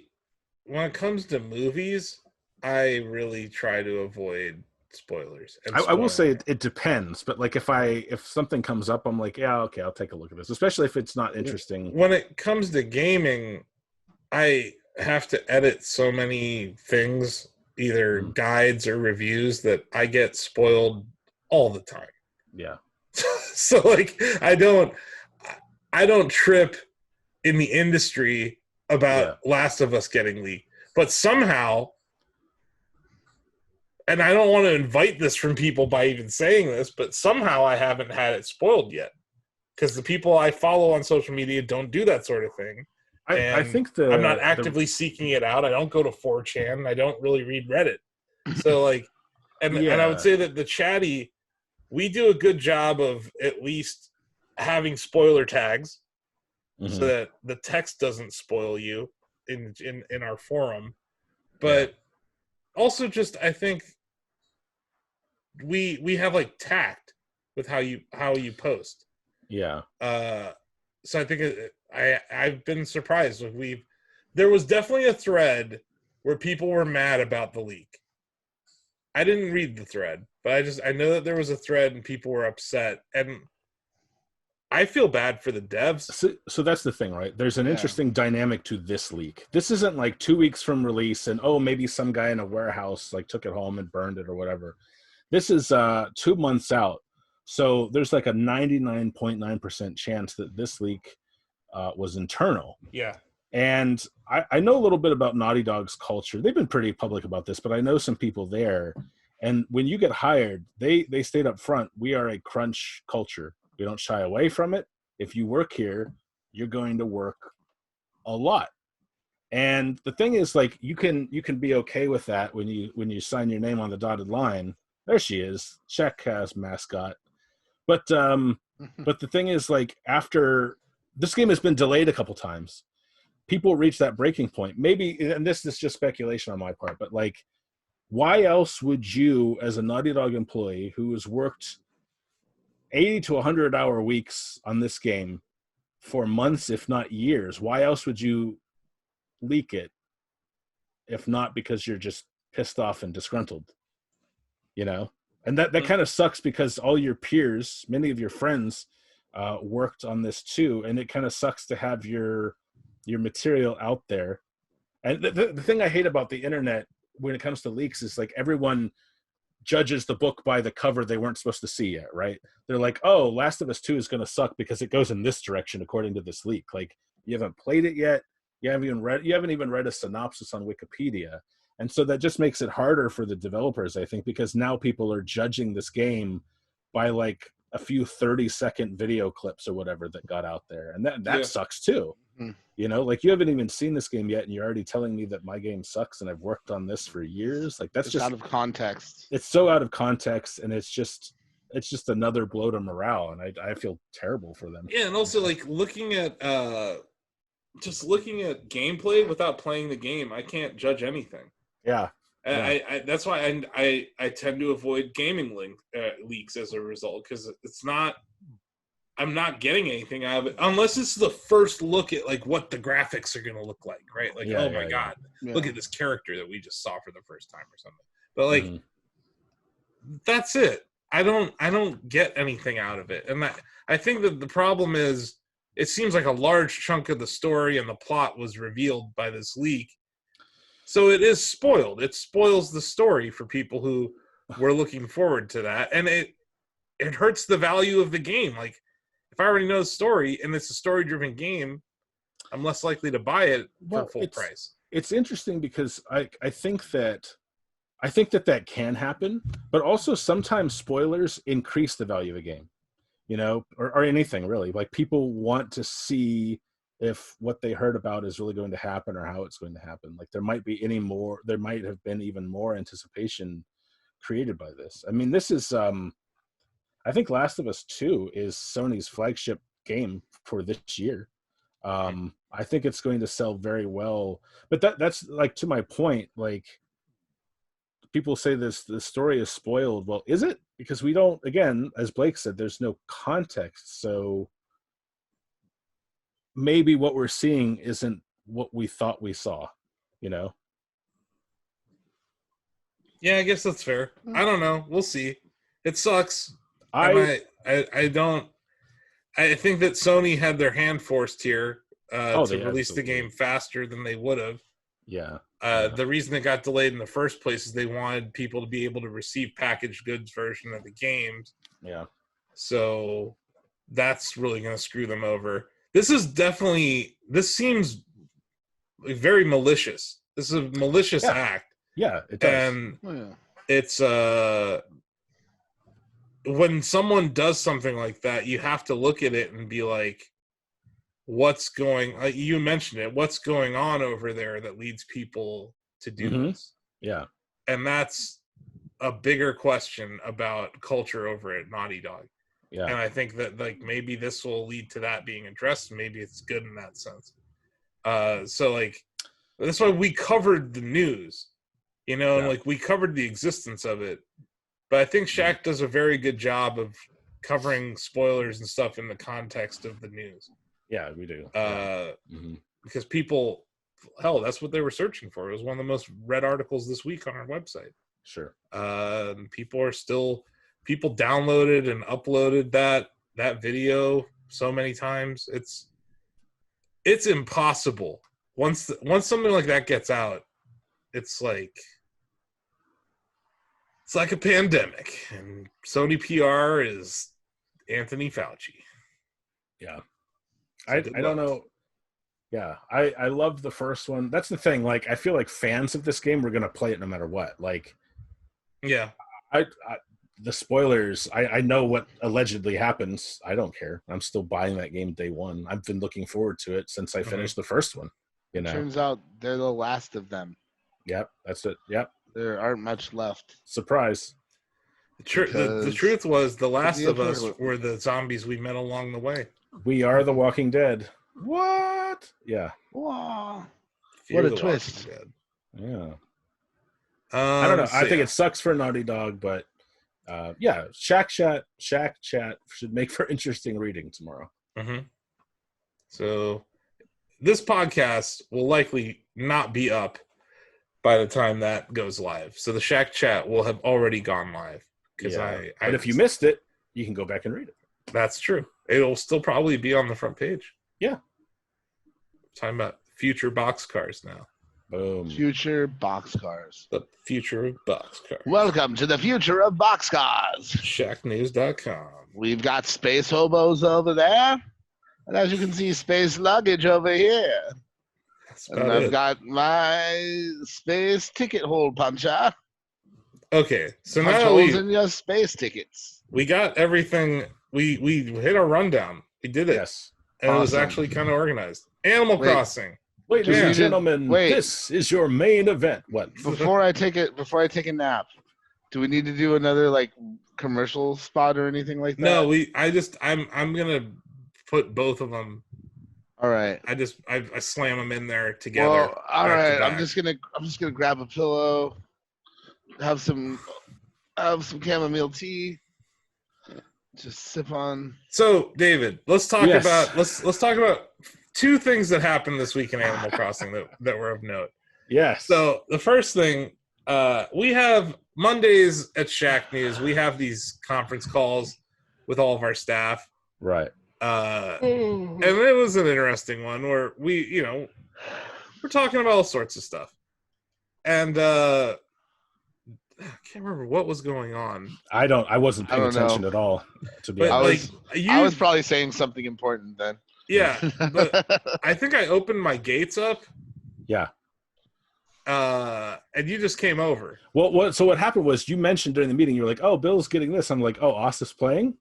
When it comes to movies, I really try to avoid spoilers. I will say it depends, but like if something comes up, I'm like, yeah, okay, I'll take a look at this, especially if it's not interesting. When it comes to gaming, I have to edit so many things, either guides or reviews, that I get spoiled all the time. Yeah. So like I don't trip in the industry about Last of Us getting leaked, but somehow, and I don't want to invite this from people by even saying this, but somehow I haven't had it spoiled yet, because the people I follow on social media don't do that sort of thing. I think I'm not actively seeking it out. I don't go to 4chan. I don't really read Reddit. So like, and I would say that the chatty, we do a good job of at least having spoiler tags. Mm-hmm. So that the text doesn't spoil you in our forum, but also just I think we have like tact with how you post. Yeah. So I think I've been surprised. There was definitely a thread where people were mad about the leak. I didn't read the thread, but I know that there was a thread and people were upset, and I feel bad for the devs. So that's the thing, right? There's an interesting dynamic to this leak. This isn't like 2 weeks from release and maybe some guy in a warehouse like took it home and burned it or whatever. This is 2 months out. So there's like a 99.9% chance that this leak was internal. Yeah. And I know a little bit about Naughty Dog's culture. They've been pretty public about this, but I know some people there. And when you get hired, they stayed up front. We are a crunch culture. We don't shy away from it. If you work here, you're going to work a lot. And the thing is, like, you can be okay with that when you sign your name on the dotted line. There she is, Shackcast mascot. But the thing is, like, after this game has been delayed a couple times, people reach that breaking point. Maybe, and this is just speculation on my part, but like, why else would you, as a Naughty Dog employee who has worked 80 to 100-hour weeks on this game for months, if not years, why else would you leak it if not because you're just pissed off and disgruntled? You know? And that kind of sucks because all your peers, many of your friends, worked on this too, and it kind of sucks to have your material out there. And the thing I hate about the internet when it comes to leaks is like everyone judges the book by the cover they weren't supposed to see yet, right? They're like, oh, Last of Us 2 is going to suck because it goes in this direction according to this leak. Like, you haven't played it yet. You haven't even read a synopsis on Wikipedia. And so that just makes it harder for the developers, I think, because now people are judging this game by like a few 30-second video clips or whatever that got out there. And that sucks too. Mm-hmm. You know, like, you haven't even seen this game yet and you're already telling me that my game sucks and I've worked on this for years. Like, that's just out of context. It's so out of context, and it's just another blow to morale, and I feel terrible for them. Yeah, and also like looking at gameplay without playing the game, I can't judge anything. Yeah. I that's why I tend to avoid gaming leaks as a result, because I'm not getting anything out of it unless it's the first look at like what the graphics are going to look like, right? Like, oh my God, look at this character that we just saw for the first time or something. But like, that's it. I don't get anything out of it. And I think that the problem is it seems like a large chunk of the story and the plot was revealed by this leak. So it is spoiled. It spoils the story for people who were looking forward to that. And it hurts the value of the game. Like, if I already know the story and it's a story-driven game, I'm less likely to buy it for full price. It's interesting because I think that can happen, but also sometimes spoilers increase the value of a game, you know, or anything really. Like, people want to see if what they heard about is really going to happen or how it's going to happen. Like, there might have been even more anticipation created by this. I mean, this is I think Last of Us 2 is Sony's flagship game for this year. I think it's going to sell very well. But that's like, to my point, like, people say the story is spoiled. Well, is it? Because we don't, again, as Blake said, there's no context. So maybe what we're seeing isn't what we thought we saw, you know? Yeah, I guess that's fair. I don't know. We'll see. It sucks. I think that Sony had their hand forced here to release the game faster than they would have. Yeah. The reason it got delayed in the first place is they wanted people to be able to receive packaged goods version of the games. Yeah. So that's really going to screw them over. This seems very malicious. This is a malicious act. Yeah, it does. And it's when someone does something like that, you have to look at it and be like, what's going, you mentioned it, what's going on over there that leads people to do this? Yeah. And that's a bigger question about culture over at Naughty Dog. Yeah. And I think that, like, maybe this will lead to that being addressed. Maybe it's good in that sense. So like, that's why we covered the news, you know, and like, we covered the existence of it. But I think Shack does a very good job of covering spoilers and stuff in the context of the news. Yeah, we do. Because people, hell, that's what they were searching for. It was one of the most read articles this week on our website. Sure. People downloaded and uploaded that video so many times. It's impossible. Once something like that gets out, it's like a pandemic, and Sony PR is Anthony Fauci. Yeah. So I don't know. Yeah, I loved the first one. That's the thing. Like, I feel like fans of this game were gonna play it no matter what. Like, yeah, the spoilers. I know what allegedly happens. I don't care. I'm still buying that game day one. I've been looking forward to it since I finished the first one. You know, turns out they're the last of them. Yep, that's it. Yep, there aren't much left. Surprise. The truth was the last of us were the zombies we met along the way. We are the Walking Dead. What? Yeah. Wow. What a twist. Yeah. I don't know. I think it sucks for Naughty Dog, but yeah, Shack Chat should make for interesting reading tomorrow. Mm-hmm. So this podcast will likely not be up by the time that goes live. So the Shack Chat will have already gone live. But if you missed it, you can go back and read it. That's true. It'll still probably be on the front page. Yeah. Talking about future boxcars now. Boom. Future boxcars. The future of boxcars. Welcome to the future of boxcars. Shacknews.com. We've got space hobos over there. And as you can see, space luggage over here. And I've got my space ticket hole puncher. Okay, so punch now holes in your space tickets. We got everything. We hit our rundown. We did it. Yes. And it was actually kind of organized. Animal Crossing. Ladies and gentlemen, this is your main event. What? Before I take a nap, do we need to do another like commercial spot or anything like that? No, I'm gonna put both of them. All right. I slam them in there together. Well, all right. I'm just gonna grab a pillow, have some chamomile tea, just sip on. So, David, let's talk about two things that happened this week in Animal Crossing that were of note. Yes. So the first thing, we have Mondays at Shacknews. We have these conference calls with all of our staff. Right. And it was an interesting one where we're talking about all sorts of stuff. And I can't remember what was going on. I wasn't paying attention at all, to be honest. I was probably saying something important then. Yeah, but I think I opened my gates up. Yeah. And you just came over. Well, so what happened was you mentioned during the meeting, you were like, "Oh, Bill's getting this." I'm like, "Oh, Austin's playing,"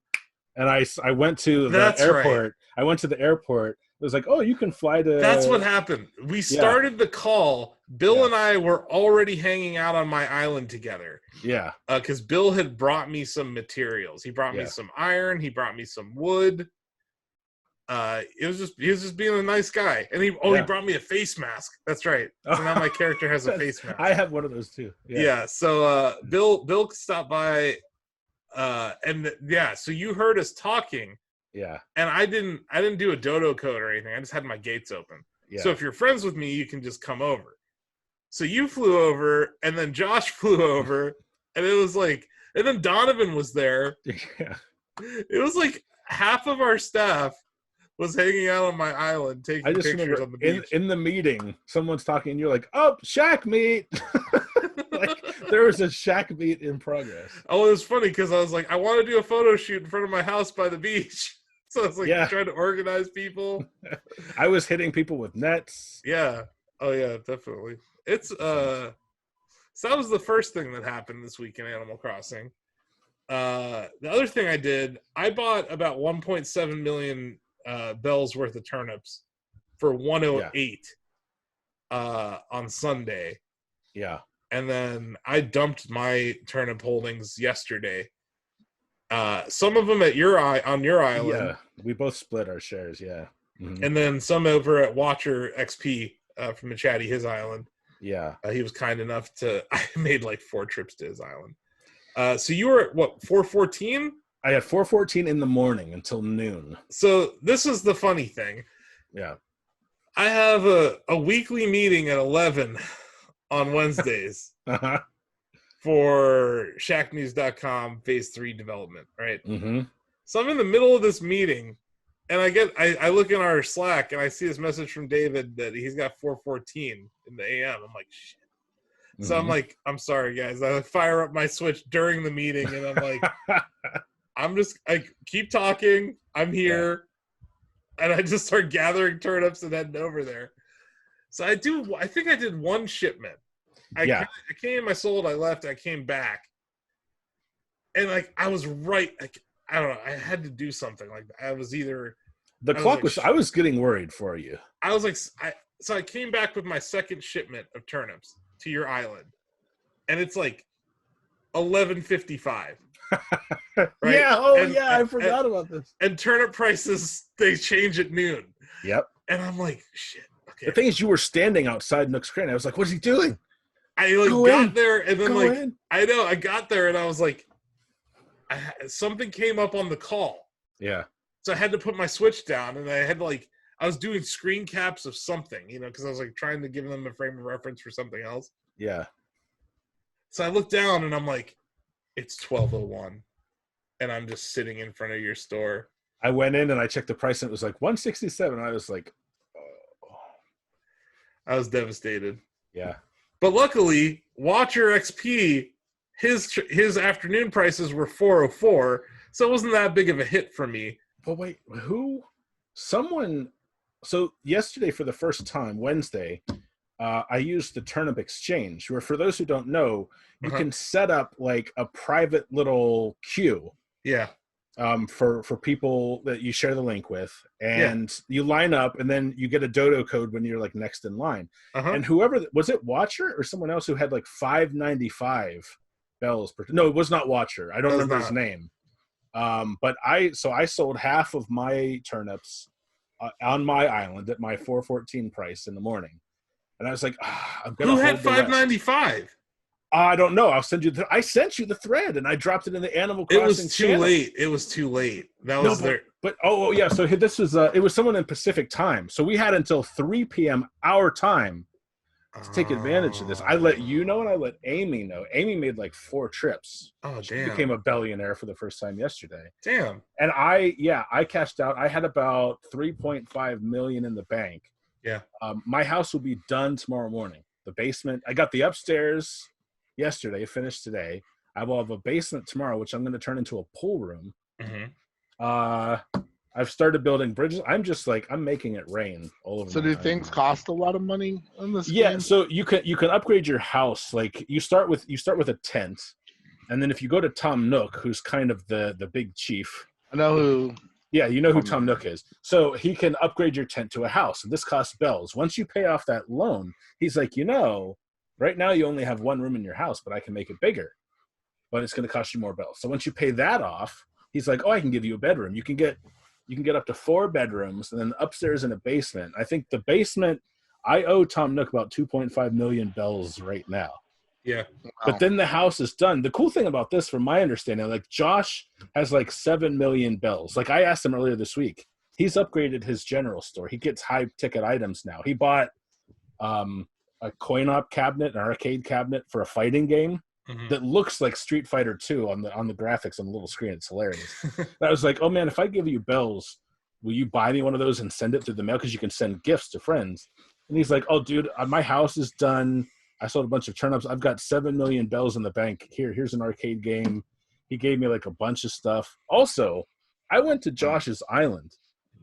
and I went to the airport. Right. I went to the airport. It was like, "Oh, you can fly to." That's what happened. We started the call. Bill and I were already hanging out on my island together. Yeah. Because Bill had brought me some materials. He brought me some iron. He brought me some wood. He was just being a nice guy, and he brought me a face mask. That's right. So now my character has a face mask. I have one of those too. Yeah. So Bill stopped by, so you heard us talking. Yeah. And I didn't do a dodo code or anything. I just had my gates open. Yeah. So if you're friends with me, you can just come over. So you flew over, and then Josh flew over, and it was like, and then Donovan was there. Yeah. It was like half of our staff was hanging out on my island taking pictures on the beach. In the meeting, someone's talking, and you're like, "Oh, Shack meet!" Like there was a Shack meet in progress. Oh, it was funny because I was like, I want to do a photo shoot in front of my house by the beach. So I was like trying to organize people. I was hitting people with nets. Yeah. Oh yeah, definitely. It's so that was the first thing that happened this week in Animal Crossing. The other thing I did, I bought about 1.7 million bells worth of turnips for 108 on Sunday. Yeah. And then I dumped my turnip holdings yesterday. Some of them on your island. Yeah, we both split our shares. Yeah. Mm-hmm. And then some over at Watcher XP from the Chatty, his island. Yeah. He was kind enough I made like 4 trips to his island. So you were at what, 4:14? I had 4:14 in the morning until noon. So this is the funny thing. Yeah. I have a weekly meeting at 11 on Wednesdays for Shacknews.com Phase 3 development, right? Mm-hmm. So I'm in the middle of this meeting, And I look in our Slack and I see this message from David that he's got 4:14 in the AM. I'm like, shit. So I'm like, I'm sorry, guys. I fire up my Switch during the meeting, and I'm like, I keep talking. I'm here, and I just start gathering turnips and heading over there. So I think I did one shipment. I came, I sold, I left, I came back, and like I was right. Like I don't know. I had to do something like that. I was either I was getting worried for you. I was like, so I came back with my second shipment of turnips to your island, and it's like 11:55. Right? Yeah. I forgot about this. And turnip prices, they change at noon. Yep. And I'm like, shit. Okay. The thing is, you were standing outside Nook's Crane. I was like, what is he doing? I got there, and then I know I got there, and I was like, something came up on the call. Yeah. So I had to put my Switch down, and I had to I was doing screen caps of something, because I was like trying to give them a frame of reference for something else. Yeah. So I looked down, and I'm like, it's 12:01, and I'm just sitting in front of your store. I went in and I checked the price, and it was like $167. I was like, oh. I was devastated. Yeah. But luckily, Watcher XP, his afternoon prices were $404, so it wasn't that big of a hit for me. But wait, so yesterday for the first time, Wednesday, I used the Turnip Exchange, where for those who don't know, you can set up like a private little queue. Yeah. For people that you share the link with, and you line up, and then you get a dodo code when you're like next in line. And whoever was it, Watcher or someone else who had like 595 bells per? No, it was not Watcher. I don't remember his name. But I sold half of my turnips on my island at my 414 price in the morning, and I was like, I'm gonna. Who had 595? I don't know. I sent you the thread, and I dropped it in the Animal Crossing. It was too late. It was too late. That was there. But yeah. So this was it was someone in Pacific time. So we had until 3 p.m. our time to take advantage of this. I let you know, and I let Amy know. Amy made like 4 trips. Oh, she damn! Became a billionaire for the first time yesterday. Damn. And I cashed out. I had about 3.5 million in the bank. Yeah. My house will be done tomorrow morning. The basement. I got the upstairs yesterday, finished today. I will have a basement tomorrow, which I'm going to turn into a pool room. I've started building bridges. I'm just like, I'm making it rain all over. So do things cost a lot of money on this game? Yeah, so you can upgrade your house. Like you start with a tent, and then if you go to Tom Nook, who's kind of the big chief. I know who. Yeah, you know who Tom Nook is. So he can upgrade your tent to a house, and this costs bells. Once you pay off that loan, he's like, right now you only have 1 room in your house, but I can make it bigger. But it's going to cost you more bells. So once you pay that off, he's like, I can give you a bedroom. You can get up to 4 bedrooms, and then upstairs in a basement. I think the basement, I owe Tom Nook about 2.5 million bells right now. Yeah. Wow. But then the house is done. The cool thing about this, from my understanding, like Josh has like 7 million bells. Like I asked him earlier this week, he's upgraded his general store. He gets high ticket items now. He bought a coin-op cabinet, an arcade cabinet for a fighting game that looks like Street Fighter 2 on the graphics on the little screen. It's hilarious. I was like, oh man, if I give you bells, will you buy me one of those and send it through the mail? Because you can send gifts to friends. And he's like, oh dude, my house is done. I sold a bunch of turnips. I've got 7 million bells in the bank. Here's an arcade game. He gave me like a bunch of stuff. Also, I went to Josh's island.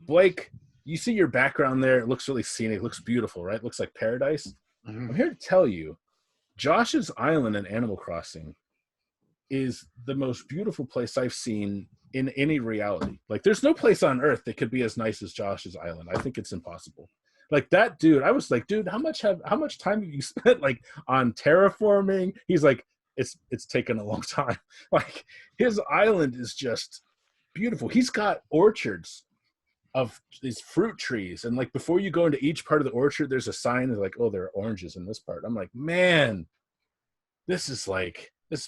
Blake, you see your background there. It looks really scenic. It looks beautiful, right? It looks like paradise. I'm here to tell you, Josh's island in Animal Crossing is the most beautiful place I've seen in any reality. Like, there's no place on earth that could be as nice as Josh's island. I think it's impossible. Like that dude, I was like, dude, how much time have you spent like on terraforming? He's like, it's taken a long time. Like his island is just beautiful. He's got orchards of these fruit trees, and like before you go into each part of the orchard, there's a sign that's like, oh, there are oranges in this part. I'm like, man, this is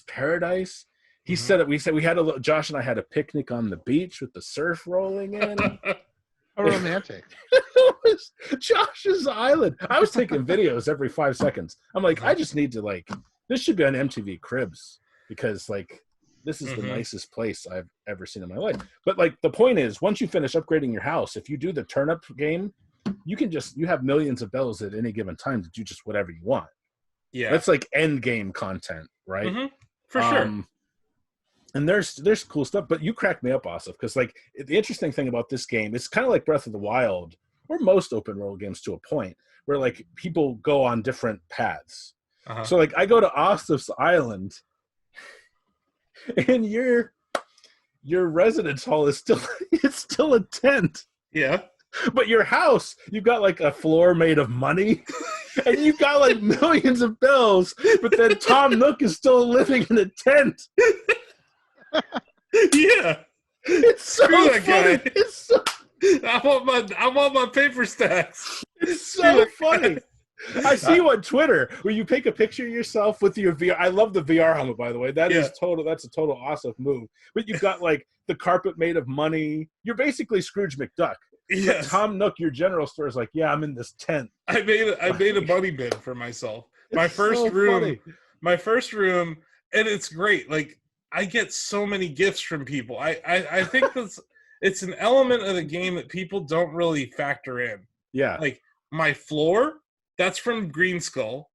paradise. He said it. We had Josh and I had a picnic on the beach with the surf rolling in. How romantic. It was Josh's island. I was taking videos every 5 seconds. I'm like, I just need to this should be on MTV Cribs, because this is the nicest place I've ever seen in my life. But like the point is, once you finish upgrading your house, if you do the turnip game, you have millions of bells at any given time to do just whatever you want. Yeah, that's like end game content, right? For sure. And there's cool stuff, but you crack me up, Asif, because like the interesting thing about this game, it's kind of like Breath of the Wild or most open world games to a point where like people go on different paths. So like I go to Asif's island, and your residence hall is still a tent. Yeah. But your house, you've got like a floor made of money, and you've got like millions of bells, but then Tom Nook is still living in a tent. Yeah. It's so funny. Guy. It's so... I want my paper stacks. It's so funny. I see you on Twitter where you take a picture of yourself with your VR. I love the VR helmet, by the way. That's a total awesome move. But you've got like the carpet made of money. You're basically Scrooge McDuck. Yes. Tom Nook, your general store, is like, yeah, I'm in this tent. I made a money bin for myself. My first room, and it's great. Like I get so many gifts from people. I think it's an element of the game that people don't really factor in. Yeah. Like my floor, that's from Green Skull,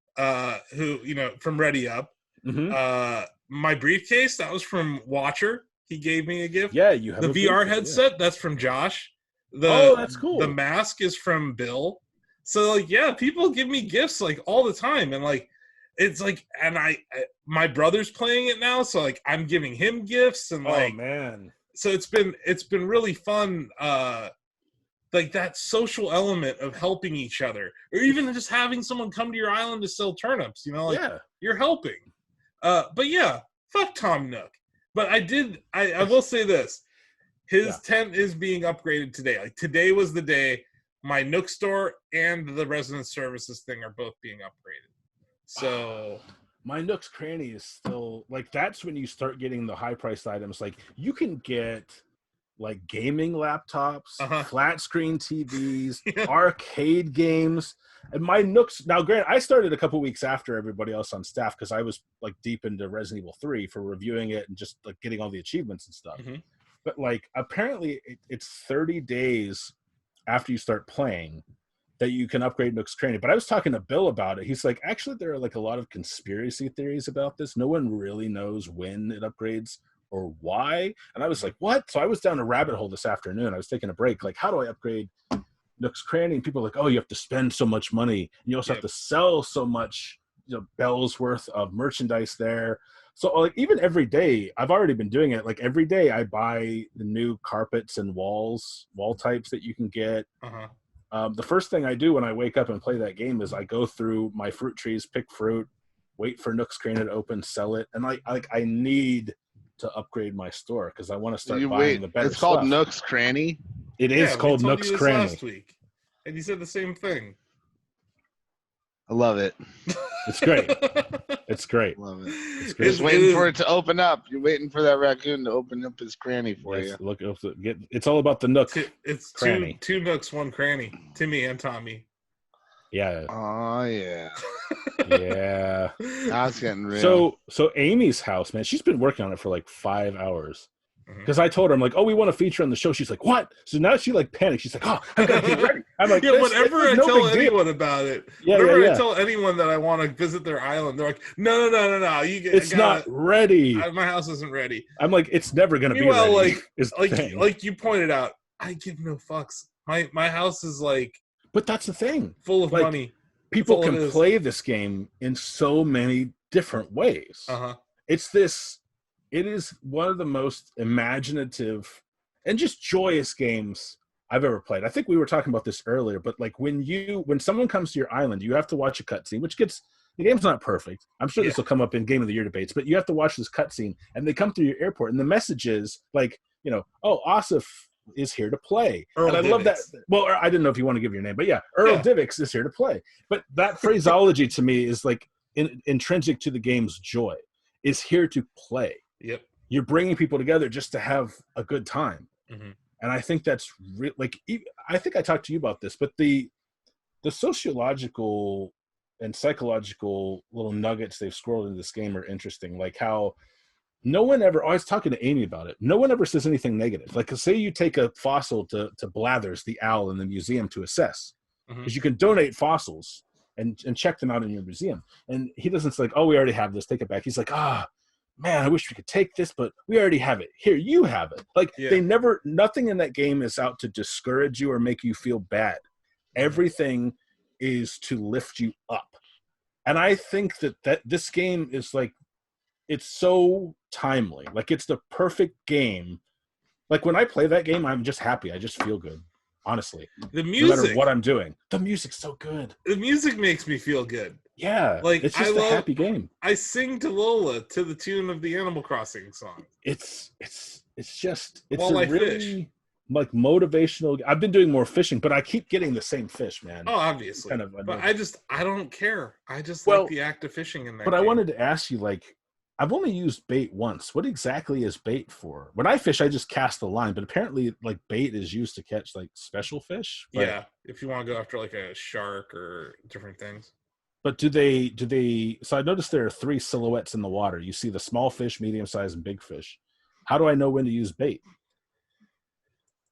who, from Ready Up. My briefcase, that was from Watcher. He gave me a gift. Yeah, you have the VR headset, that's from Josh. That's cool. The mask is from Bill. So like, yeah, people give me gifts like all the time, and like it's like, and my brother's playing it now, so like I'm giving him gifts, and like, oh man, so it's been really fun. Like that social element of helping each other, or even just having someone come to your island to sell turnips. You're helping. But yeah, fuck Tom Nook. But I will say this. His tent is being upgraded today. Like today was the day. My Nook store and the resident services thing are both being upgraded. So my Nook's Cranny is still like, that's when you start getting the high priced items. Like you can get like gaming laptops, flat screen TVs, arcade games. And my Nooks, now granted, I started a couple weeks after everybody else on staff because I was like deep into Resident Evil 3 for reviewing it and just like getting all the achievements and stuff. But like apparently it's 30 days after you start playing that you can upgrade Nook's Cranny. But I was talking to Bill about it. He's like, actually, there are like a lot of conspiracy theories about this. No one really knows when it upgrades or why. And I was like, what? So I was down a rabbit hole this afternoon. I was taking a break. Like, how do I upgrade Nook's Cranny? And people are like, oh, you have to spend so much money. And you also have to sell so much, bells worth of merchandise there. So like even every day, I've already been doing it. Like every day I buy the new carpets and wall types that you can get. The first thing I do when I wake up and play that game is I go through my fruit trees, pick fruit, wait for Nook's Cranny to open, sell it. And I need to upgrade my store because I want to start buying the better stuff. It's called Nook's Cranny? It is called Nook's Cranny. Last week, and you said the same thing. I love it. It's great. It's great. Love it. It's great. Just waiting for it to open up. You're waiting for that raccoon to open up his cranny for you. Look, it's all about the Nook. It's cranny. Two Nooks, one cranny. Timmy and Tommy. Yeah. Oh yeah. Yeah. Now it's getting real. So Amy's house, man, she's been working on it for like 5 hours. Because I told her, I'm like, oh, we want to feature on the show. She's like, what? So now she like panics. She's like, oh, I gotta get ready. I'm like, whenever I tell anyone about it, I tell anyone that I want to visit their island, they're like, no. It's not ready. My house isn't ready. I'm like, it's never gonna be ready. Like you pointed out, I give no fucks. My house is like, but that's the thing, full of money. People can play this game in so many different ways. It is one of the most imaginative and just joyous games I've ever played. I think we were talking about this earlier, but like when someone comes to your island, you have to watch a cutscene, the game's not perfect. I'm sure this will come up in Game of the Year debates, but you have to watch this cutscene, and they come through your airport, and the message is like, oh, Asif is here to play. Earl and I love that. Well, I didn't know if you want to give your name, but Earl Divix is here to play. But that phraseology to me is like intrinsic to the game's joy. Is here to play. Yep. You're bringing people together just to have a good time. And I think that's I think I talked to you about this, but the sociological and psychological little nuggets they've squirreled into this game are interesting. Like how no one ever, I was talking to Amy about it, no one ever says anything negative. Like, say you take a fossil to Blathers, the owl, in the museum to assess, because you can donate fossils and check them out in your museum. And he doesn't say, like, oh, we already have this, take it back. He's like, man, I wish we could take this, but we already have it. Here, you have it. Like, they never, nothing in that game is out to discourage you or make you feel bad. Everything is to lift you up. And I think that this game is like, it's so timely. Like, it's the perfect game. Like, when I play that game, I'm just happy. I just feel good, honestly. The music, no matter what I'm doing, the music's so good. The music makes me feel good. Yeah, like, it's just a happy game. I sing to Lola to the tune of the Animal Crossing song. It's While a really fish. Like motivational. I've been doing more fishing, but I keep getting the same fish, man. Oh, obviously. Kind of, but I don't care. I just like the act of fishing in that. But game. I wanted to ask you, like, I've only used bait once. What exactly is bait for? When I fish, I just cast the line, but apparently, like, bait is used to catch like special fish. But, yeah, if you want to go after like a shark or different things. But do they? So I noticed there are 3 silhouettes in the water. You see the small fish, medium size, and big fish. How do I know when to use bait?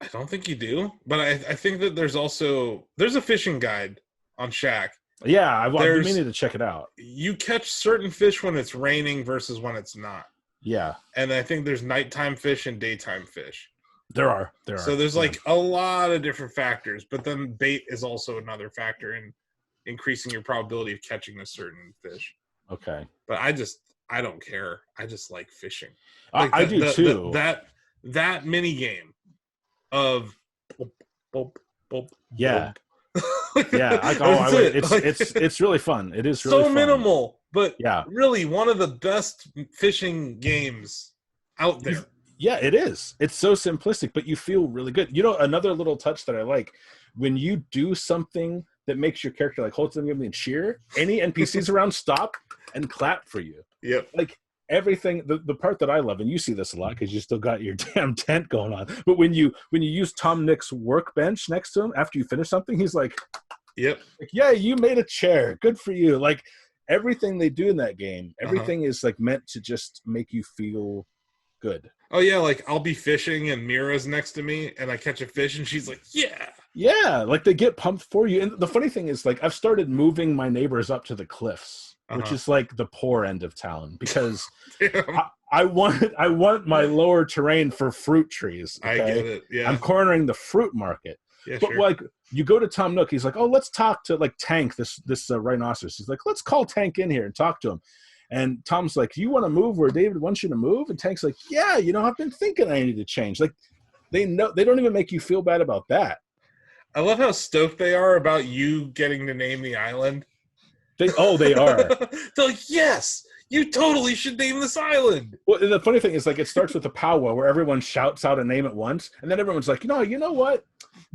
I don't think you do, but I think that there's a fishing guide on Shack. Yeah, I've been meaning to check it out. You catch certain fish when it's raining versus when it's not. Yeah. And I think there's nighttime fish and daytime fish. There are. So there's like a lot of different factors, but then bait is also another factor in increasing your probability of catching a certain fish. Okay. But I don't care. I just like fishing. Like I do too. That mini game of yeah. It's really fun. It is really so fun. minimal, but yeah, really one of the best fishing games out there. Yeah, it is. It's so simplistic, but you feel really good. You know, another little touch that I like, when you do something that makes your character like hold something and cheer, any NPCs around stop and clap for you. Yep. Like everything, the part that I love, and you see this a lot because you still got your damn tent going on, but when you use Tom Nick's workbench next to him after you finish something, he's like, yep, like, yeah, you made a chair, good for you. Like everything they do in that game, everything is like meant to just make you feel good. Oh yeah, like I'll be fishing and Mira's next to me and I catch a fish and she's like, yeah, like they get pumped for you. And the funny thing is, like, I've started moving my neighbors up to the cliffs, which is like the poor end of town, because I want my lower terrain for fruit trees. Okay? I get it. Yeah, I'm cornering the fruit market. Yeah, but sure. Like you go to Tom Nook, he's like, oh, let's talk to like Tank, this rhinoceros. He's like, let's call Tank in here and talk to him. And Tom's like, you want to move where David wants you to move? And Tank's like, yeah, I've been thinking I need to change. Like they don't even make you feel bad about that. I love how stoked they are about you getting to name the island. They are. They're like, yes, you totally should name this island. Well, the funny thing is, like, it starts with a powwow where everyone shouts out a name at once, and then everyone's like, you know what?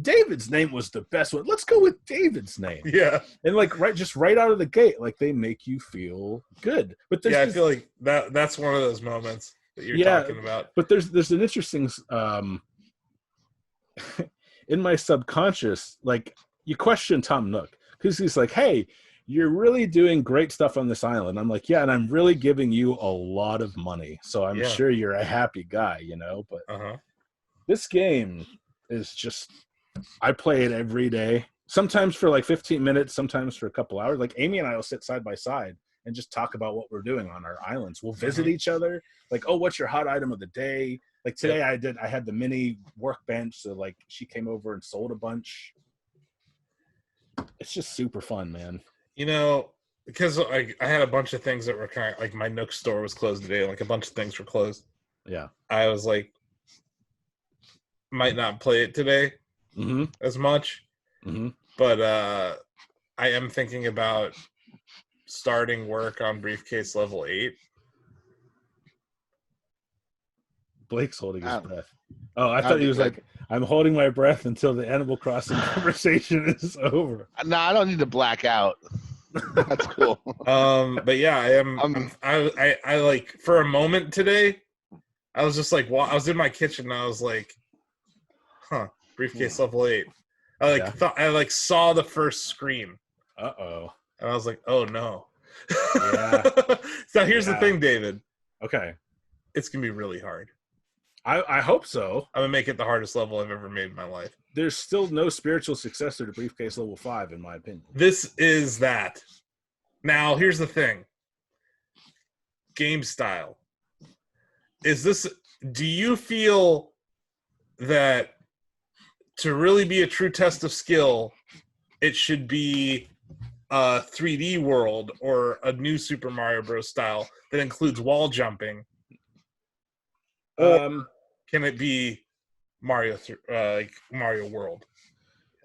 David's name was the best one. Let's go with David's name. Yeah. And like right out of the gate, like they make you feel good. But I feel like that's one of those moments that you're talking about. But there's an interesting in my subconscious, like, you question Tom Nook because he's like, hey, you're really doing great stuff on this island. I'm like, yeah, and I'm really giving you a lot of money, so I'm sure you're a happy guy, but this game is just, I play it every day, sometimes for like 15 minutes, sometimes for a couple hours. Like Amy and I will sit side by side and just talk about what we're doing on our islands. We'll visit each other, like, oh, what's your hot item of the day? Like today I had the mini workbench, so like she came over and sold a bunch. It's just super fun, man. Because I had a bunch of things that were kind of like, my Nook store was closed today, like a bunch of things were closed. Yeah. I was like, might not play it today as much, but I am thinking about starting work on briefcase level 8. Blake's holding his breath. Oh, I thought he was like, I'm holding my breath until the Animal Crossing conversation is over. No, I don't need to black out. That's cool. But yeah, I am. I like, for a moment today, I was just like, I was in my kitchen and I was like, briefcase level 8. I saw the first screen. Uh-oh. And I was like, oh no. Yeah. So here's the thing, David. Okay. It's gonna be really hard. I hope so. I'm gonna make it the hardest level I've ever made in my life. There's still no spiritual successor to Briefcase Level 5, in my opinion. This is that. Now, here's the thing. Game style. Do you feel that to really be a true test of skill, it should be a 3D world or a new Super Mario Bros. Style that includes wall jumping? Or can it be Mario World?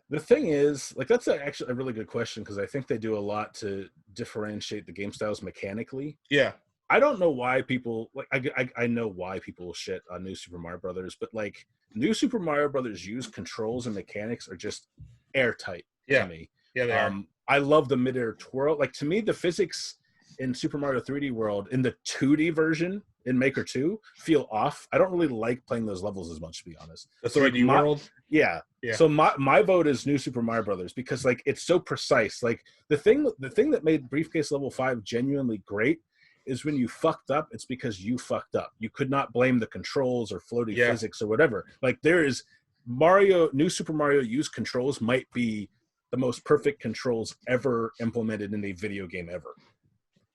The thing is, like, that's actually a really good question, because I think they do a lot to differentiate the game styles mechanically. Yeah. I don't know why people I know why people shit on New Super Mario Brothers, but like New Super Mario Brothers use controls and mechanics are just airtight to me. Yeah, they are. I love the midair twirl. Like, to me, the physics in Super Mario 3D World in the 2D version in Maker 2 feel off. I don't really like playing those levels as much, to be honest. The 3D world? Yeah. So my vote is New Super Mario Brothers, because like it's so precise. Like the thing that made Briefcase Level 5 genuinely great is when you fucked up, it's because you fucked up. You could not blame the controls or floaty physics or whatever. Like, there is New Super Mario used controls might be the most perfect controls ever implemented in a video game ever.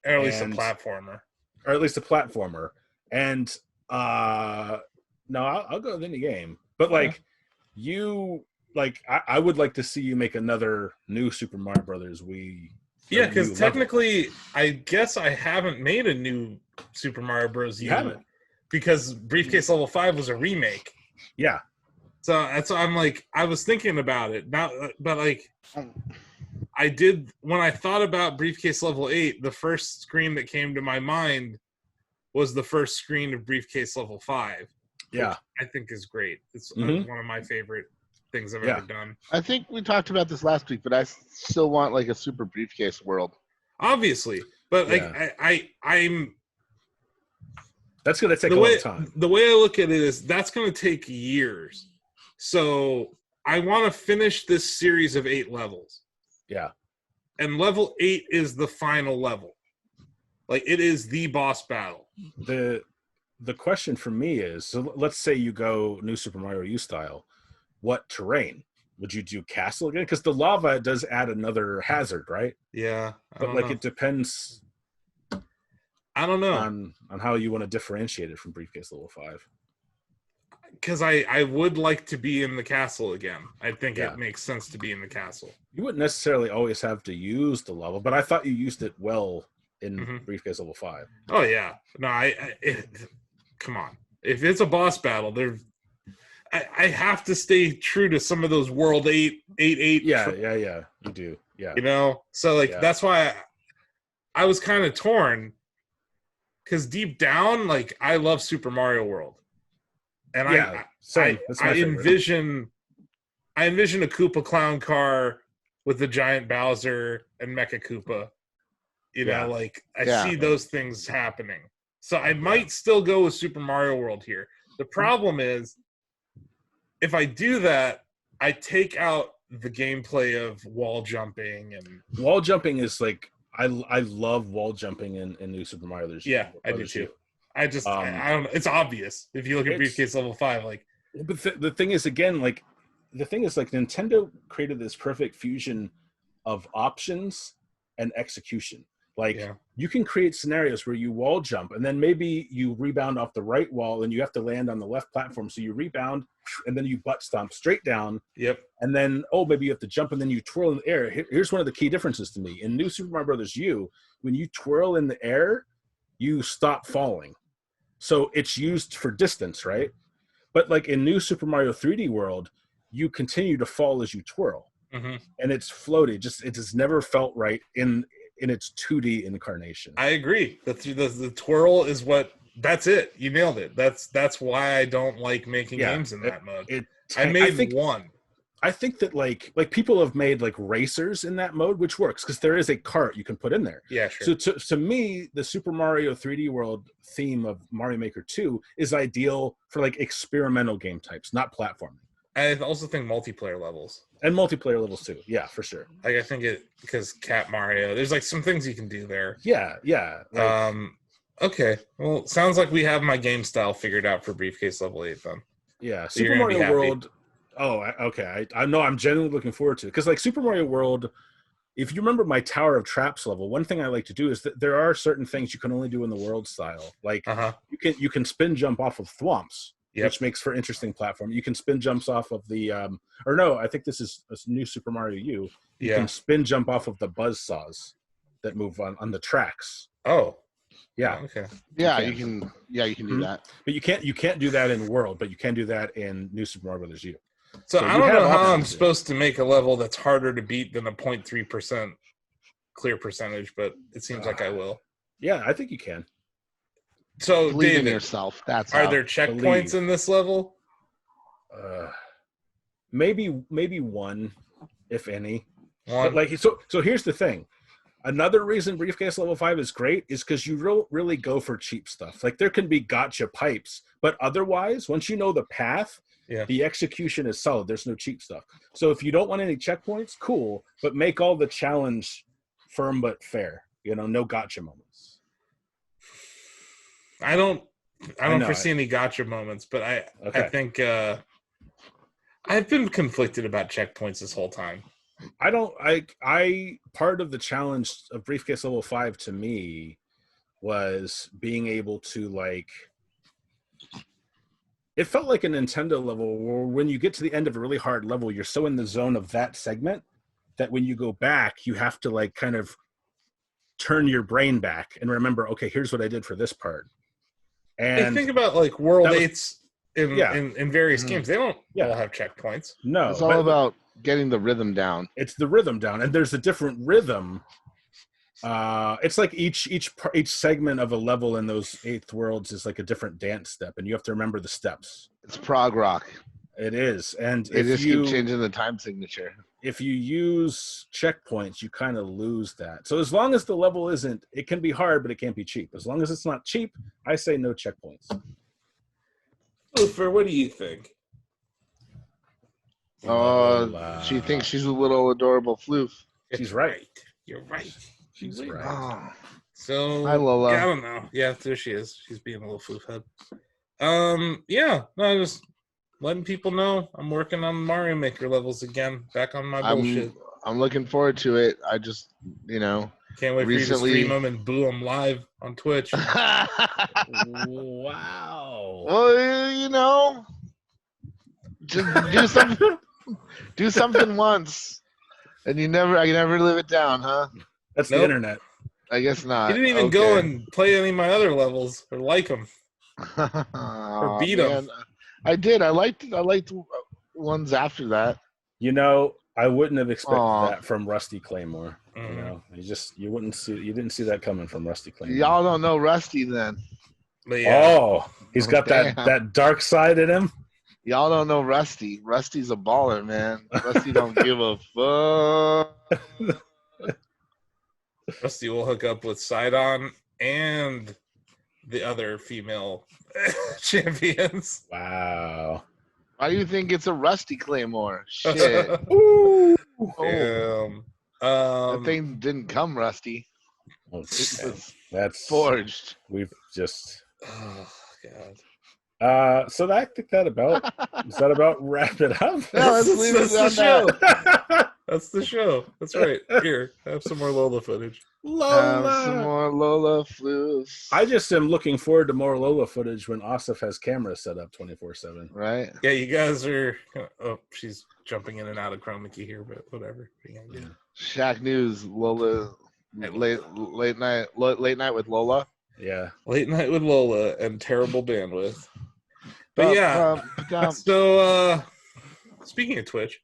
Or at least a platformer. Or at least a platformer. And no, I'll go with any game. But like I would like to see you make another New Super Mario Brothers Wii. Yeah, because technically, I guess I haven't made a new Super Mario Bros. You haven't, because Briefcase Level 5 was a remake. Yeah. So that's why I'm like, I was thinking about it now, but like, I did when I thought about Briefcase Level 8. The first screen that came to my mind was the first screen of Briefcase Level 5. Yeah, I think is great. It's one of my favorite things I've ever done. I think we talked about this last week, but I still want like a Super Briefcase world. Obviously, but like I'm. That's going to take a long time. The way I look at it is that's going to take years. So I want to finish this series of 8 levels. Yeah. And level 8 is the final level. Like, it is the boss battle. The question for me is, so let's say you go New Super Mario U style. What terrain? Would you do castle again? Because the lava does add another hazard, right? Yeah. But like, it depends. I don't know. On how you want to differentiate it from Briefcase Level 5. Because I would like to be in the castle again. I think it makes sense to be in the castle. You wouldn't necessarily always have to use the lava, but I thought you used it well in Briefcase Level 5. Oh, yeah. No, come on. If it's a boss battle, I have to stay true to some of those World 8. Yeah. You do. Yeah. You know? So, like, that's why I was kind of torn. Because deep down, like, I love Super Mario World. And I envision a Koopa Clown car with the giant Bowser and Mecha Koopa. You know, like, I see those things happening. So I might still go with Super Mario World here. The problem is, if I do that, I take out the gameplay of wall jumping. And wall jumping is like, I love wall jumping in New Super Mario. I do too. I don't know. It's obvious if you look at Briefcase Level 5. Like, but the thing is, again, like, Nintendo created this perfect fusion of options and execution. Like, you can create scenarios where you wall jump, and then maybe you rebound off the right wall, and you have to land on the left platform. So you rebound, and then you butt stomp straight down. Yep. And then, maybe you have to jump, and then you twirl in the air. Here's one of the key differences to me. In New Super Mario Brothers U, when you twirl in the air, you stop falling. So it's used for distance, right? But like in New Super Mario 3D World, you continue to fall as you twirl. And it's floaty. It has never felt right in its 2D incarnation. I agree. The twirl is that's it. You nailed it. That's why I don't like making games in that mode. I made one. I think that like people have made like racers in that mode, which works because there is a cart you can put in there. Yeah, sure. So to me, the Super Mario 3D World theme of Mario Maker 2 is ideal for like experimental game types, not platforming. I also think multiplayer levels. And multiplayer levels too. Yeah, for sure. Like, I think because Cat Mario, there's like some things you can do there. Yeah. Okay. Well, sounds like we have my game style figured out for Briefcase Level 8 then. Yeah, So Super Mario World. Oh, okay. I know. I'm genuinely looking forward to it because, like, Super Mario World. If you remember my Tower of Traps level, one thing I like to do is that there are certain things you can only do in the world style. Like you can spin jump off of thwomps, which makes for interesting platform. You can spin jumps off of the or no, I think this is a new Super Mario U. You can spin jump off of the buzzsaws that move on the tracks. Oh. Yeah. Okay. Yeah, you can do that. But you can't do that in World, but you can do that in New Super Mario Bros. U. So I don't know how I'm supposed to make a level that's harder to beat than a 0.3% clear percentage, but it seems like I will. Yeah, I think you can. So, believe in yourself. Are there checkpoints in this level? Maybe one, if any. One. But like so here's the thing. Another reason Briefcase Level 5 is great is because you really go for cheap stuff. Like there can be gotcha pipes, but otherwise, once you know the path, the execution is solid. There's no cheap stuff. So if you don't want any checkpoints, cool, but make all the challenge firm but fair. No gotcha moments. I don't foresee any gotcha moments, but I think I've been conflicted about checkpoints this whole time. I part of the challenge of Briefcase Level 5 to me was being able to, like, it felt like a Nintendo level where when you get to the end of a really hard level, you're so in the zone of that segment that when you go back, you have to, like, kind of turn your brain back and remember, okay, here's what I did for this part. And think about, like, World 8s in various games. They don't all have checkpoints. No. It's all about getting the rhythm down. It's the rhythm down, and there's a different rhythm. It's like each segment of a level in those 8th worlds is like a different dance step, and you have to remember the steps. It's prog rock. It is, and they just keep changing the time signature. If you use checkpoints, you kind of lose that. So as long as the level isn't, it can be hard, but it can't be cheap. As long as it's not cheap, I say no checkpoints. Luther, what do you think? She thinks she's a little adorable floof. She's right. You're right. She's right. Oh. So hi, Lola. I don't know. Yeah, there she is. She's being a little floof head. Just letting people know I'm working on Mario Maker levels again. Back on my bullshit. I'm looking forward to it. I just, can't wait for you to stream them and boo them live on Twitch. Wow. Well, just do something. Do something once, and I never live it down, huh? That's the internet. I guess not. You didn't even go and play any of my other levels or like them or beat them. I did. I liked ones after that. I wouldn't have expected that from Rusty Claymore. You didn't see that coming from Rusty Claymore. Y'all don't know Rusty then. Oh, he's got that dark side in him. Y'all don't know Rusty. Rusty's a baller, man. Rusty don't give a fuck. Rusty will hook up with Sidon and the other female champions. Wow. Why do you think it's a Rusty Claymore? Shit. Ooh. Damn. That thing didn't come rusty. That's forged. We've just. Oh God. So I think that about wrap it up. No, let's leave it on that. That's the show. That's right. Here, have some more Lola footage. Have some more Lola floofs. I just am looking forward to more Lola footage when Asif has cameras set up 24/7. Right. Yeah, you guys are. Oh, she's jumping in and out of chroma key here, but whatever. Yeah. Shacknews, Lola, late night with Lola. Yeah, late night with Lola and terrible bandwidth. But so speaking of Twitch,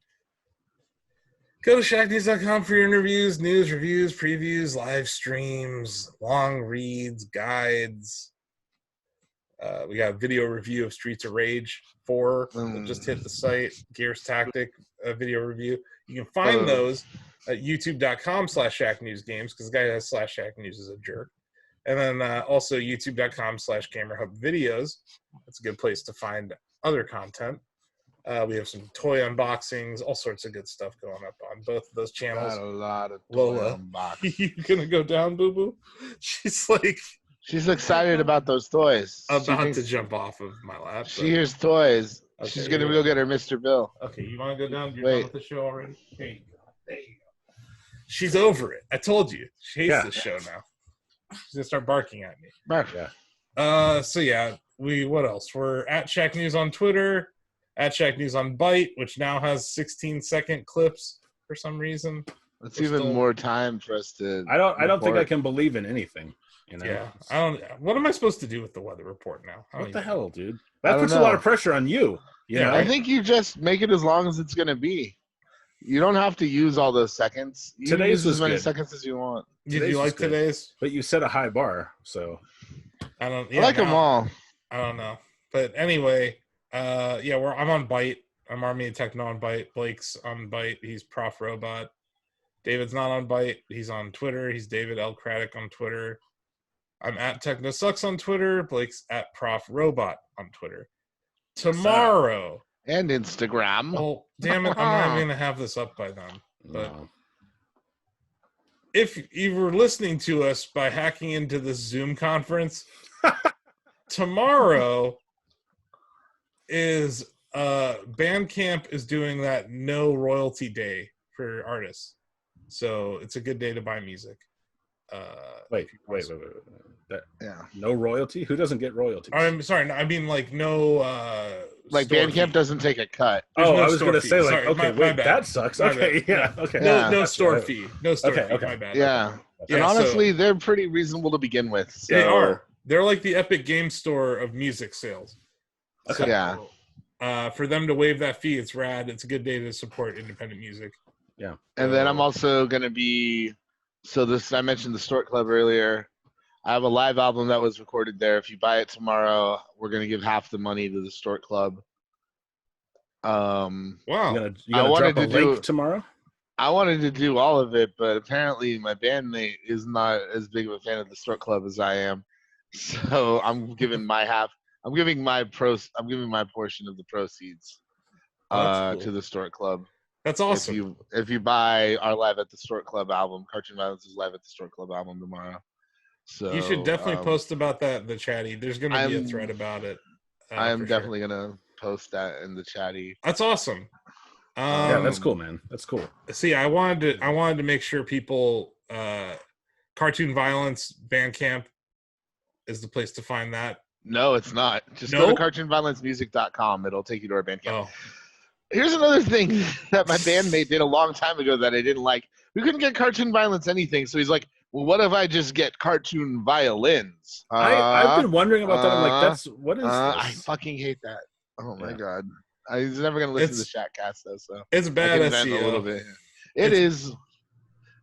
go to shacknews.com for your interviews, news, reviews, previews, live streams, long reads, guides. We got a video review of Streets of Rage 4 that just hit the site. Gears Tactic video review. You can find those at youtube.com/shacknewsgames because the guy that has /shacknews is a jerk. And then also youtube.com/CameraHubVideos. That's a good place to find other content. We have some toy unboxings, all sorts of good stuff going up on both of those channels. Got a lot of Lola, unboxings. you gonna go down, Boo Boo? She's like, She's excited about those toys. About to jump off of my lap. She hears toys. Okay, She's gonna go get her Mr. Bill. Okay, you want to go down? You're done with the show already? There you go. She's over it. I told you. She hates this show now. She's gonna start barking at me. Bark. Yeah. So yeah, what else? We're at Shacknews on Twitter, at Shacknews on Byte, which now has 16-second clips for some reason. It's even more time for us to. I don't think I can believe in anything. You know? Yeah, I don't. What am I supposed to do with the weather report now? What the hell, dude? That puts a lot of pressure on you. You know? I think you just make it as long as it's gonna be. You don't have to use all those seconds. You today's use as many seconds as you want. Did you like today's? But you set a high bar, so I don't. I like them all. I don't know, but anyway, I'm on Byte. I'm Army of Techno on Byte. Blake's on Byte. He's Prof Robot. David's not on Byte. He's on Twitter. He's David L. Craddock on Twitter. I'm at Techno Sucks on Twitter. Blake's at Prof Robot on Twitter. Tomorrow. And Instagram. Oh, damn it. I'm not going to have this up by then. But if you were listening to us by hacking into this Zoom conference, tomorrow is Bandcamp is doing that no royalty day for artists. So it's a good day to buy music. Wait. No royalty? Who doesn't get royalties? I'm sorry. I mean, like no. Like Bandcamp doesn't take a cut. There's no I was going to say like, sorry, okay, my bad. That sucks. Okay, yeah, okay. No store fee. No store fee. Okay. My bad. Yeah. And honestly, they're pretty reasonable to begin with. So. They are. They're like the Epic Game Store of music sales. Okay. Yeah. For them to waive that fee, it's rad. It's a good day to support independent music. Yeah. And then I'm also going to be. I mentioned the Stork Club earlier. I have a live album that was recorded there. If you buy it tomorrow, we're going to give half the money to the Stork Club. Wow. You gonna drop a link tomorrow? I wanted to do all of it, but apparently my bandmate is not as big of a fan of the Stork Club as I am. So I'm giving my half. I'm giving my portion of the proceeds cool. to the Stork Club. That's awesome. If you buy our Live at the Stork Club album, Cartoon Violence is Live at the Stork Club album tomorrow. So you should definitely post about that in the chatty. There's going to be a thread about it. I'm definitely going to post that in the chatty. That's awesome. Yeah, that's cool, man. That's cool. See, I wanted to make sure people Cartoon Violence Bandcamp is the place to find that. No, it's not. Just go to cartoonviolencemusic.com. It'll take you to our Bandcamp. Oh. Here's another thing that my bandmate did a long time ago that I didn't like. We couldn't get Cartoon Violence anything, so he's like, well, what if I just get Cartoon Violins? I've been wondering about that. I'm like, what is this? I fucking hate that. Oh, my God. He's never going to listen to the Shackcast, though. So it's bad SEO. A little bit. It is.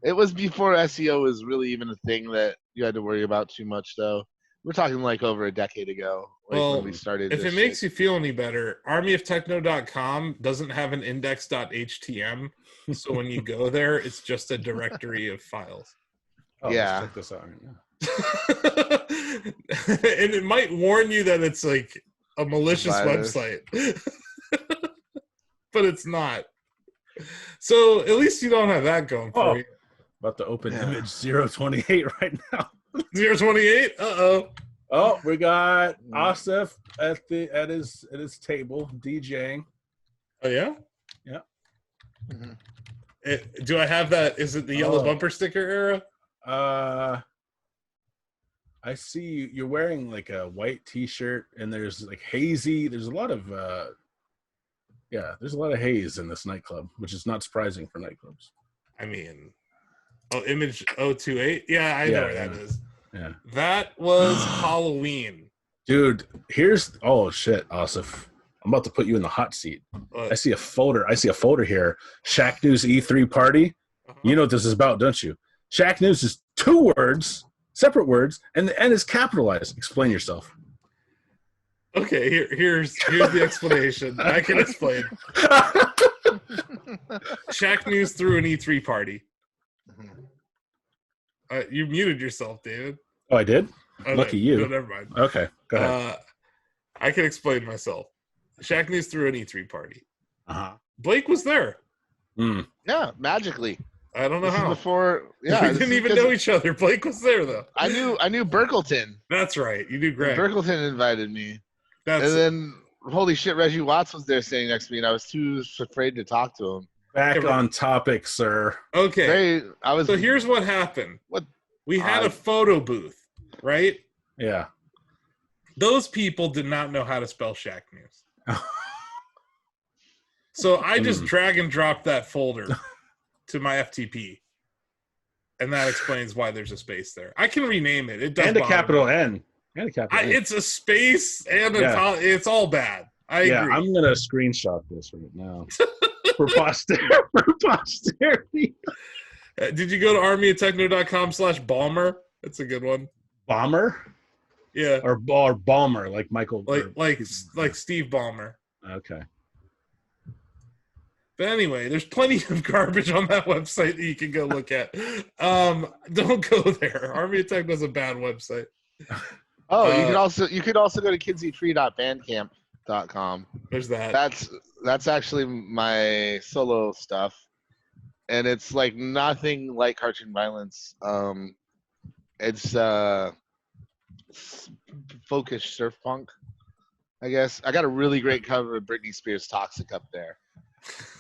It was before SEO was really even a thing that you had to worry about too much, though. We're talking like over a decade ago when we started. If it makes you feel any better, armyoftechno.com doesn't have an index.htm. So when you go there, it's just a directory of files. Oh, yeah. Let's check this out right now. And it might warn you that it's like a malicious website. But it's not. So at least you don't have that going for you. About to open image 028 right now. 028? Uh-oh. Oh, we got Asif at his table DJing. Oh yeah? Yeah. Mm-hmm. Do I have that? Is it the yellow bumper sticker era? I see you're wearing like a white t-shirt and there's like hazy. There's a lot of there's a lot of haze in this nightclub, which is not surprising for nightclubs. I mean, image 028? Yeah, I know where that is. Yeah. That was Halloween. Dude, oh shit, Asif. I'm about to put you in the hot seat. I see a folder here. Shacknews E3 party. Uh-huh. You know what this is about, don't you? Shacknews is 2 words, separate words, and the N is capitalized. Explain yourself. Okay, here's the explanation. I can explain. Shacknews threw an E3 party. You muted yourself, David. Oh, I did? Oh, Lucky you. No, never mind. Okay, go ahead. I can explain myself. Shacknews threw an E3 party. Uh-huh. Blake was there. Yeah, magically. I don't know this how. Is before, yeah, we didn't even know each other. Blake was there though. I knew Burkleton. That's right. You knew Greg. And Burkleton invited me. And then holy shit, Reggie Watts was there sitting next to me, and I was too afraid to talk to him. Back on topic, sir. Okay. So here's what happened. We had a photo booth, right? Yeah. Those people did not know how to spell Shacknews. So I just drag and drop that folder to my FTP. And that explains why there's a space there. I can rename it. It does. And a capital N. And a capital N. It's a space and it's all bad. I agree. I'm going to screenshot this right now. For posterity. Did you go to armyoftekno.com/Balmer? That's a good one. Balmer? Yeah. Or Balmer, like Michael. Like Steve Ballmer. Okay. But anyway, there's plenty of garbage on that website that you can go look at. Don't go there. Army of Techno is a bad website. Oh, you could also go to kidseyfree.bandcamp.com. There's that. That's actually my solo stuff, and it's like nothing like Cartoon Violence. It's folkish surf punk, I guess. I got a really great cover of Britney Spears' "Toxic" up there.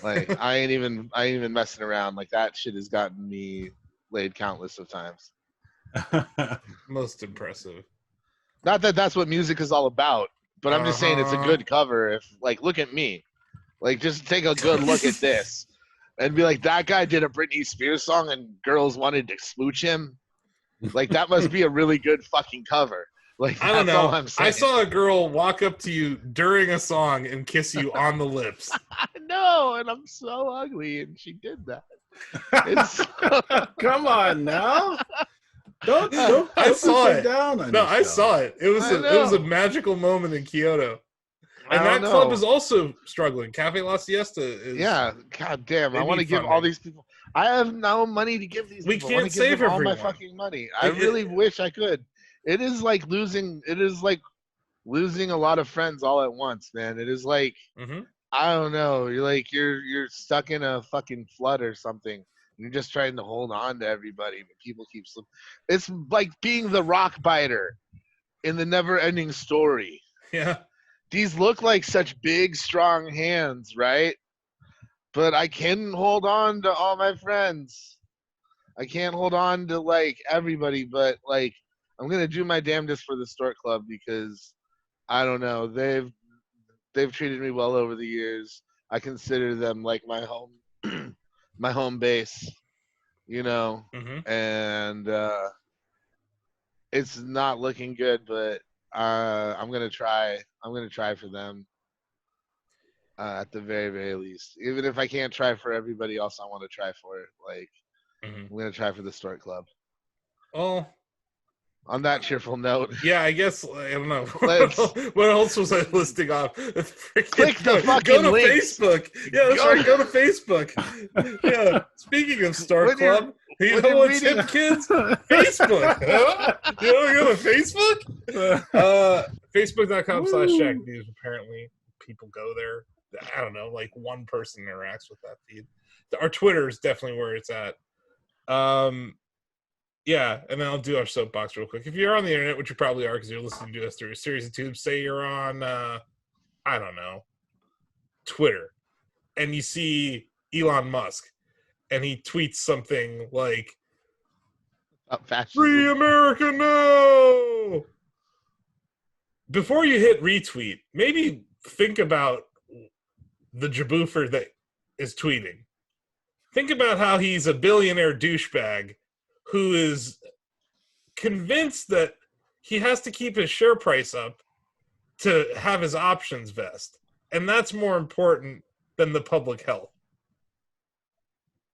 Like I ain't even messing around. Like that shit has gotten me laid countless of times. Most impressive. Not that that's what music is all about, but I'm just saying it's a good cover. If like, look at me, like just take a good look at this, and be like, that guy did a Britney Spears song and girls wanted to smooch him. Like that must be a really good fucking cover. Like I don't know. All I'm saying. I saw a girl walk up to you during a song and kiss you on the lips. I know, and I'm so ugly, and she did that. Come on now. Don't I saw it. Down on I saw it. It was a magical moment in Kyoto. And that club is also struggling. Cafe La Siesta is. Yeah, god damn. I want to give all these people. I have no money to give these people. We can't save all my fucking money. I really wish I could. It is like losing a lot of friends all at once, man. It is like I don't know. You're stuck in a fucking flood or something. You're just trying to hold on to everybody, but people keep slipping. It's like being the rock biter in the never-ending story. Yeah. These look like such big, strong hands, right? But I can't hold on to all my friends. I can't hold on to like everybody, but like I'm gonna do my damnedest for the Stork Club because I don't know. They've treated me well over the years. I consider them like my home, my home base, you know. And it's not looking good, but I'm gonna try. I'm gonna try for them at the very, very least. Even if I can't try for everybody else, I want to try for it. Like I'm gonna try for the Stork Club. Well. On that cheerful note. Yeah, I guess, I don't know. What else was I listing off? Click the fucking Go to links. Facebook. Yeah, that's right. Go to Facebook. Yeah. Speaking of Star Club, you know what's hip, kids? Facebook. You know, go to Facebook? Facebook.com/Shacknews. Apparently, people go there. I don't know, like one person interacts with that feed. Our Twitter is definitely where it's at. Yeah, and then I'll do our soapbox real quick. If you're on the internet, which you probably are because you're listening to us through a series of tubes, say you're on, I don't know, Twitter, and you see Elon Musk, and he tweets something like, "Free America now!" Before you hit retweet, maybe think about the jaboofer that is tweeting. Think about how he's a billionaire douchebag who is convinced that he has to keep his share price up to have his options vest. And that's more important than the public health.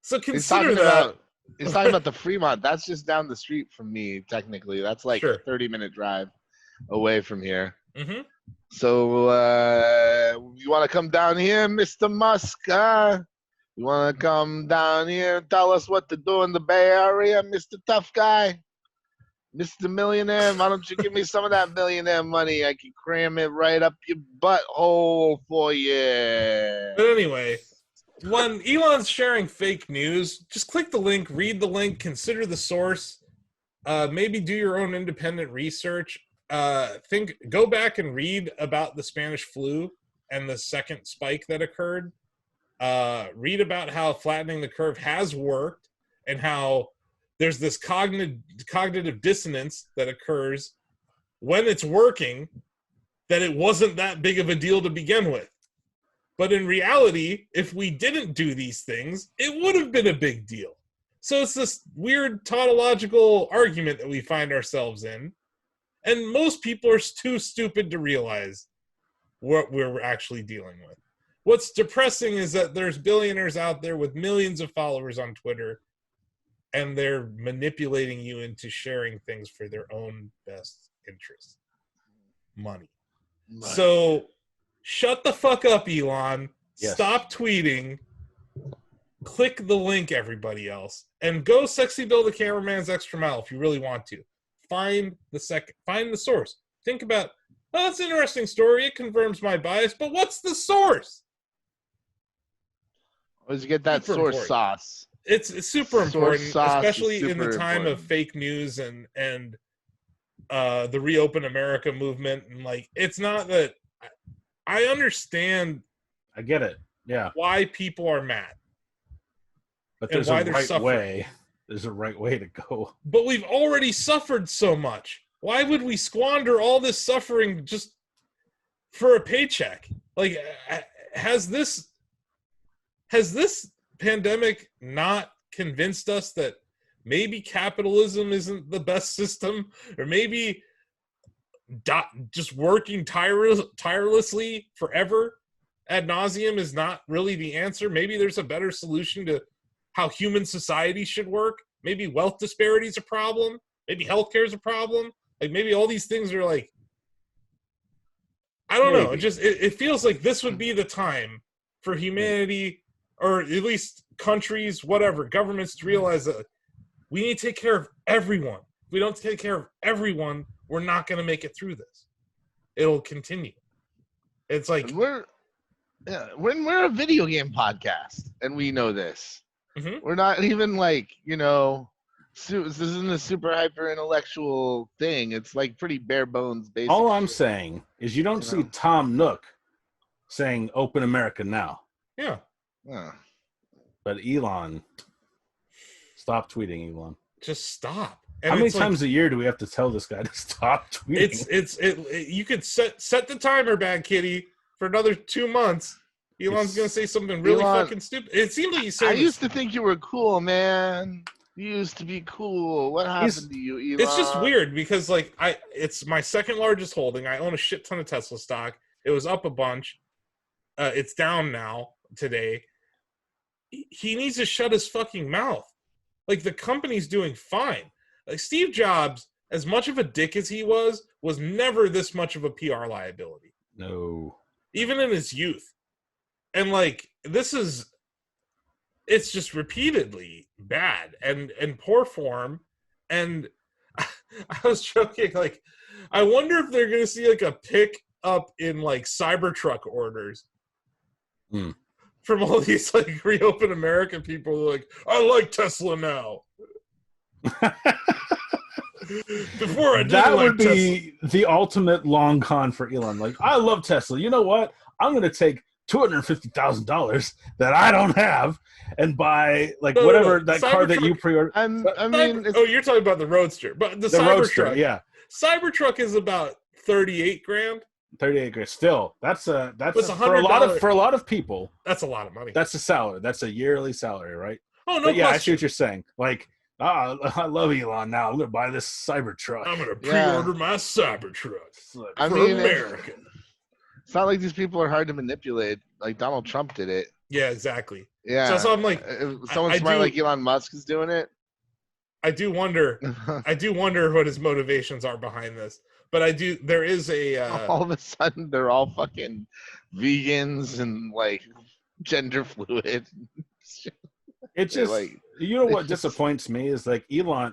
So consider that. He's talking about the Fremont. That's just down the street from me, technically. That's like a 30-minute drive away from here. So you want to come down here, Mr. Musk? You want to come down here and tell us what to do in the Bay Area, Mr. Tough Guy? Mr. Millionaire, why don't you give me some of that millionaire money? I can cram it right up your butthole for you. But anyway, when Elon's sharing fake news, just click the link, read the link, consider the source, maybe do your own independent research. Go back and read about the Spanish flu and the second spike that occurred. Read about how flattening the curve has worked and how there's this cognitive dissonance that occurs when it's working, that it wasn't that big of a deal to begin with. But in reality, if we didn't do these things, it would have been a big deal. So it's this weird tautological argument that we find ourselves in. And most people are too stupid to realize what we're actually dealing with. What's depressing is that there's billionaires out there with millions of followers on Twitter, and they're manipulating you into sharing things for their own best interest. Money. So shut the fuck up, Elon. Yes. Stop tweeting. Click the link, everybody else. And go Sexy Bill the Cameraman's Extra Mile if you really want to. Find the source. Think about, oh, that's an interesting story. It confirms my bias, but what's the source? Always get that source sauce. It's super important, especially in the time of fake news and the Reopen America movement. And like, it's not that I understand. I get it. Yeah. Why people are mad. But there's a right way. There's a right way to go. But we've already suffered so much. Why would we squander all this suffering just for a paycheck? Like, has this pandemic not convinced us that maybe capitalism isn't the best system, or maybe just working tirelessly forever ad nauseum is not really the answer? Maybe there's a better solution to how human society should work. Maybe wealth disparity is a problem. Maybe healthcare is a problem. Like, maybe all these things are like, I don't know. It feels like this would be the time for humanity, or at least countries, whatever, governments, to realize that we need to take care of everyone. If we don't take care of everyone, we're not going to make it through this. It'll continue. It's like we're a video game podcast, and we know this. Mm-hmm. We're not even like, this isn't a super hyper intellectual thing. It's like pretty bare bones basic. All I'm saying is you don't see Tom Nook saying "Open America now." Yeah. But Elon, stop tweeting, Elon. Just stop. And how many times a year do we have to tell this guy to stop tweeting? You could set the timer, Bad Kitty, for another 2 months. Elon's going to say something really fucking stupid. It seems like he's saying, I used to think you were cool, man. You used to be cool. What happened to you, Elon? It's just weird because, like, it's my second largest holding. I own a shit ton of Tesla stock. It was up a bunch. It's down now today. He needs to shut his fucking mouth. Like, the company's doing fine. Like, Steve Jobs, as much of a dick as he was never this much of a PR liability. No. Even in his youth. And, like, it's just repeatedly bad and poor form. And I was joking, like, I wonder if they're going to see, like, a pick up in, like, Cybertruck orders. From all these, like, Reopen America people who are like, I like Tesla now. Before I didn't that like would be Tesla. The ultimate long con for Elon. Like, I love Tesla. You know what? I'm going to take $250,000 that I don't have and buy whatever that car that you pre-ordered. You're talking about the Roadster, but the Cybertruck. Yeah, Cybertruck is about $38,000. 38 grand. Still, that's for a lot of people. That's a lot of money. That's a salary. That's a yearly salary, right? Oh no, but yeah, I see what you're saying. Like, I love Elon now. I'm gonna buy this Cybertruck. I'm gonna pre-order my Cybertruck for America. It's not like these people are hard to manipulate. Like Donald Trump did it. Yeah, exactly. Yeah. So I'm like, if someone smart like Elon Musk is doing it. I do wonder. I do wonder what his motivations are behind this. But there is a... all of a sudden, they're all fucking vegans and, like, gender fluid. It just... Like, you know what disappoints me is, like,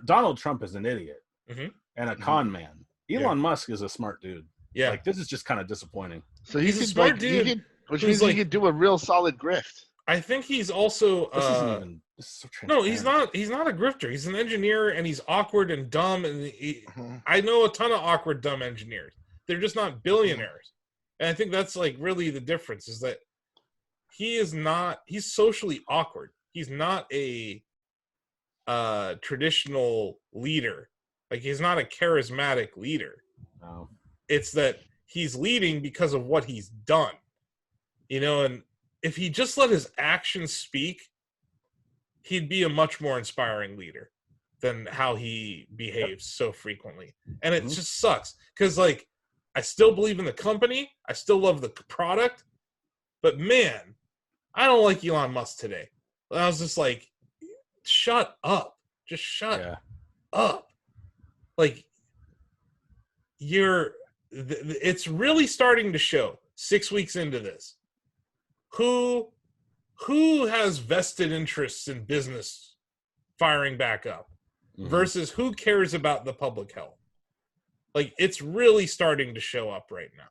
Donald Trump is an idiot and a con man. Elon Musk is a smart dude. Yeah. Like, this is just kind of disappointing. So he's a smart dude. Which means he could do a real solid grift. I think he's also this isn't even so no, he's not a grifter. He's an engineer, and he's awkward and dumb, and I know a ton of awkward dumb engineers. They're just not billionaires. And I think that's like really the difference, is that he's socially awkward. He's not a traditional leader. Like, he's not a charismatic leader. No. It's that he's leading because of what he's done. And if he just let his actions speak, he'd be a much more inspiring leader than how he behaves so frequently. And it just sucks, because like, I still believe in the company, I still love the product, but man, I don't like Elon Musk today. And I was just like, shut up. Just shut up. Like, it's really starting to show 6 weeks into this who has vested interests in business firing back up versus who cares about the public health. Like, it's really starting to show up right now.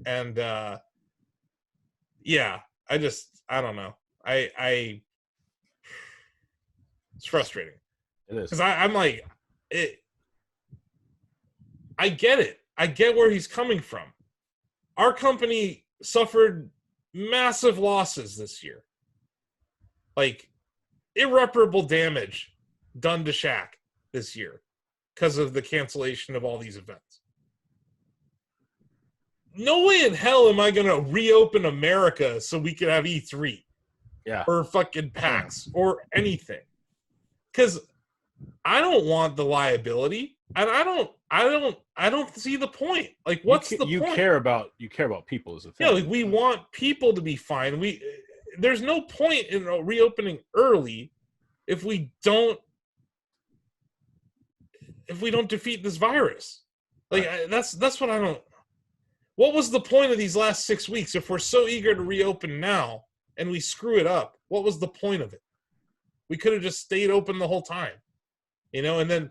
And I don't know. It's frustrating. It is. Because I'm like, I get it. I get where he's coming from. Our company suffered massive losses this year. Like, irreparable damage done to Shack this year because of the cancellation of all these events. No way in hell am I going to reopen America so we can have E3. Yeah. Or fucking PAX or anything. Because I don't want the liability, and I don't see the point. Like, what's the point? You care about people is the thing. Yeah, like, we want people to be fine. There's no point in reopening early if we don't defeat this virus. Like, that's what I don't. What was the point of these last 6 weeks if we're so eager to reopen now and we screw it up? What was the point of it? We could have just stayed open the whole time, and then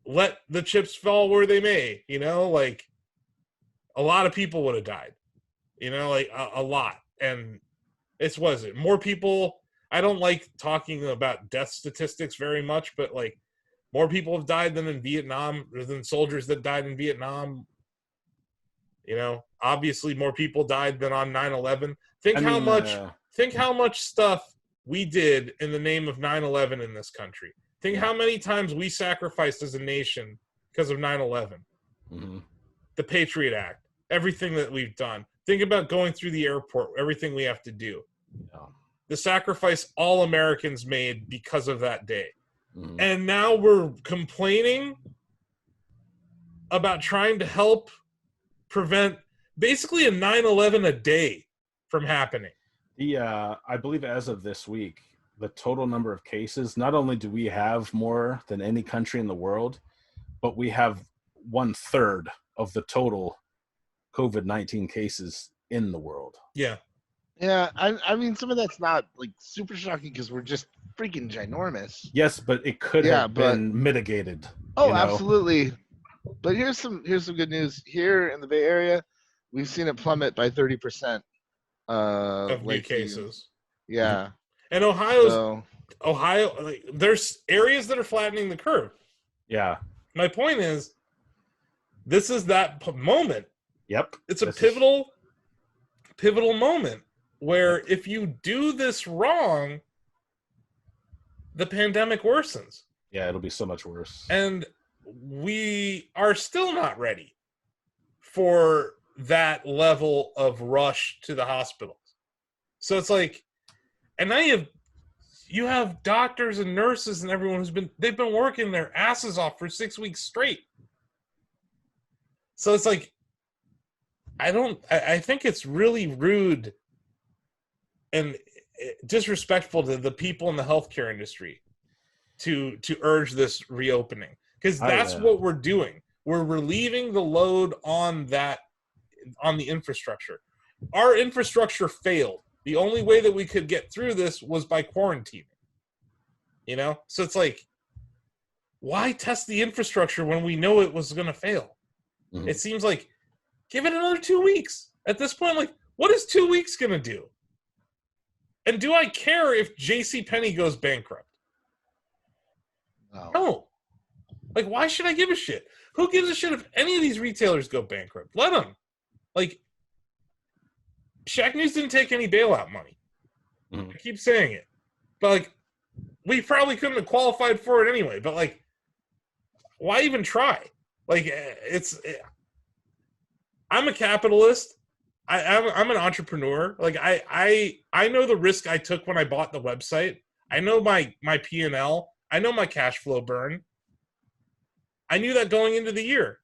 let the chips fall where they may, like, a lot of people would have died, like a lot. And was it more people? I don't like talking about death statistics very much, but like, more people have died than in Vietnam, or than soldiers that died in Vietnam. Obviously more people died than on 9/11. Think how much stuff we did in the name of 9/11 in this country. Think how many times we sacrificed as a nation because of 9/11. The Patriot Act, everything that we've done. Think about going through the airport, everything we have to do. The sacrifice all Americans made because of that day. And now we're complaining about trying to help prevent basically a 9/11 a day from happening. I believe as of this week, the total number of cases, not only do we have more than any country in the world, but we have 1/3 of the total COVID-19 cases in the world. Yeah. Yeah, I mean, some of that's not like super shocking because we're just freaking ginormous. Yes, but it could have been mitigated. Oh, absolutely. But here's some good news. Here in the Bay Area, we've seen it plummet by 30%. Of new cases. Yeah. And Ohio, like, there's areas that are flattening the curve. Yeah. My point is, this is that moment. Yep. It's a pivotal moment where if you do this wrong, the pandemic worsens. Yeah, it'll be so much worse. And we are still not ready for that level of rush to the hospitals. So it's like, and now you have doctors and nurses and everyone they've been working their asses off for 6 weeks straight. So it's like, I think it's really rude and disrespectful to the people in the healthcare industry to urge this reopening, because that's what we're doing. We're relieving the load on the infrastructure. Our infrastructure failed. The only way that we could get through this was by quarantining. So it's like, why test the infrastructure when we know it was going to fail? It seems like, give it another 2 weeks. At this point, like, what is 2 weeks going to do? And do I care if JCPenney goes bankrupt? No. Like, why should I give a shit? Who gives a shit if any of these retailers go bankrupt? Let them. Like, Shacknews didn't take any bailout money. I keep saying it. But, like, we probably couldn't have qualified for it anyway. But, like, why even try? Like, I'm a capitalist. I'm an entrepreneur. Like, I know the risk I took when I bought the website. I know my P&L. I know my cash flow burn. I knew that going into the year.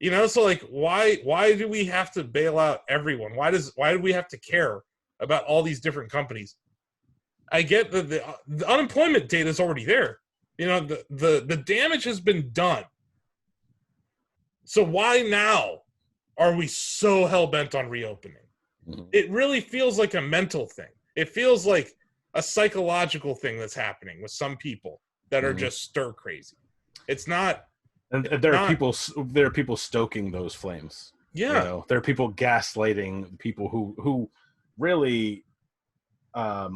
You know, so like, why do we have to bail out everyone? Why do we have to care about all these different companies? I get that the unemployment data is already there. You know, the damage has been done. So why now are we so hell-bent on reopening? It really feels like a mental thing. It feels like a psychological thing that's happening with some people that are just stir crazy. It's not. And there are people stoking those flames. Yeah, you know, there are people gaslighting people who really are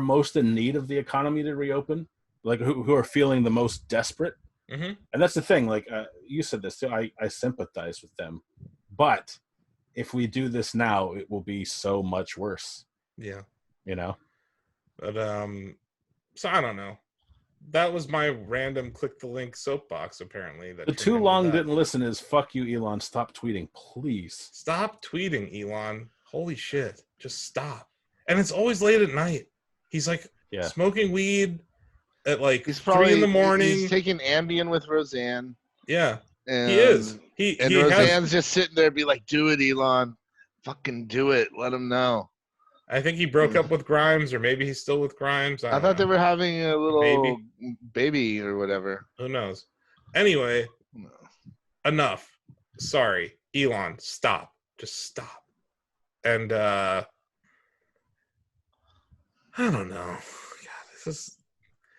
most in need of the economy to reopen, like who are feeling the most desperate. And that's the thing. Like you said this too. I sympathize with them, but if we do this now, it will be so much worse. Yeah, you know. But so I don't know. That was my random click the link soapbox. Apparently, that the too long didn't listen is fuck you, Elon. Stop tweeting, please. Stop tweeting, Elon. Holy shit, just stop. And it's always late at night. He's like smoking weed at like 3 in the morning. He's taking Ambien with Roseanne. Yeah, and he is. He Roseanne's just sitting there, be like, "Do it, Elon. Fucking do it. Let him know." I think he broke up with Grimes, or maybe he's still with Grimes. I thought they were having a little baby or whatever. Who knows? Anyway, enough. Sorry, Elon, stop. Just stop. And I don't know. God,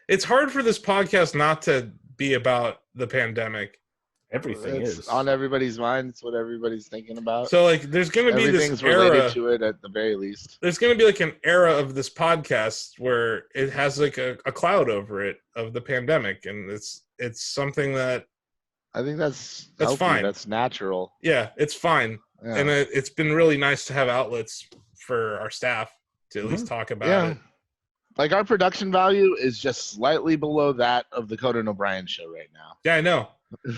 it's hard for this podcast not to be about the pandemic. Everything is on everybody's mind. It's what everybody's thinking about. So, like, there's going to be this era related to it at the very least. There's going to be like an era of this podcast where it has like a cloud over it of the pandemic, and it's something that I think that's healthy. Fine. That's natural. Yeah, it's fine, and it's been really nice to have outlets for our staff to at least talk about it. Like, our production value is just slightly below that of the Conan O'Brien show right now. Yeah, I know.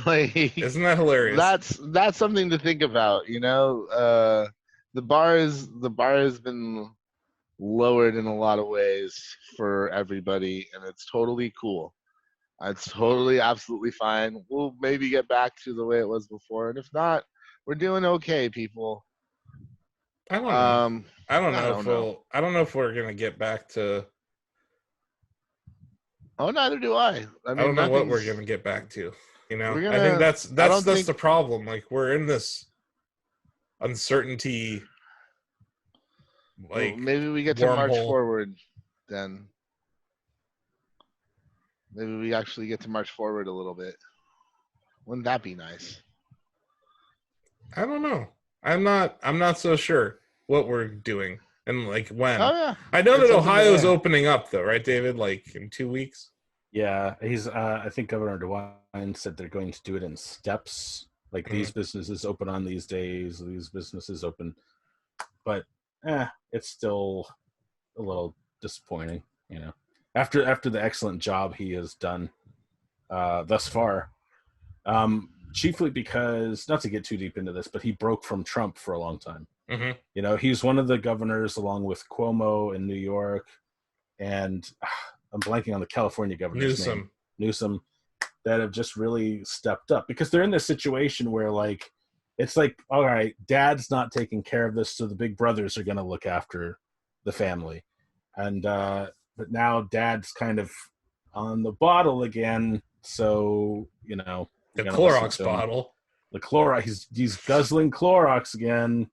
Like, isn't that hilarious? That's something to think about. You know, the bar has been lowered in a lot of ways for everybody, and it's totally cool. It's totally absolutely fine. We'll maybe get back to the way it was before, and if not, we're doing okay, people. I don't know. I don't know if we're gonna get back to. Oh, neither do I. I don't know what we're gonna get back to. You know, I think that's the problem. Like, we're in this uncertainty. Like, maybe we get to march forward then. Maybe we actually get to march forward a little bit. Wouldn't that be nice? I don't know. I'm not so sure what we're doing and like when. Oh yeah. I know that Ohio's opening up though, right, David? Like in 2 weeks. Yeah, he's. I think Governor DeWine said they're going to do it in steps. Like these businesses open on these days, these businesses open, but it's still a little disappointing, you know. After the excellent job he has done thus far, chiefly because, not to get too deep into this, but he broke from Trump for a long time. You know, he's one of the governors, along with Cuomo in New York, and I'm blanking on the California governor's name. Newsom, that have just really stepped up, because they're in this situation where, like, it's like, all right, dad's not taking care of this, so the big brothers are going to look after the family. And but now dad's kind of on the bottle again, so, you know. The Clorox bottle. The Clorox, he's guzzling Clorox again.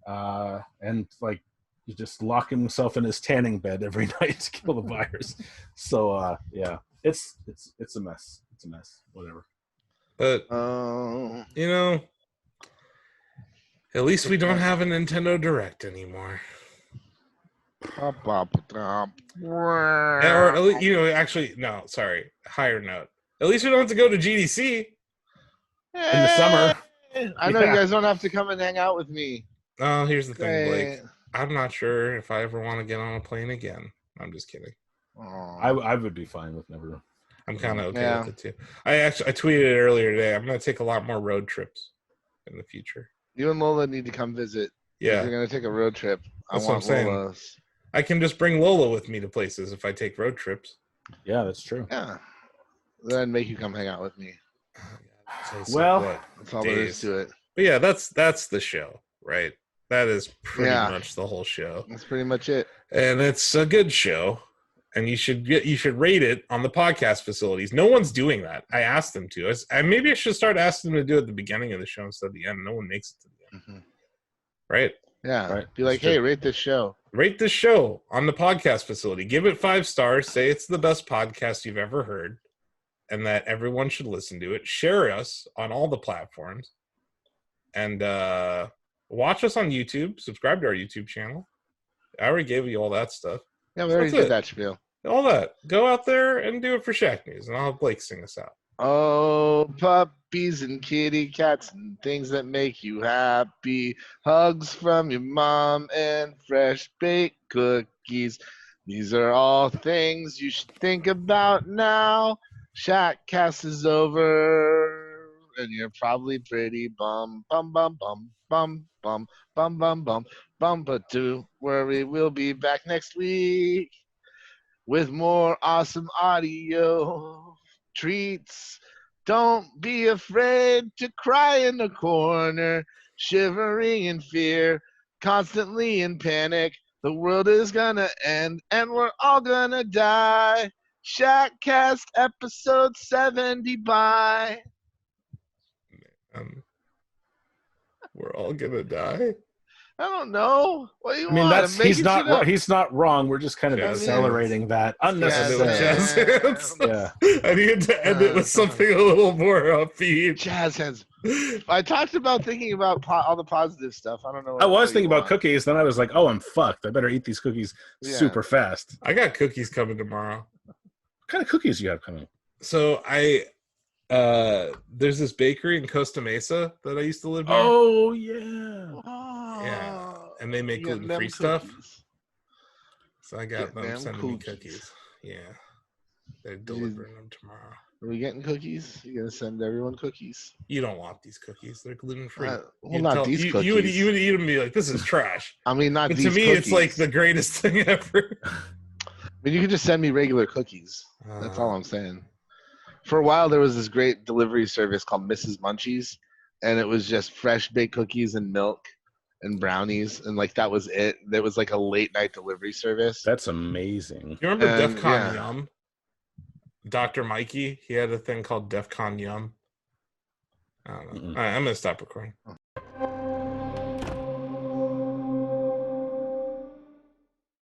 And, like, he's just locking himself in his tanning bed every night to kill the virus. So, yeah, it's a mess. It's a mess. Whatever. But, you know, at least we don't have a Nintendo Direct anymore. Or actually, no, sorry, higher note. At least we don't have to go to GDC in the summer. I know you guys don't have to come and hang out with me. Oh, here's the thing, Blake. I'm not sure if I ever want to get on a plane again. I'm just kidding. I would be fine with never. I'm kind of okay with it too. I tweeted it earlier today. I'm going to take a lot more road trips in the future. You and Lola need to come visit. Yeah, you're going to take a road trip. That's what I'm saying. Lola's. I can just bring Lola with me to places if I take road trips. Yeah, that's true. Yeah, then make you come hang out with me. Well, that's all there is to it. But yeah, that's the show, right? That is pretty much the whole show. That's pretty much it. And it's a good show. And you should rate it on the podcast facilities. No one's doing that. I asked them to. Maybe I should start asking them to do it at the beginning of the show instead of the end. No one makes it to the end. Mm-hmm. Right? Yeah. Right. Be like, hey, rate this show. Rate this show on the podcast facility. Give it 5 stars. Say it's the best podcast you've ever heard and that everyone should listen to it. Share us on all the platforms. And watch us on YouTube. Subscribe to our YouTube channel. I already gave you all that stuff. Yeah, we already did that spiel. All that. Go out there and do it for Shacknews, and I'll have Blake sing us out. Oh, puppies and kitty cats and things that make you happy. Hugs from your mom and fresh baked cookies. These are all things you should think about now. Shackcast is over, and you're probably pretty bum, bum, bum, bum, bum, bum, bum, bum, bum, bum, but don't worry, we'll be back next week with more awesome audio treats. Don't be afraid to cry in the corner, shivering in fear, constantly in panic. The world is gonna end and we're all gonna die. Shackcast episode 70 bye. We're all gonna die. I don't know. What do you want? He's not wrong. We're just kind of accelerating that unnecessarily. Yeah. I need to end it with something a little more upbeat. Jazz hands. I talked about thinking about all the positive stuff. I don't know. I was thinking about cookies. Then I was like, oh, I'm fucked. I better eat these cookies super fast. I got cookies coming tomorrow. What kind of cookies do you have coming? So there's this bakery in Costa Mesa that I used to live near. Oh yeah. Yeah. And they make gluten-free stuff. So I got them sending me cookies. Yeah. They're delivering them tomorrow. Are we getting cookies? You're gonna send everyone cookies? You don't want these cookies. They're gluten-free. These cookies. You would eat them and be like, this is trash. I mean, not these to me, cookies. It's like the greatest thing ever. I mean, you can just send me regular cookies. That's all I'm saying. For a while, there was this great delivery service called Mrs. Munchies, and it was just fresh baked cookies and milk and brownies, and like that was it. There was like a late night delivery service. That's amazing. You remember DEF CON Yum? Dr. Mikey, he had a thing called DEF CON Yum. I don't know. All right, I'm gonna stop recording.